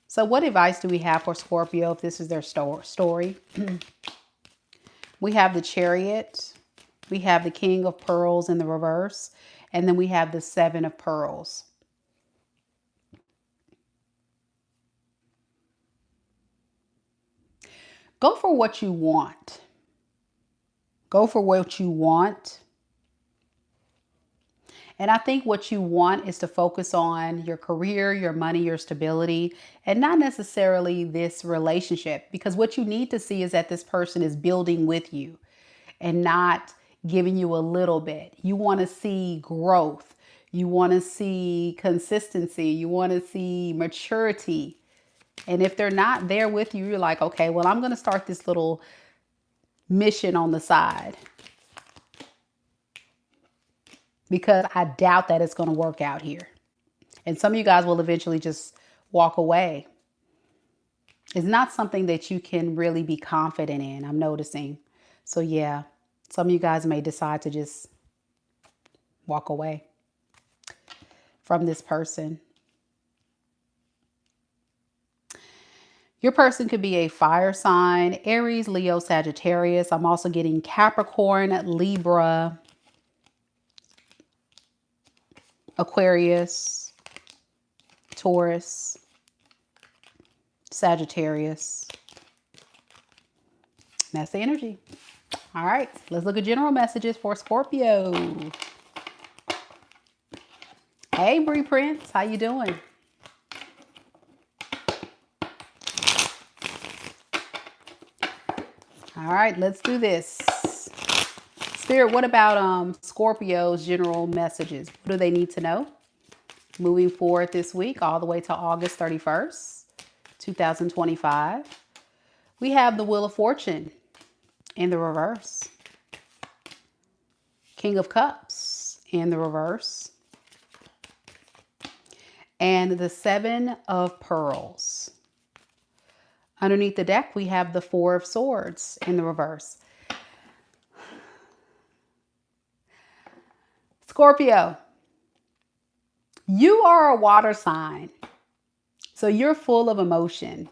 So what advice do we have for Scorpio if this is their story? We have the Chariot. We have the King of Pearls in the reverse. And then we have the Seven of Pearls. Go for what you want. Go for what you want. And I think what you want is to focus on your career, your money, your stability, and not necessarily this relationship. Because what you need to see is that this person is building with you and not giving you a little bit. You want to see growth. You want to see consistency. You want to see maturity. And if they're not there with you, you're like, okay, well, I'm going to start this little mission on the side, because I doubt that it's going to work out here. And some of you guys will eventually just walk away. It's not something that you can really be confident in, I'm noticing. So yeah, some of you guys may decide to just walk away from this person. Your person could be a fire sign, Aries, Leo, Sagittarius. I'm also getting Capricorn, Libra, Aquarius, Taurus. Sagittarius. That's the energy. All right, let's look at general messages for Scorpio. Hey, Bree Prince, how you doing? All right, let's do this. Spirit, what about Scorpio's general messages? What do they need to know? Moving forward this week, all the way to August 31st, 2025. We have the Wheel of Fortune in the reverse. King of Cups in the reverse. And the Seven of Pearls. Underneath the deck, we have the Four of Swords in the reverse. Scorpio, you are a water sign, so you're full of emotion.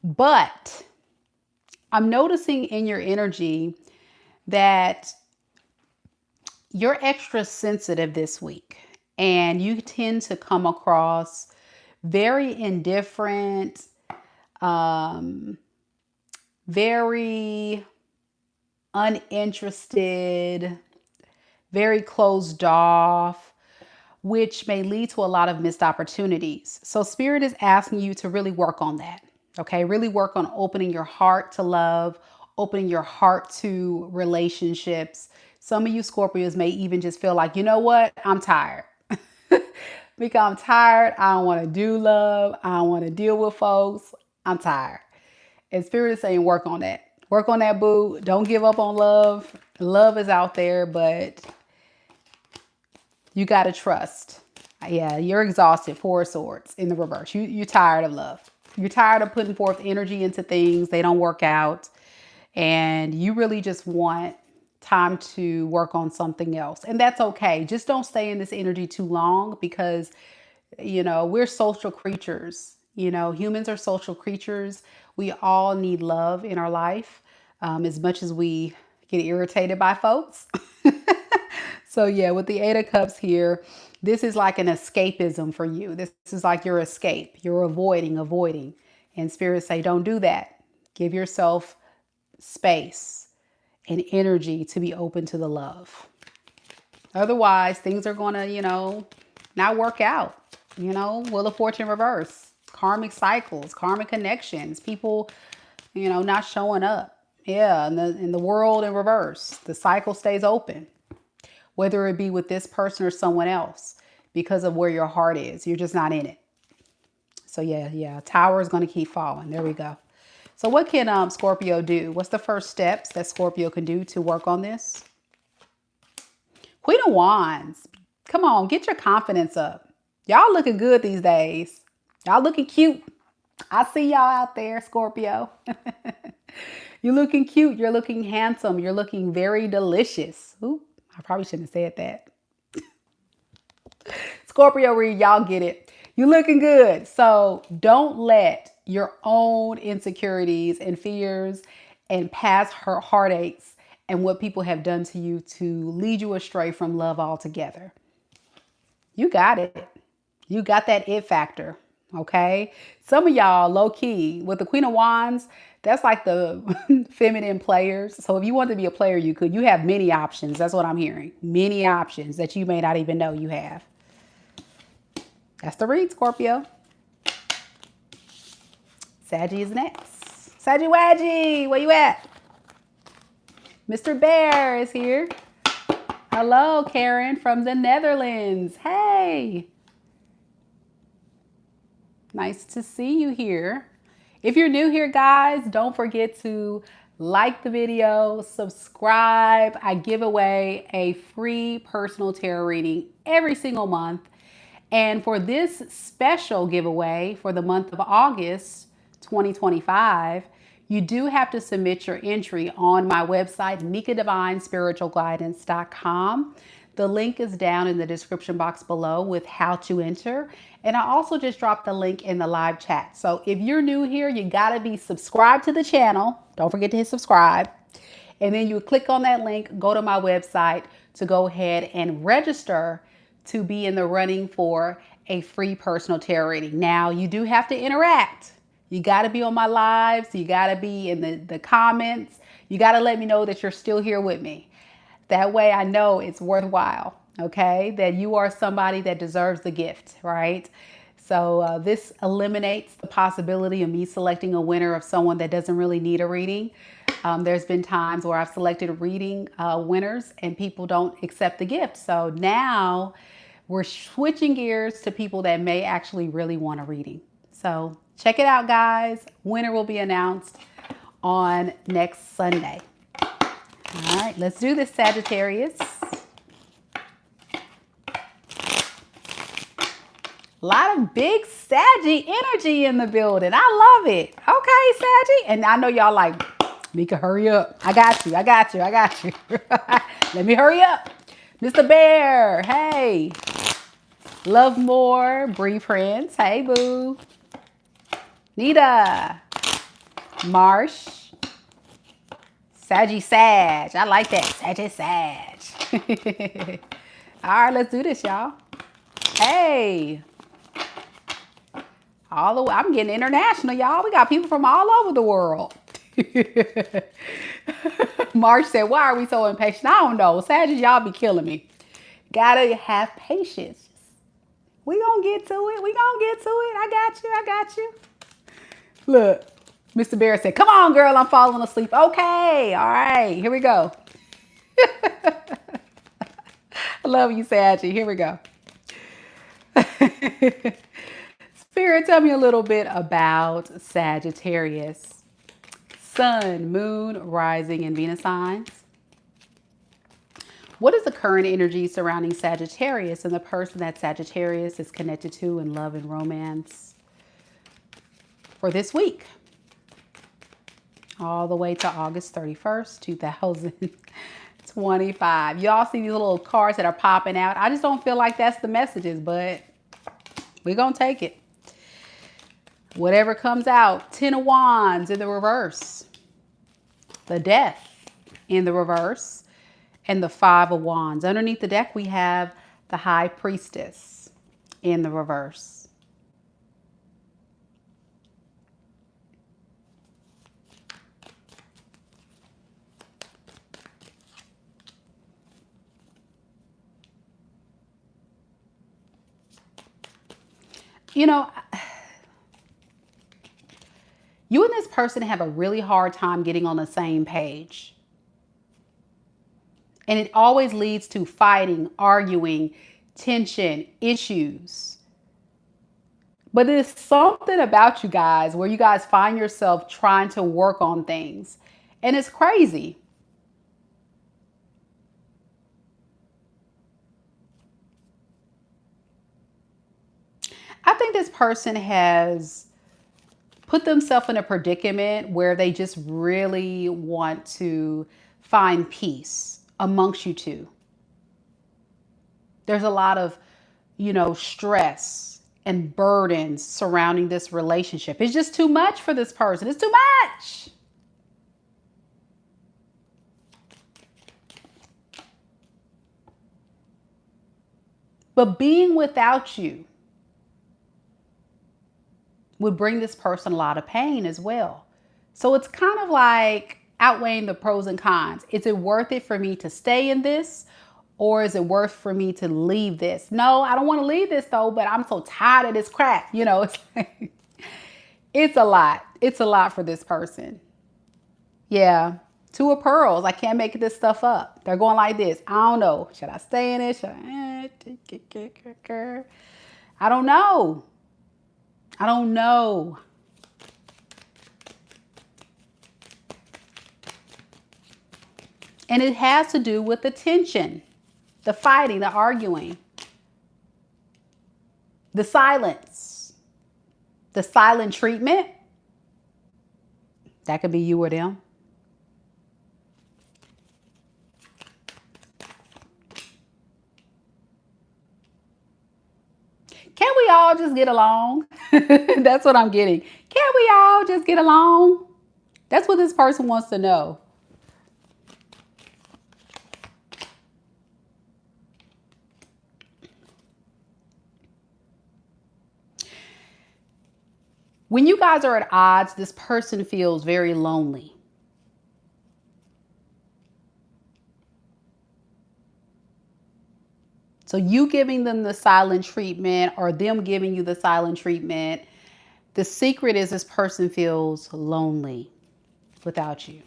But I'm noticing in your energy that you're extra sensitive this week, and you tend to come across very indifferent, very uninterested, very closed off, which may lead to a lot of missed opportunities. So Spirit is asking you to really work on that. Okay, really work on opening your heart to love, opening your heart to relationships. Some of you Scorpios may even just feel like, you know what? I'm tired. Because I'm tired. I don't want to do love. I don't want to deal with folks. I'm tired. And Spirit is saying, work on that. Work on that, boo. Don't give up on love. Love is out there, but you got to trust. Yeah, you're exhausted. Four of Swords in the reverse. You're tired of love. You're tired of putting forth energy into things. They don't work out. And you really just want time to work on something else. And that's okay. Just don't stay in this energy too long because, you know, we're social creatures. You know, humans are social creatures. We all need love in our life as much as we get irritated by folks. So yeah, with the Eight of Cups here, this is like an escapism for you. This is like your escape. You're avoiding. And Spirit say, don't do that. Give yourself space and energy to be open to the love. Otherwise, things are going to, you know, not work out. You know, Wheel of Fortune reverse, karmic cycles, karmic connections, people, you know, not showing up. Yeah, in the world in reverse, the cycle stays open, whether it be with this person or someone else, because of where your heart is. You're just not in it. So yeah, Tower is going to keep falling. There we go. So what can Scorpio do? What's the first steps that Scorpio can do to work on this? Queen of Wands. Come on, get your confidence up. Y'all looking good these days. Y'all looking cute. I see y'all out there, Scorpio. You're looking cute. You're looking handsome. You're looking very delicious. Ooh, I probably shouldn't have said that. Scorpio read, y'all get it. You're looking good. So don't let your own insecurities and fears and past heartaches and what people have done to you to lead you astray from love altogether. You got it. You got that it factor. Okay. Some of y'all low key with the Queen of Wands, that's like the feminine players. So if you want to be a player, you could. You have many options. That's what I'm hearing. Many options that you may not even know you have. That's the read, Scorpio. Saggy is next. Saggy Waggy, where you at? Mr. Bear is here. Hello, Karen from the Netherlands. Hey. Nice to see you here. If you're new here, guys, don't forget to like the video, subscribe. I give away a free personal tarot reading every single month. And for this special giveaway for the month of August 2025, you do have to submit your entry on my website, MikaDivineSpiritualGuidance.com. The link is down in the description box below with how to enter. And I also just dropped the link in the live chat. So if you're new here, you gotta be subscribed to the channel. Don't forget to hit subscribe. And then you click on that link, go to my website to go ahead and register to be in the running for a free personal tarot reading. Now, you do have to interact. You got to be on my lives. You got to be in the comments. You got to let me know that you're still here with me. That way I know it's worthwhile, okay? That you are somebody that deserves the gift, right? So this eliminates the possibility of me selecting a winner of someone that doesn't really need a reading. There's been times where I've selected reading winners and people don't accept the gift. So now we're switching gears to people that may actually really want a reading. So check it out, guys. Winner will be announced on next Sunday. All right, let's do this, Sagittarius. A lot of big Saggy energy in the building. I love it. Okay, Saggy. And I know y'all like, Mika, hurry up. I got you. I got you. I got you. Let me hurry up. Mr. Bear. Hey. Love more. Bree Prince. Hey, boo. Nita. Marsh. Saggy Sag. I like that. Saggy Sag. All right, let's do this, y'all. Hey. All the way, I'm getting international, y'all. We got people from all over the world. March said, why are we so impatient? I don't know. Sagittarius, y'all be killing me. Gotta have patience. We gonna get to it. We gonna get to it. I got you. I got you. Look, Mr. Bear said, come on, girl. I'm falling asleep. Okay. All right. Here we go. I love you, Saggy. Here we go. Spirit, tell me a little bit about Sagittarius. Sun, Moon, Rising, and Venus signs. What is the current energy surrounding Sagittarius and the person that Sagittarius is connected to in love and romance for this week? All the way to August 31st, 2025. Y'all see these little cards that are popping out. I just don't feel like that's the messages, but we're going to take it. Whatever comes out. 10 of Wands in the reverse. The Death in the reverse. And the 5 of Wands. Underneath the deck, we have the High Priestess in the reverse. You know, you and this person have a really hard time getting on the same page. And it always leads to fighting, arguing, tension, issues. But there's something about you guys where you guys find yourself trying to work on things. And it's crazy. I think this person has put themselves in a predicament where they just really want to find peace amongst you two. There's a lot of, stress and burdens surrounding this relationship. It's just too much for this person. It's too much. But being without you would bring this person a lot of pain as well. So it's kind of like outweighing the pros and cons. Is it worth it for me to stay in this? Or is it worth for me to leave this? No, I don't want to leave this though, but I'm so tired of this crap. It's a lot. It's a lot for this person. Yeah. 2 of Pearls. I can't make this stuff up. They're going like this. I don't know. Should I stay in it? Should I? I don't know. I don't know. And it has to do with the tension, the fighting, the arguing, the silence, the silent treatment. That could be you or them. Can't we all just get along? That's what I'm getting. Can't we all just get along? That's what this person wants to know. When you guys are at odds, this person feels very lonely. So you giving them the silent treatment or them giving you the silent treatment, the secret is this person feels lonely without you.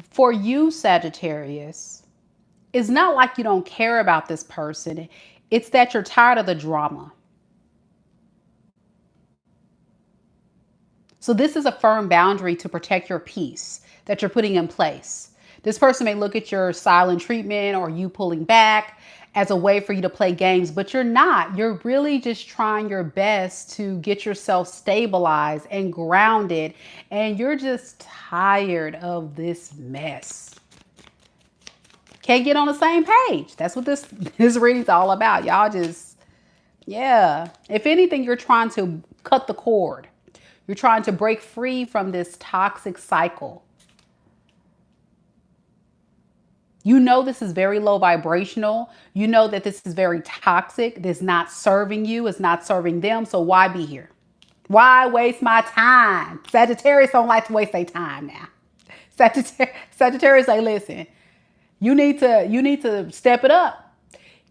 For you, Sagittarius, it's not like you don't care about this person. It's that you're tired of the drama. So this is a firm boundary to protect your peace that you're putting in place. This person may look at your silent treatment or you pulling back as a way for you to play games, but you're not. You're really just trying your best to get yourself stabilized and grounded, and you're just tired of this mess. Can't get on the same page. That's what this reading's all about. Y'all just, yeah. If anything, you're trying to cut the cord. You're trying to break free from this toxic cycle. You know this is very low vibrational. You know that this is very toxic. This is not serving you. It's not serving them. So why be here? Why waste my time? Sagittarius don't like to waste their time now. Sagittarius say, listen, you need to step it up.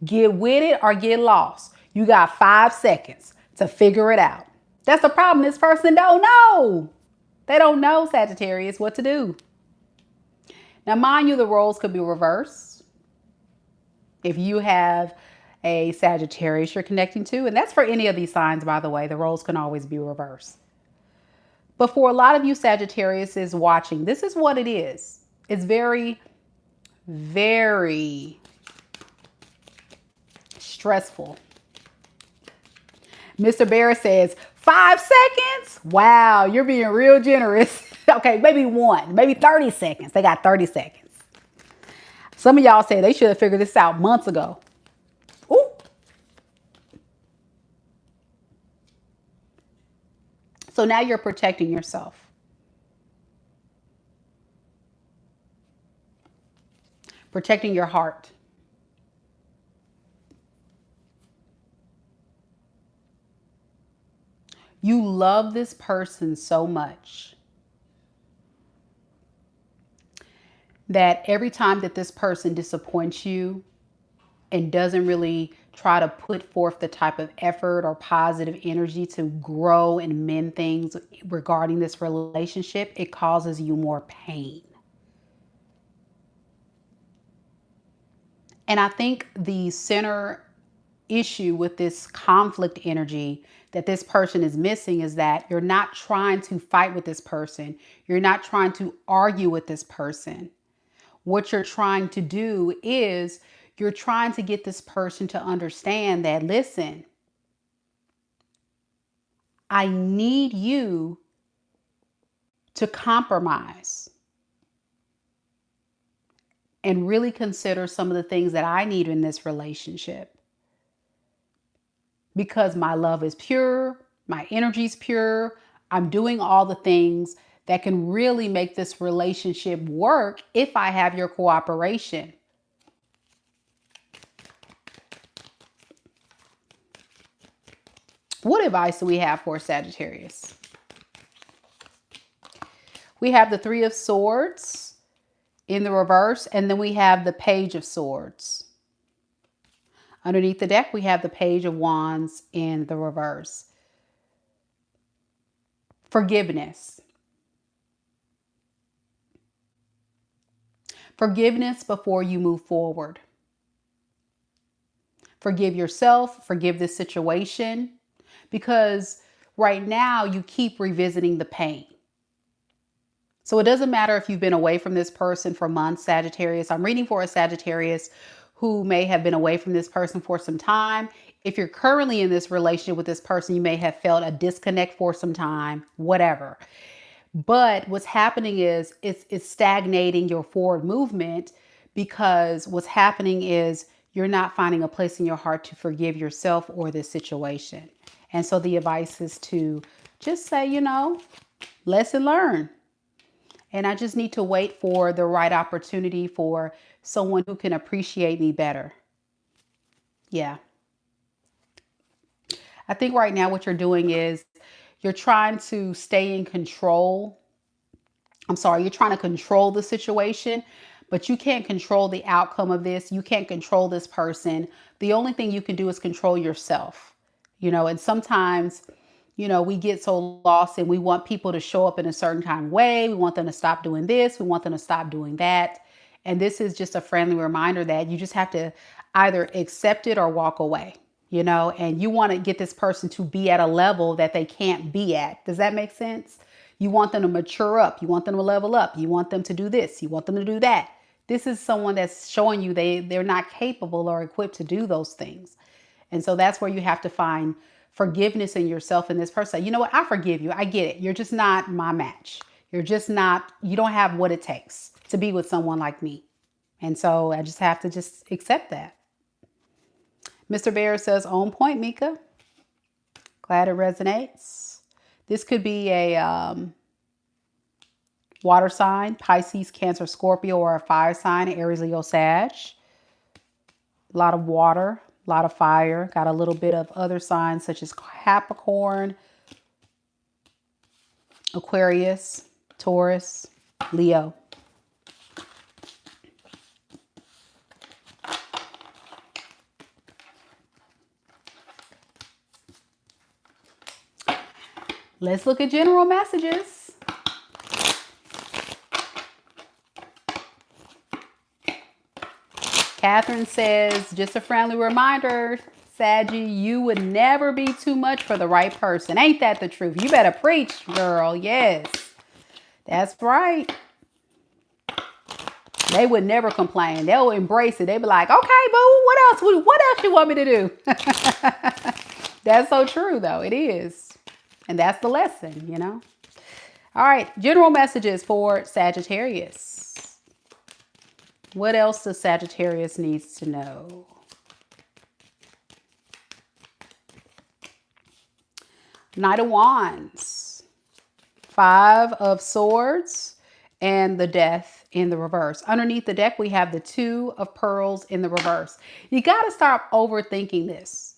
Get with it or get lost. You got 5 seconds to figure it out. That's the problem. This person don't know. They don't know, Sagittarius, what to do. Now, mind you, the roles could be reversed. If you have a Sagittarius you're connecting to, and that's for any of these signs, by the way, the roles can always be reversed. But for a lot of you Sagittarius is watching, this is what it is. It's very, very stressful. Mr. Bear says, 5 seconds? Wow, you're being real generous. Okay, maybe 1, maybe 30 seconds. They got 30 seconds. Some of y'all say they should have figured this out months ago. Ooh. So now you're protecting yourself. Protecting your heart. You love this person so much that every time that this person disappoints you and doesn't really try to put forth the type of effort or positive energy to grow and mend things regarding this relationship, it causes you more pain. And I think the center issue with this conflict energy that this person is missing is that you're not trying to fight with this person. You're not trying to argue with this person. What you're trying to do is you're trying to get this person to understand that, listen, I need you to compromise and really consider some of the things that I need in this relationship. Because my love is pure, my energy is pure, I'm doing all the things that can really make this relationship work if I have your cooperation. What advice do we have for Sagittarius? We have the 3 of Swords in the reverse, and then we have the Page of Swords. Underneath the deck, we have the Page of Wands in the reverse. Forgiveness. Forgiveness before you move forward. Forgive yourself, forgive this situation, because right now you keep revisiting the pain. So it doesn't matter if you've been away from this person for months, Sagittarius. I'm reading for a Sagittarius who may have been away from this person for some time. If you're currently in this relationship with this person, you may have felt a disconnect for some time, whatever. But what's happening is it's stagnating your forward movement, because what's happening is you're not finding a place in your heart to forgive yourself or this situation. And so the advice is to just say, lesson learned. And I just need to wait for the right opportunity for someone who can appreciate me better. Yeah. I think right now what you're doing is you're trying to stay in control. I'm sorry, you're trying to control the situation, but you can't control the outcome of this. You can't control this person. The only thing you can do is control yourself, and sometimes, we get so lost and we want people to show up in a certain kind of way. We want them to stop doing this. We want them to stop doing that. And this is just a friendly reminder that you just have to either accept it or walk away, and you want to get this person to be at a level that they can't be at. Does that make sense? You want them to mature up. You want them to level up. You want them to do this. You want them to do that. This is someone that's showing you they're not capable or equipped to do those things. And so that's where you have to find forgiveness in yourself and this person. You know what? I forgive you. I get it. You're just not my match. You don't have what it takes to be with someone like me. And so I just have to just accept that. Mr. Bear says, on point, Mika. Glad it resonates. This could be a water sign, Pisces, Cancer, Scorpio, or a fire sign, Aries, Leo, Sag. A lot of water, a lot of fire. Got a little bit of other signs such as Capricorn, Aquarius, Taurus, Leo. Let's look at general messages. Catherine says, just a friendly reminder, Saggy, you would never be too much for the right person. Ain't that the truth? You better preach, girl. Yes, that's right. They would never complain. They'll embrace it. They'll be like, okay, boo, what else you want me to do? That's so true, though. It is. And that's the lesson, All right. General messages for Sagittarius. What else does Sagittarius needs to know? Knight of Wands. 5 of Swords. And the Death in the reverse. Underneath the deck, we have the 2 of Pearls in the reverse. You got to stop overthinking this.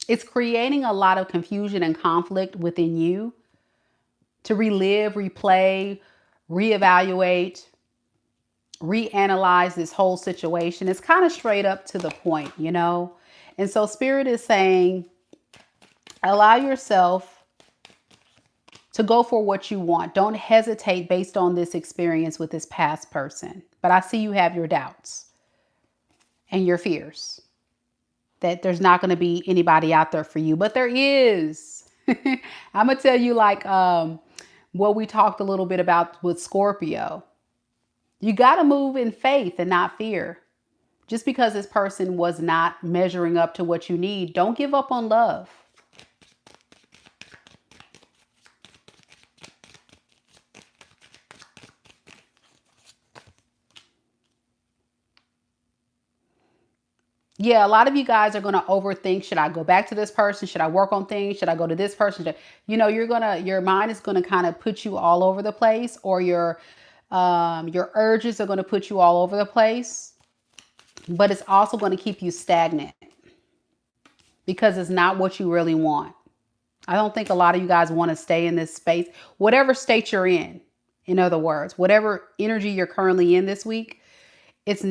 It's creating a lot of confusion and conflict within you to relive, replay, reevaluate, reanalyze this whole situation. It's kind of straight up to the point, And so Spirit is saying, allow yourself to go for what you want. Don't hesitate based on this experience with this past person. But I see you have your doubts and your fears that there's not going to be anybody out there for you, but there is. I'm going to tell you what we talked a little bit about with Scorpio. You got to move in faith and not fear. Just because this person was not measuring up to what you need, don't give up on love. Yeah, a lot of you guys are going to overthink. Should I go back to this person? Should I work on things? Should I go to this person? Your mind is going to kind of put you all over the place, or your urges are going to put you all over the place. But it's also going to keep you stagnant because it's not what you really want. I don't think a lot of you guys want to stay in this space, whatever state you're in other words, whatever energy you're currently in this week, it's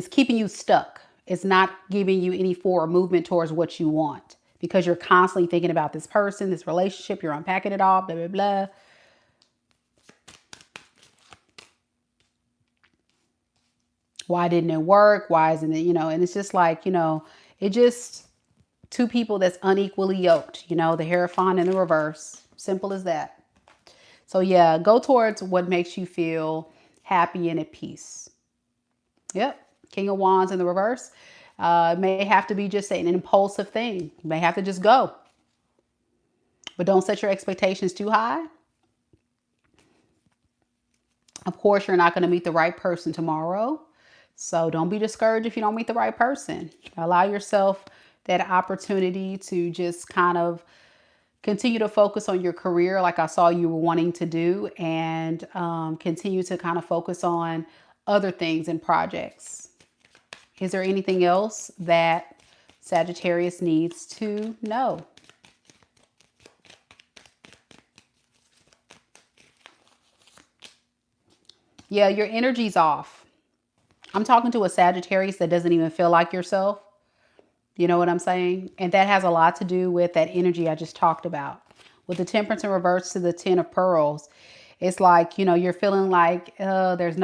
keeping you stuck. It's not giving you any forward movement towards what you want because you're constantly thinking about this person, this relationship. You're unpacking it all, blah, blah, blah. Why didn't it work? Why isn't it, and it's just like, it just 2 people that's unequally yoked, the Hierophant in the reverse. Simple as that. So yeah, go towards what makes you feel happy and at peace. Yep. King of Wands in the reverse. May have to be just an impulsive thing. You may have to just go. But don't set your expectations too high. Of course, you're not going to meet the right person tomorrow. So don't be discouraged if you don't meet the right person. Allow yourself that opportunity to just kind of continue to focus on your career like I saw you were wanting to do, and continue to kind of focus on other things and projects. Is there anything else that Sagittarius needs to know? Yeah, your energy's off. I'm talking to a Sagittarius that doesn't even feel like yourself. You know what I'm saying? And that has a lot to do with that energy I just talked about. With the Temperance in reverse to the Ten of Pearls, it's like, you know, you're feeling like there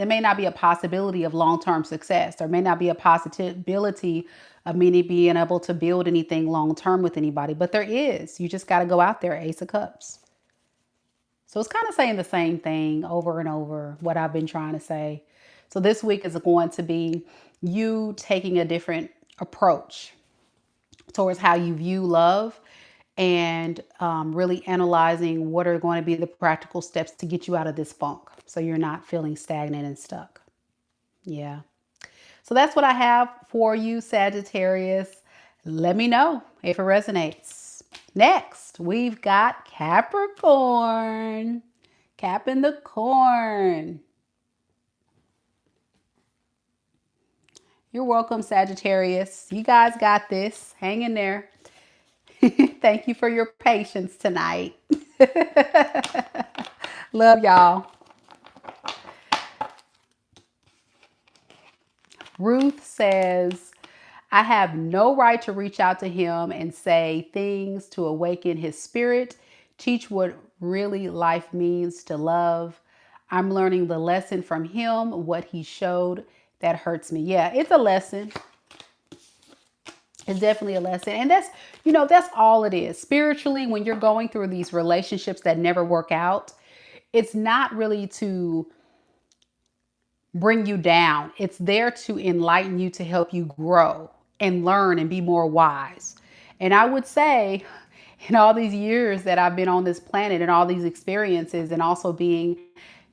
may not be a possibility of long-term success. There may not be a possibility of me being able to build anything long-term with anybody, but there is. You just got to go out there, Ace of Cups. So it's kind of saying the same thing over and over, what I've been trying to say. So this week is going to be you taking a different approach towards how you view love, and really analyzing what are going to be the practical steps to get you out of this funk so you're not feeling stagnant and stuck. Yeah. So that's what I have for you, Sagittarius. Let me know if it resonates. Next, we've got Capricorn. Cap in the corn. You're welcome, Sagittarius. You guys got this. Hang in there. Thank you for your patience tonight. Love y'all. Ruth says, I have no right to reach out to him and say things to awaken his spirit, teach what really life means to love. I'm learning the lesson from him, what he showed that hurts me. Yeah, it's a lesson. It's definitely a lesson. And that's, you know, that's all it is. Spiritually, when you're going through these relationships that never work out, it's not really to bring you down. It's there to enlighten you, to help you grow and learn and be more wise. And I would say, in all these years that I've been on this planet and all these experiences, and also being,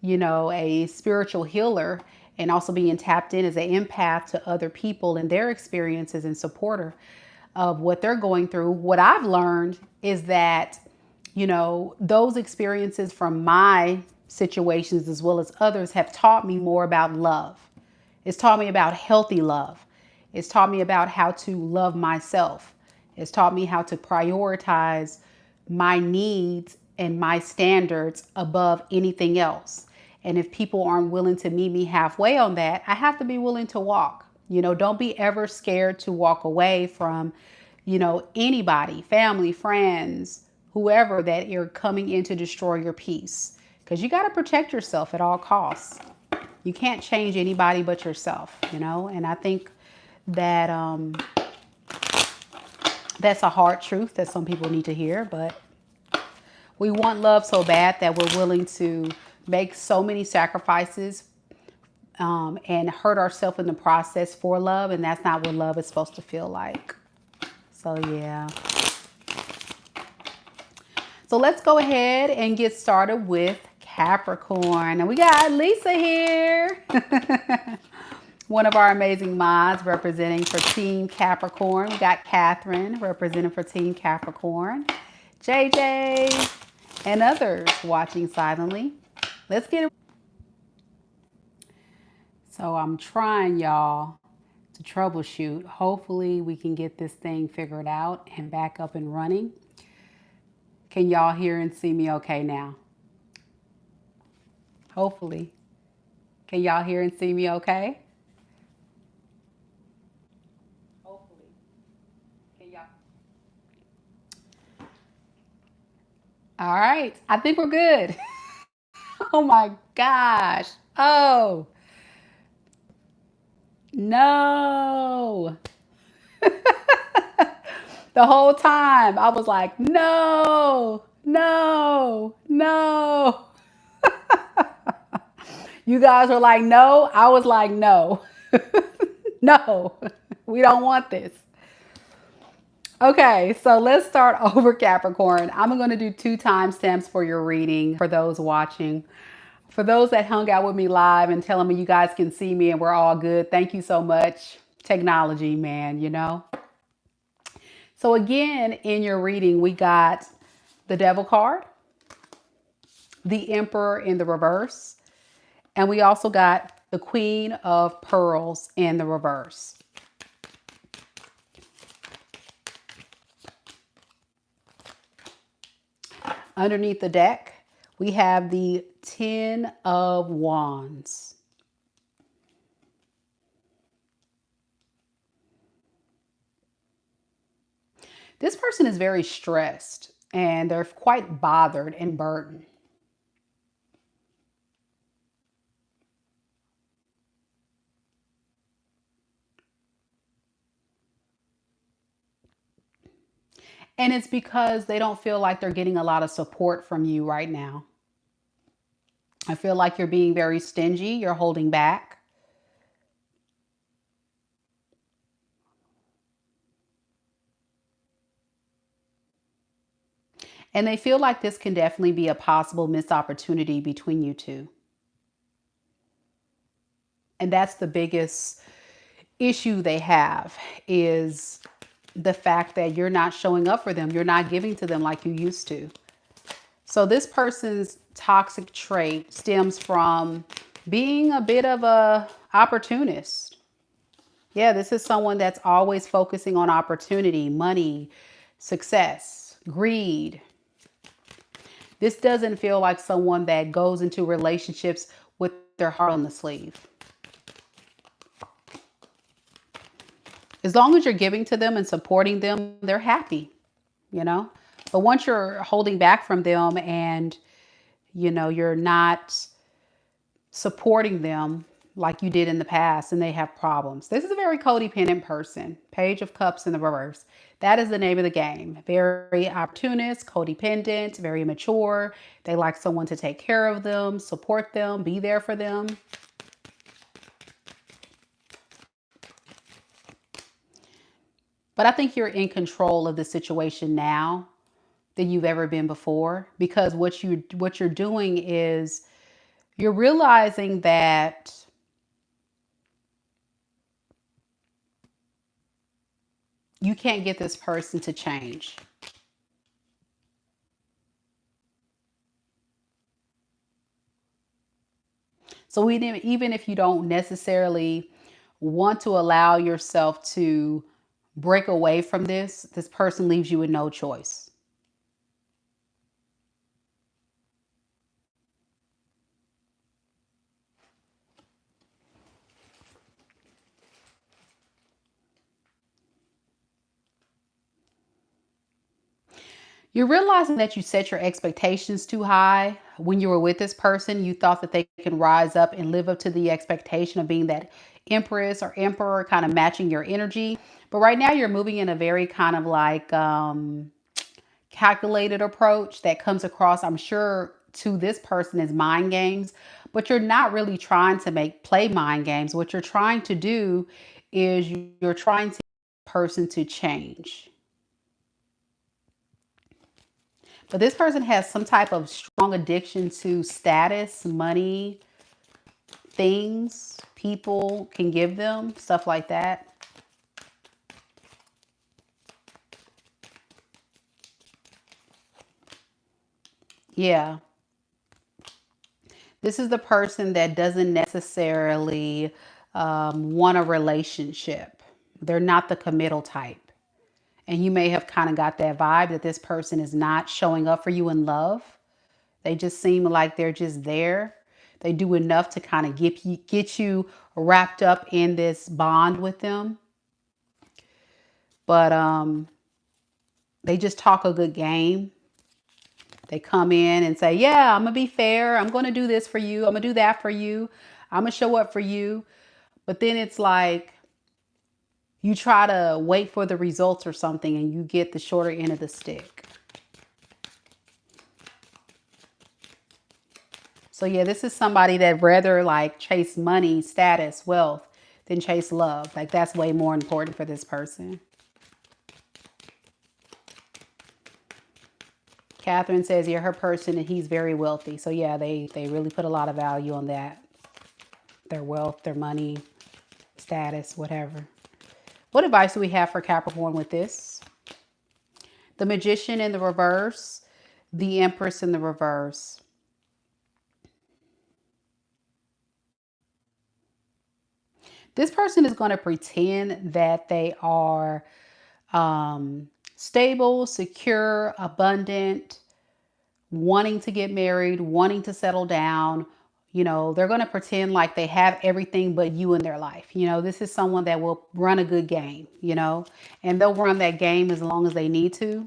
you know, a spiritual healer, and also being tapped in as an empath to other people and their experiences and supporter of what they're going through, what I've learned is that, you know, those experiences from my situations as well as others have taught me more about love. It's taught me about healthy love. It's taught me about how to love myself. It's taught me how to prioritize my needs and my standards above anything else. And if people aren't willing to meet me halfway on that, I have to be willing to walk. You know, don't be ever scared to walk away from, you know, anybody, family, friends, whoever that you're coming in to destroy your peace. Because you got to protect yourself at all costs. You can't change anybody but yourself, you know. And I think that that's a hard truth that some people need to hear. But we want love so bad that we're willing to make so many sacrifices and hurt ourselves in the process for love. And that's not what love is supposed to feel like. So, yeah. So let's go ahead and get started with Capricorn. And we got Lisa here. One of our amazing mods representing for Team Capricorn. We got Catherine representing for Team Capricorn. JJ and others watching silently. Let's get it. So I'm trying, y'all, to troubleshoot. Hopefully we can get this thing figured out and back up and running. Can y'all hear and see me okay now? Hopefully. Can y'all hear and see me okay? Hopefully. Can y'all? All right. I think we're good. Oh my gosh. Oh, no. The whole time I was like, no, no, no. You guys were like, no. I was like, no, no, we don't want this. Okay, so let's start over, Capricorn. I'm going to do 2 timestamps for your reading for those watching. For those that hung out with me live and telling me you guys can see me and we're all good, thank you so much. Technology, man, you know. So again, in your reading, we got the Devil card, the Emperor in the reverse, and we also got the Queen of Pearls in the reverse. Underneath the deck, we have the Ten of Wands. This person is very stressed and they're quite bothered and burdened. And it's because they don't feel like they're getting a lot of support from you right now. I feel like you're being very stingy, you're holding back. And they feel like this can definitely be a possible missed opportunity between you two. And that's the biggest issue they have, is the fact that you're not showing up for them. You're not giving to them like you used to. So this person's toxic trait stems from being a bit of a opportunist. Yeah, this is someone that's always focusing on opportunity, money, success, greed. This doesn't feel like someone that goes into relationships with their heart on the sleeve. As long as you're giving to them and supporting them, they're happy, you know? But once you're holding back from them and, you know, you're not supporting them like you did in the past and they have problems. This is a very codependent person. Page of Cups in the reverse. That is the name of the game. Very opportunist, codependent, very mature. They like someone to take care of them, support them, be there for them. But I think you're in control of the situation now than you've ever been before, because what you're doing is you're realizing that you can't get this person to change. So even if you don't necessarily want to allow yourself to break away from this person leaves you with no choice. You're realizing that you set your expectations too high. When you were with this person, you thought that they can rise up and live up to the expectation of being that empress or emperor, kind of matching your energy. But right now you're moving in a very kind of like calculated approach that comes across, I'm sure, to this person as mind games. But you're not really trying to play mind games. What you're trying to do is you're trying to get the person to change. But this person has some type of strong addiction to status, money, things people can give them, stuff like that. Yeah. This is the person that doesn't necessarily want a relationship. They're not the committal type. And you may have kind of got that vibe that this person is not showing up for you in love. They just seem like they're just there. They do enough to kind of get you wrapped up in this bond with them. But they just talk a good game. They come in and say, yeah, I'm going to be fair. I'm going to do this for you. I'm going to do that for you. I'm going to show up for you. But then it's like you try to wait for the results or something and you get the shorter end of the stick. So yeah, this is somebody that rather like chase money, status, wealth than chase love. Like that's way more important for this person. Catherine says, yeah, her person and he's very wealthy. So yeah, they really put a lot of value on that. Their wealth, their money, status, whatever. What advice do we have for Capricorn with this? The Magician in the reverse, the Empress in the reverse. This person is going to pretend that they are stable, secure, abundant, wanting to get married, wanting to settle down. You know, they're going to pretend like they have everything but you in their life. You know, this is someone that will run a good game, you know, and they'll run that game as long as they need to.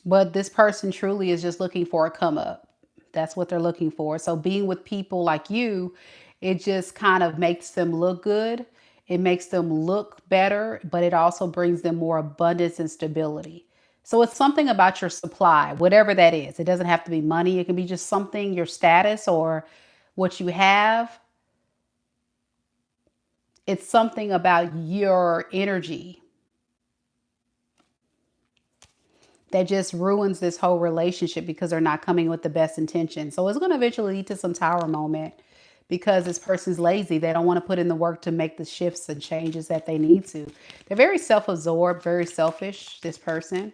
But this person truly is just looking for a come up. That's what they're looking for. So being with people like you, it just kind of makes them look good. It makes them look better, but it also brings them more abundance and stability. So it's something about your supply, whatever that is. It doesn't have to be money. It can be just something, your status or what you have. It's something about your energy that just ruins this whole relationship because they're not coming with the best intention. So it's going to eventually lead to some tower moment because this person's lazy. They don't want to put in the work to make the shifts and changes that they need to. They're very self-absorbed, very selfish, this person.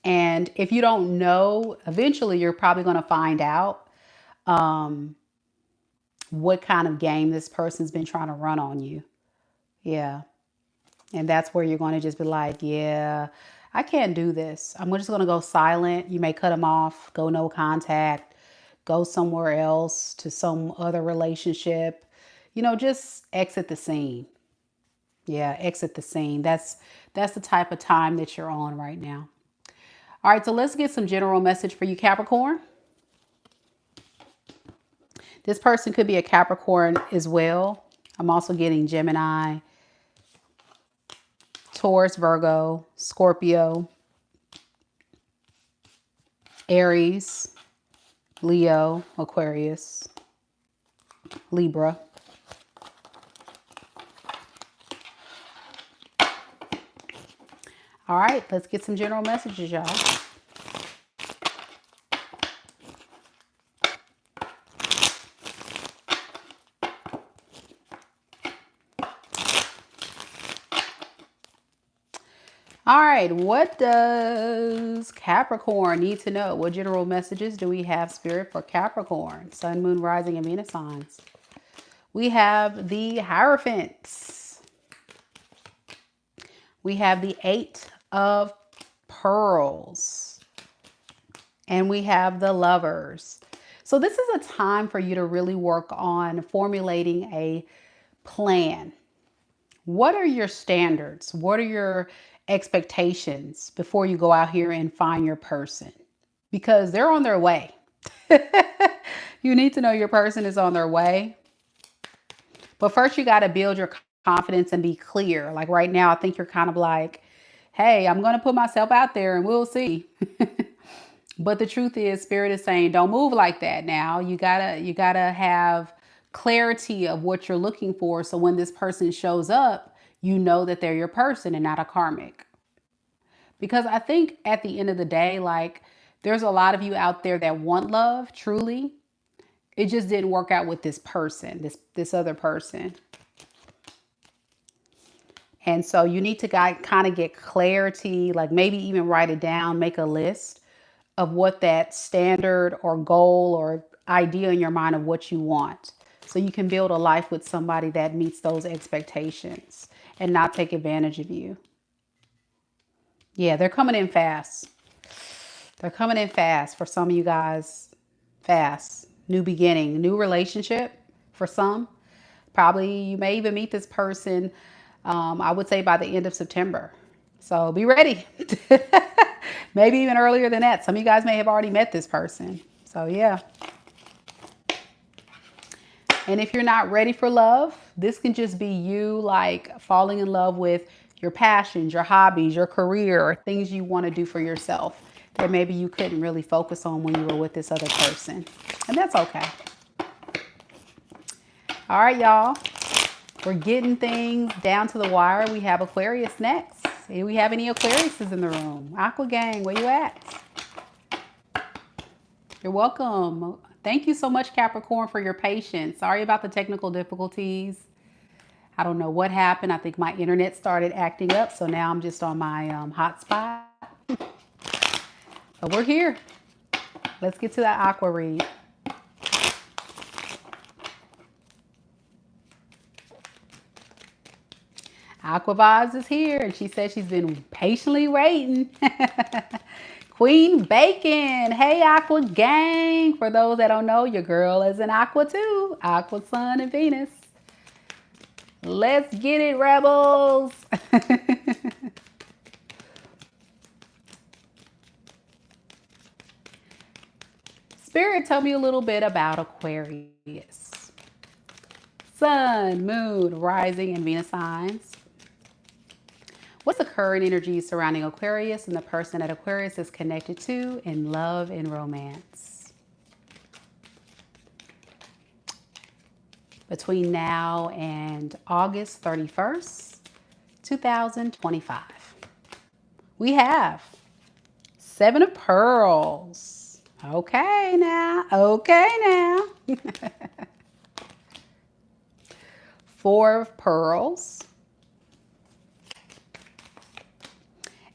And if you don't know, eventually you're probably going to find out what kind of game this person's been trying to run on you. Yeah. And that's where you're going to just be like, yeah, I can't do this. I'm just going to go silent. You may cut them off, go no contact, go somewhere else to some other relationship. You know, just exit the scene. Yeah, exit the scene. That's the type of time that you're on right now. All right, so let's get some general message for you, Capricorn. This person could be a Capricorn as well. I'm also getting Gemini, Taurus, Virgo, Scorpio, Aries, Leo, Aquarius, Libra. All right, let's get some general messages, y'all. All right, what does Capricorn need to know? What general messages do we have, Spirit, for Capricorn? Sun, Moon, Rising, and Venus signs. We have the Hierophants. We have the Eight of Pearls. And we have the Lovers. So this is a time for you to really work on formulating a plan. What are your standards? What are your expectations before you go out here and find your person? Because they're on their way. You need to know your person is on their way. But first you got to build your confidence and be clear. Like right now, I think you're kind of like, hey, I'm going to put myself out there and we'll see. But the truth is, Spirit is saying, don't move like that now. You gotta have clarity of what you're looking for. So when this person shows up, you know that they're your person and not a karmic. Because I think at the end of the day, like there's a lot of you out there that want love, truly. It just didn't work out with this person, this other person. And so you need to kind of get clarity, like maybe even write it down, make a list of what that standard or goal or idea in your mind of what you want. So you can build a life with somebody that meets those expectations and not take advantage of you. Yeah, they're coming in fast. They're coming in fast for some of you guys. Fast. New beginning, new relationship for some. Probably you may even meet this person, I would say by the end of September. So be ready. Maybe even earlier than that. Some of you guys may have already met this person. So yeah. And if you're not ready for love, this can just be you like falling in love with your passions, your hobbies, your career, or things you want to do for yourself that maybe you couldn't really focus on when you were with this other person. And that's okay. All right, y'all. We're getting things down to the wire. We have Aquarius next. Do we have any Aquariuses in the room? Aqua gang, where you at? You're welcome. Thank you so much, Capricorn, for your patience. Sorry about the technical difficulties. I don't know what happened. I think my internet started acting up, so now I'm just on my hotspot. But we're here. Let's get to that aqua read. Aqua Vibes is here, and she said she's been patiently waiting. Queen Bacon. Hey, Aqua Gang. For those that don't know, your girl is an Aqua too. Aqua Sun and Venus. Let's get it, rebels. Spirit, tell me a little bit about Aquarius. Sun, Moon, Rising, and Venus signs. What's the current energy surrounding Aquarius and the person that Aquarius is connected to in love and romance? Between now and August 31st, 2025. We have 7 of Pearls. Okay now. 4 of Pearls.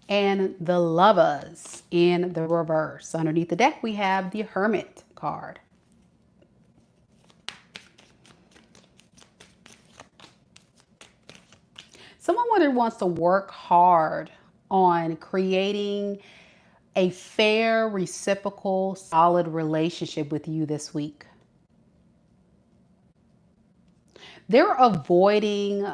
And the Lovers in the reverse. Underneath the deck, we have the Hermit card. Someone wants to work hard on creating a fair, reciprocal, solid relationship with you this week. They're avoiding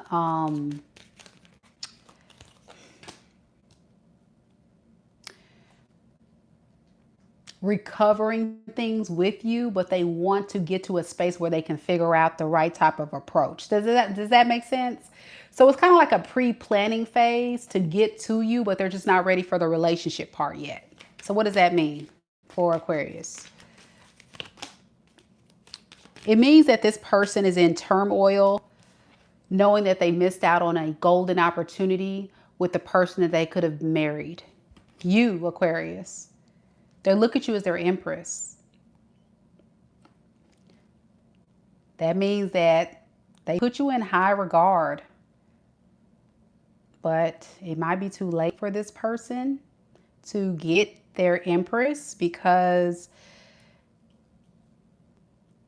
recovering things with you, but they want to get to a space where they can figure out the right type of approach. Does that make sense? So it's kind of like a pre-planning phase to get to you, but they're just not ready for the relationship part yet. So what does that mean for Aquarius? It means that this person is in turmoil, knowing that they missed out on a golden opportunity with the person that they could have married. You, Aquarius. They look at you as their empress. That means that they put you in high regard. But it might be too late for this person to get their empress because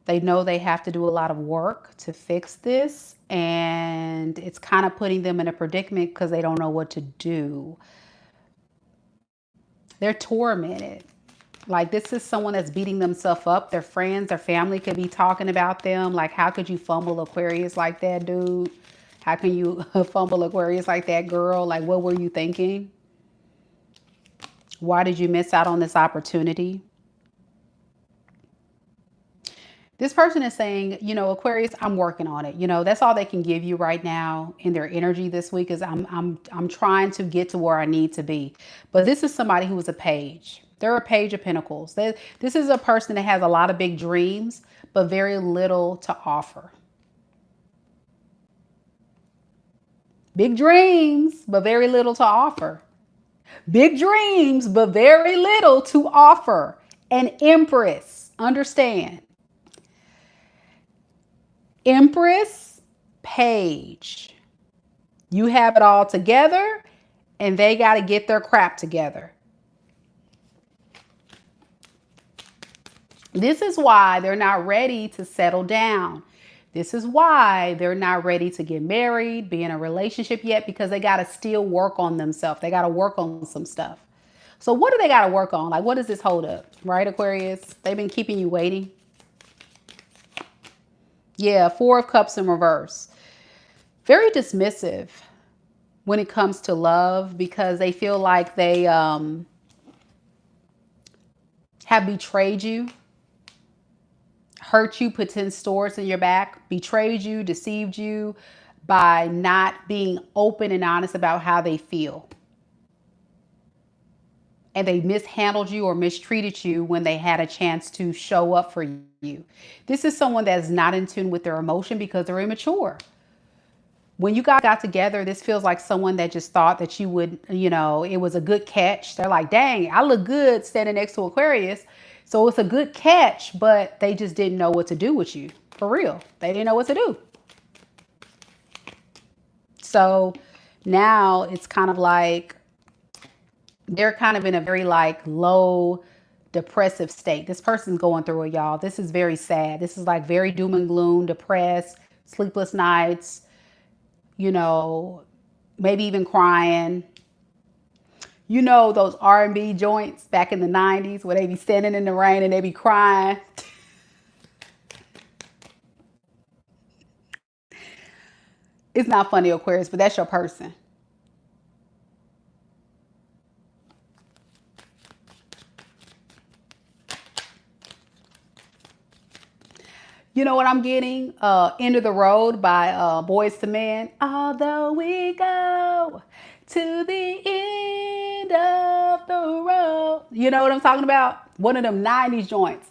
they know they have to do a lot of work to fix this. And it's kind of putting them in a predicament because they don't know what to do. They're tormented. Like, this is someone that's beating themselves up. Their friends, their family could be talking about them. Like, how could you fumble Aquarius like that, dude? How can you fumble Aquarius like that, girl? Like, what were you thinking? Why did you miss out on this opportunity? This person is saying, you know, Aquarius, I'm working on it. You know, that's all they can give you right now in their energy this week is I'm trying to get to where I need to be. But this is somebody who is a page. They're a page of pentacles. This is a person that has a lot of big dreams, but very little to offer. Big dreams, but very little to offer. Big dreams, but very little to offer. An empress, understand. Empress, page. You have it all together, and they got to get their crap together. This is why they're not ready to settle down. This is why they're not ready to get married, be in a relationship yet, because they got to still work on themselves. They got to work on some stuff. So what do they got to work on? Like, what is this hold up? Right, Aquarius? They've been keeping you waiting. Yeah, 4 of Cups in reverse. Very dismissive when it comes to love because they feel like they have betrayed you. Hurt you, put 10 stores in your back, betrayed you, deceived you by not being open and honest about how they feel. And they mishandled you or mistreated you when they had a chance to show up for you. This is someone that's not in tune with their emotion because they're immature. When you guys got together, this feels like someone that just thought that you would, it was a good catch. They're like, dang, I look good standing next to Aquarius. So it's a good catch, but they just didn't know what to do with you. For real. They didn't know what to do. So now it's kind of like they're kind of in a very like low depressive state. This person's going through it, y'all. This is very sad. This is like very doom and gloom, depressed, sleepless nights, you know, maybe even crying. You know those R&B joints back in the 90s where they be standing in the rain and they be crying. It's not funny, Aquarius, but that's your person. You know what I'm getting? End of the Road by Boys to Men. Although we go to the end of the road. You know what I'm talking about? One of them 90s joints.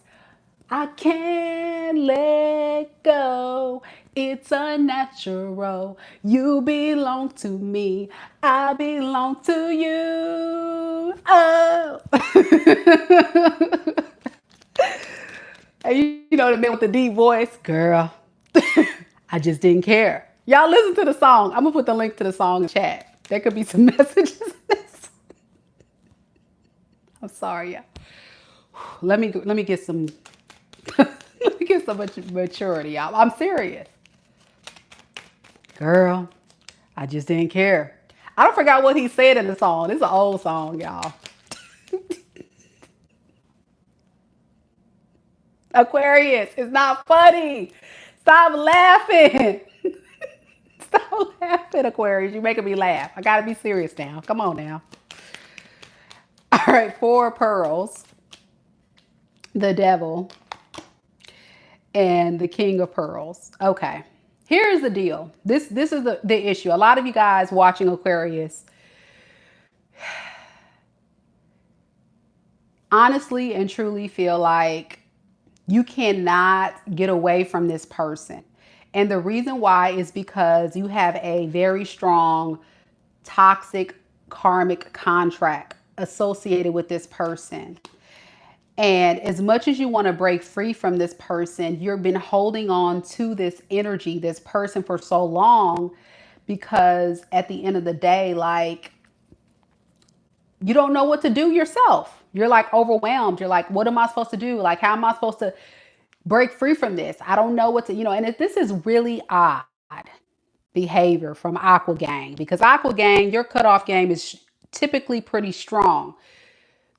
I can't let go. It's unnatural. You belong to me. I belong to you. Oh. And you know the man with the deep voice, girl. I just didn't care. Y'all listen to the song. I'm gonna put the link to the song in chat. There could be some messages in this. I'm sorry, y'all. Let me get some let me get some maturity, y'all. I'm serious. Girl, I just didn't care. I don't forgot what he said in the song. It's an old song, y'all. Aquarius, it's not funny. Stop laughing. Stop laughing, Aquarius. You're making me laugh. I gotta be serious now. Come on now. All right, 4 pearls, the devil, and the king of pearls. Okay. Here's the deal. This is the issue. A lot of you guys watching Aquarius honestly and truly feel like you cannot get away from this person. And the reason why is because you have a very strong toxic karmic contract associated with this person. And as much as you want to break free from this person, you've been holding on to this energy, this person for so long, because at the end of the day, like, you don't know what to do yourself. You're like overwhelmed. You're like, what am I supposed to do? Like, how am I supposed to break free from this? I don't know what to, and if this is really odd behavior from Aqua Gang, because Aqua Gang, your cutoff game is typically pretty strong.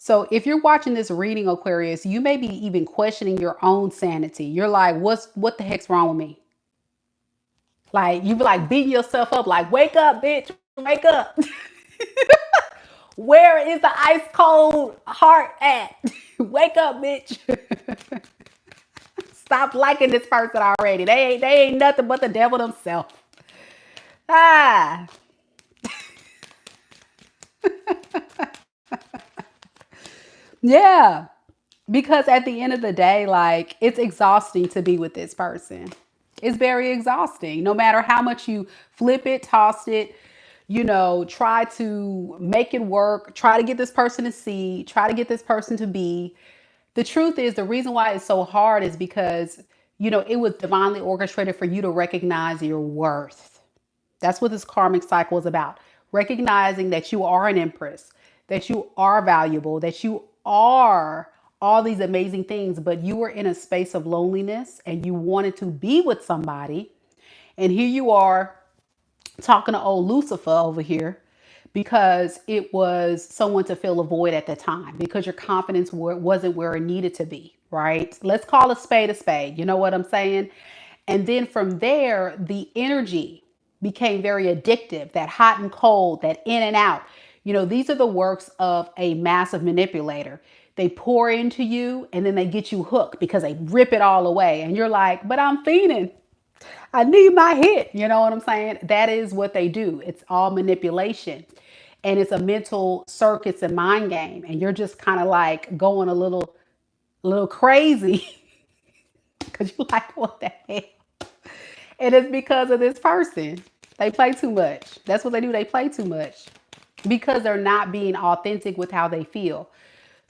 So if you're watching this reading, Aquarius, you may be even questioning your own sanity. You're like, what the heck's wrong with me? Like, you be like beating yourself up, like, wake up, bitch, wake up. Where is the ice cold heart at? Wake up, bitch. Stop liking this person already. They ain't nothing but the devil themselves. Ah. Yeah. Because at the end of the day, like, it's exhausting to be with this person. It's very exhausting. No matter how much you flip it, toss it, try to make it work, try to get this person to see, try to get this person to be. The truth is, the reason why it's so hard is because, it was divinely orchestrated for you to recognize your worth. That's what this karmic cycle is about. Recognizing that you are an empress, that you are valuable, that you are all these amazing things, but you were in a space of loneliness and you wanted to be with somebody. And here you are talking to old Lucifer over here because it was someone to fill a void at the time, because your confidence wasn't where it needed to be, right? Let's call a spade a spade. You know what I'm saying? And then from there, the energy became very addictive, that hot and cold, that in and out. These are the works of a massive manipulator. They pour into you and then they get you hooked because they rip it all away. And you're like, but I'm feeding. I need my hit. You know what I'm saying? That is what they do. It's all manipulation. And it's a mental circuits and mind game. And you're just kind of like going a little crazy because you're like, what the hell? And it's because of this person. They play too much. That's what they do. They play too much because they're not being authentic with how they feel.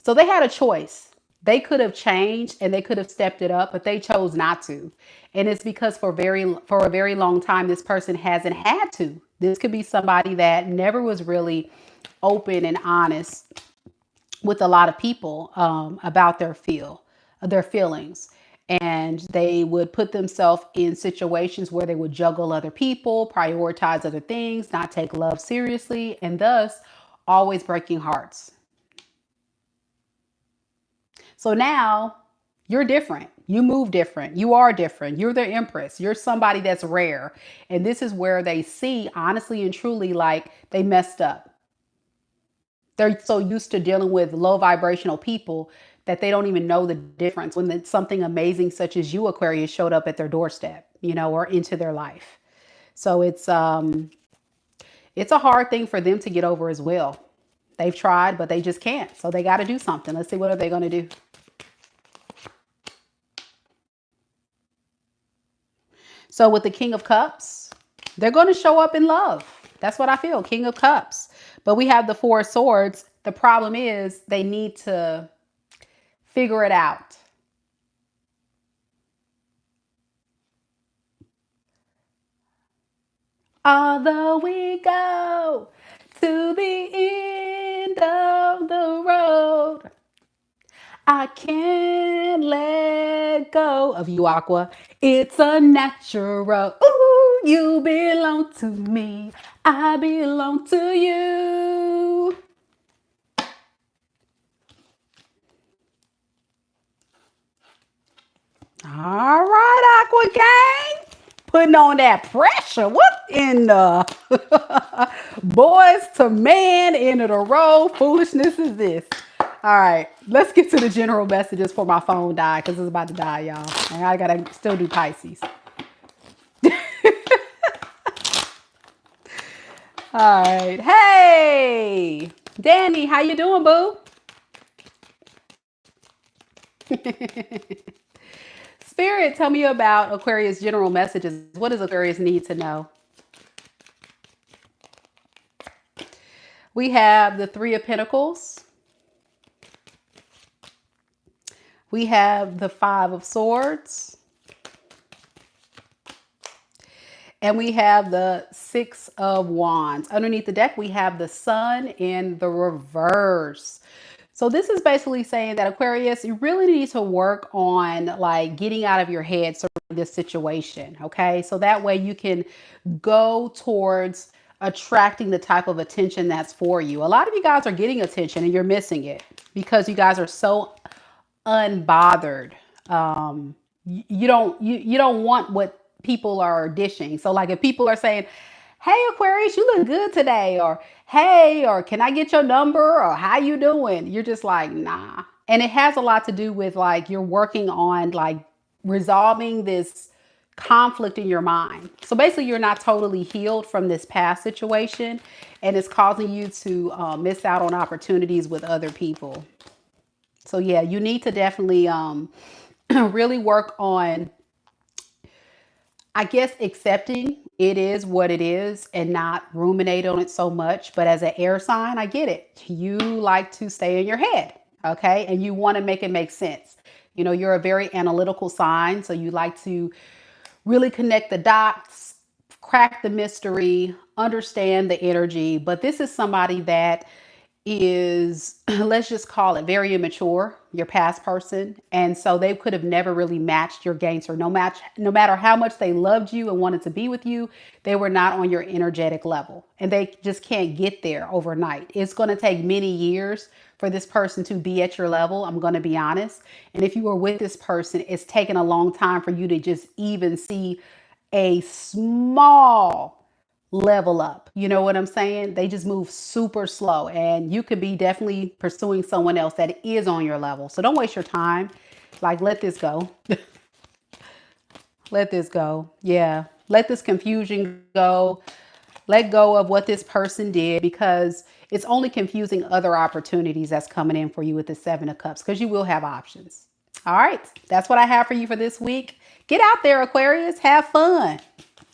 So they had a choice. They could have changed and they could have stepped it up, but they chose not to. And it's because for a very long time this person hasn't had to. This could be somebody that never was really open and honest with a lot of people about their feelings, and they would put themselves in situations where they would juggle other people, prioritize other things, not take love seriously, and thus always breaking hearts. So now you're different. You move different. You are different. You're their empress. You're somebody that's rare. And this is where they see, honestly and truly, like they messed up. They're so used to dealing with low vibrational people that they don't even know the difference when something amazing such as you, Aquarius, showed up at their doorstep, or into their life. So it's a hard thing for them to get over as well. They've tried, but they just can't. So they got to do something. Let's see, what are they going to do? So with the King of Cups, they're going to show up in love. That's what I feel, King of Cups. But we have the Four of Swords. The problem is they need to figure it out. Although we go to the end of the road, I can't let go of you, Aqua. It's a natural. Ooh, you belong to me. I belong to you. All right, Aqua Gang. Putting on that pressure. What in the boys to man end of the road foolishness is this? All right, let's get to the general messages for my phone died because it's about to die, y'all. And I gotta still do Pisces. All right, hey, Danny, how you doing, boo? Spirit, tell me about Aquarius general messages. What does Aquarius need to know? We have the Three of Pentacles. We have the Five of Swords. And we have the Six of Wands. Underneath the deck, we have the Sun in the reverse. So this is basically saying that Aquarius, you really need to work on like getting out of your head surrounding this situation. Okay. So that way you can go towards attracting the type of attention that's for you. A lot of you guys are getting attention and you're missing it because you guys are so unbothered. You don't want what people are dishing. So like if people are saying, "Hey Aquarius, you look good today," or "Hey," or "Can I get your number?" or "How you doing?" You're just like, nah. And it has a lot to do with like you're working on like resolving this conflict in your mind. So basically you're not totally healed from this past situation and it's causing you to miss out on opportunities with other people. So yeah, you need to definitely really work on, I guess, accepting it is what it is and not ruminate on it so much. But as an air sign, I get it. You like to stay in your head, okay? And you want to make it make sense. You're a very analytical sign, so you like to really connect the dots, crack the mystery, understand the energy. But this is somebody that is, let's just call it, very immature, your past person. And so they could have never really matched your gains, or no matter how much they loved you and wanted to be with you, they were not on your energetic level and they just can't get there overnight. It's going to take many years for this person to be at your level. I'm going to be honest. And if you were with this person, it's taken a long time for you to just even see a small level up. You know what I'm saying? They just move super slow and you could be definitely pursuing someone else that is on your level. So don't waste your time. Like, let this go. Let this go. Yeah. Let this confusion go. Let go of what this person did because it's only confusing other opportunities that's coming in for you with the Seven of Cups because you will have options. All right. That's what I have for you for this week. Get out there, Aquarius. Have fun.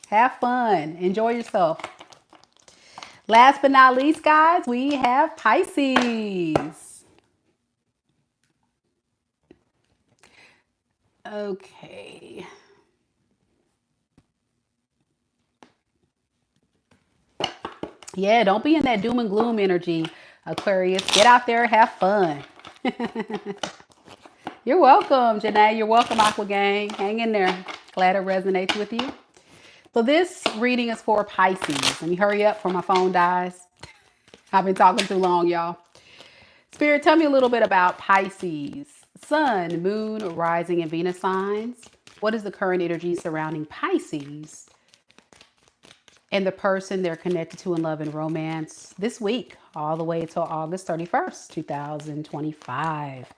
Have fun. Enjoy yourself. Last but not least, guys, we have Pisces. Okay. Yeah, don't be in that doom and gloom energy, Aquarius. Get out there, have fun. You're welcome, Janae. You're welcome, Aqua Gang. Hang in there. Glad it resonates with you. So this reading is for Pisces. Let me hurry up before my phone dies. I've been talking too long, y'all. Spirit, tell me a little bit about Pisces. Sun, Moon, Rising, and Venus signs. What is the current energy surrounding Pisces and the person they're connected to in love and romance this week, all the way till August 31st, 2025?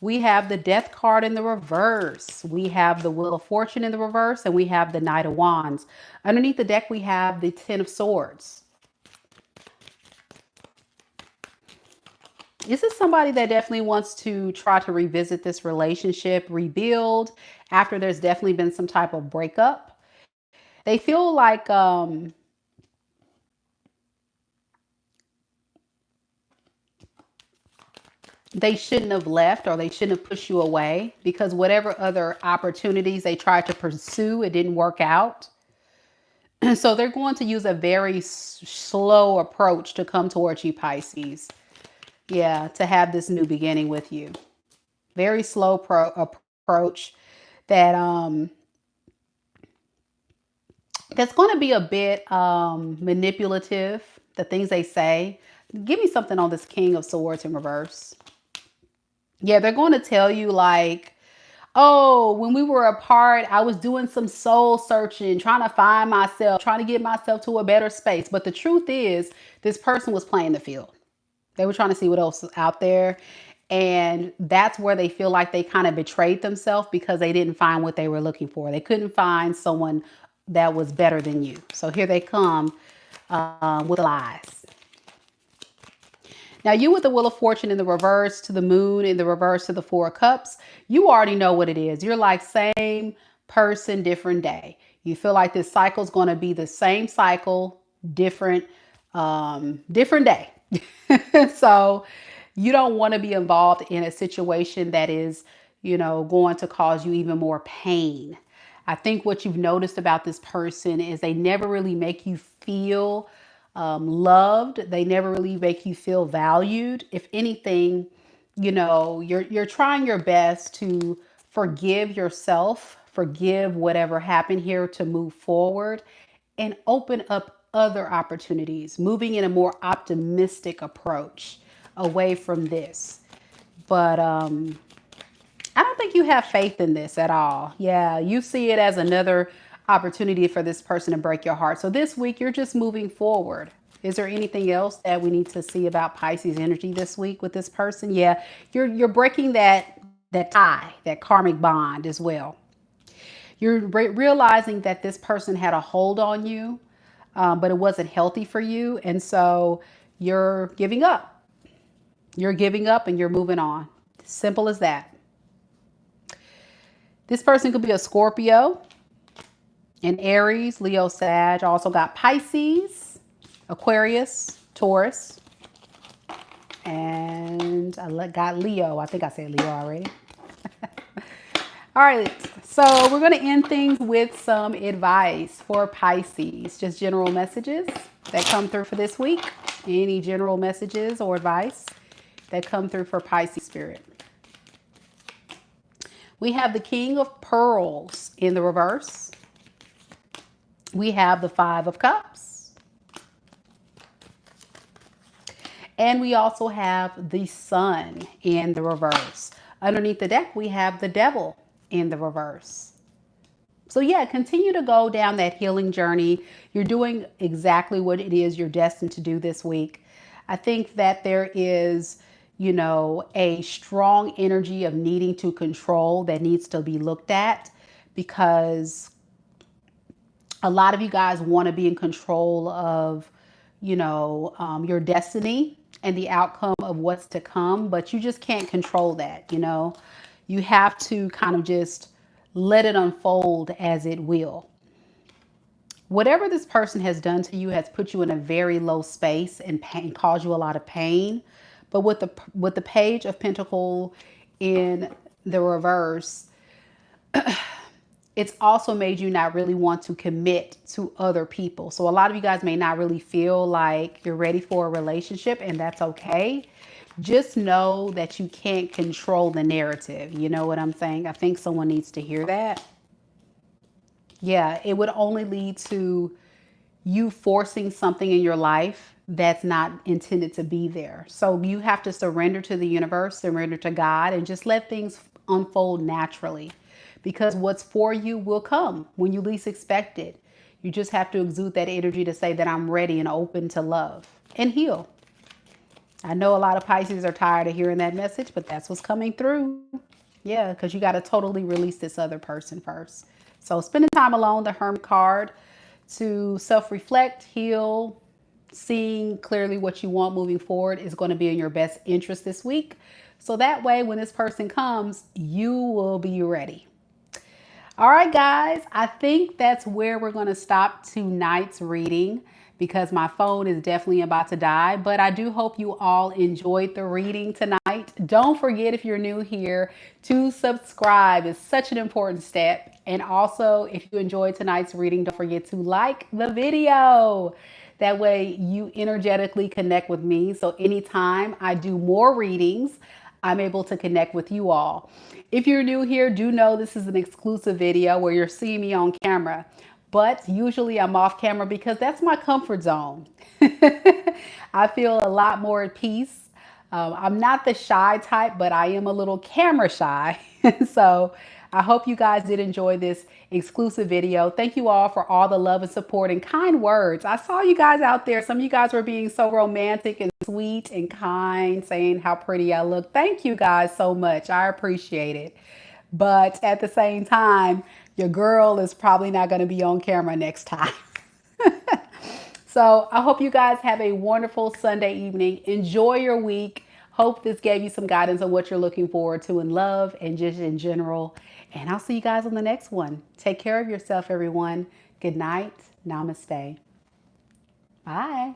We have the Death card in the reverse. We have the Wheel of Fortune in the reverse, and we have the Knight of Wands. Underneath the deck, we have the Ten of Swords. This is somebody that definitely wants to try to revisit this relationship, rebuild, after there's definitely been some type of breakup. They feel like they shouldn't have left, or they shouldn't have pushed you away, because whatever other opportunities they tried to pursue, it didn't work out. So they're going to use a very slow approach to come towards you, Pisces. Yeah, to have this new beginning with you. Very slow approach that that's going to be a bit manipulative, the things they say. Give me something on this King of Swords in reverse. Yeah, they're going to tell you like, oh, when we were apart, I was doing some soul searching, trying to find myself, trying to get myself to a better space. But the truth is, this person was playing the field. They were trying to see what else was out there. And that's where they feel like they kind of betrayed themselves, because they didn't find what they were looking for. They couldn't find someone that was better than you. So here they come with lies. Now, you with the Wheel of Fortune in the reverse, to the Moon in the reverse, to the Four of Cups, you already know what it is. You're like, same person, different day. You feel like this cycle is going to be the same cycle, different day. So you don't want to be involved in a situation that is, going to cause you even more pain. I think what you've noticed about this person is they never really make you feel loved. They never really make you feel valued. If anything, you're trying your best to forgive yourself, forgive whatever happened here, to move forward and open up other opportunities, moving in a more optimistic approach away from this. But I don't think you have faith in this at all. Yeah, you see it as another opportunity for this person to break your heart. So this week, you're just moving forward. Is there anything else that we need to see about Pisces energy this week with this person? Yeah, you're breaking that tie, that karmic bond as well. You're realizing that this person had a hold on you, but it wasn't healthy for you. And so you're giving up. You're giving up and you're moving on. Simple as that. This person could be a Scorpio, an Aries, Leo, Sag. Also got Pisces, Aquarius, Taurus, and I got Leo. I think I said Leo already. All right, so we're going to end things with some advice for Pisces. Just general messages that come through for this week. Any general messages or advice that come through for Pisces spirit. We have the King of Pearls in the reverse. We have the Five of Cups. And we also have the Sun in the reverse. Underneath the deck, we have the Devil in the reverse. So yeah, continue to go down that healing journey. You're doing exactly what it is you're destined to do this week. I think that there is, a strong energy of needing to control that needs to be looked at, because a lot of you guys want to be in control of, your destiny and the outcome of what's to come, but you just can't control that. You have to kind of just let it unfold as it will. Whatever this person has done to you has put you in a very low space and pain, caused you a lot of pain. But with the Page of Pentacle in the reverse, it's also made you not really want to commit to other people. So a lot of you guys may not really feel like you're ready for a relationship, and that's okay. Just know that you can't control the narrative. You know what I'm saying? I think someone needs to hear that. Yeah, it would only lead to you forcing something in your life that's not intended to be there. So you have to surrender to the universe, surrender to God, and just let things unfold naturally. Because what's for you will come when you least expect it. You just have to exude that energy to say that I'm ready and open to love and heal. I know a lot of Pisces are tired of hearing that message, but that's what's coming through. Yeah, because you got to totally release this other person first. So spending time alone, the Hermit card, to self-reflect, heal, seeing clearly what you want moving forward is going to be in your best interest this week. So that way, when this person comes, you will be ready. All right, guys, I think that's where we're going to stop tonight's reading because my phone is definitely about to die. But I do hope you all enjoyed the reading tonight. Don't forget, if you're new here, to subscribe. It's such an important step. And also, if you enjoyed tonight's reading, don't forget to like the video. That way you energetically connect with me. So anytime I do more readings, I'm able to connect with you all. If you're new here, do know this is an exclusive video where you're seeing me on camera, but usually I'm off camera because that's my comfort zone. I feel a lot more at peace. I'm not the shy type, but I am a little camera shy. So I hope you guys did enjoy this exclusive video. Thank you all for all the love and support and kind words. I saw you guys out there. Some of you guys were being so romantic and sweet and kind, saying how pretty I look. Thank you guys so much. I appreciate it. But at the same time, your girl is probably not going to be on camera next time. So I hope you guys have a wonderful Sunday evening. Enjoy your week. Hope this gave you some guidance on what you're looking forward to in love and just in general. And I'll see you guys on the next one. Take care of yourself, everyone. Good night. Namaste. Bye.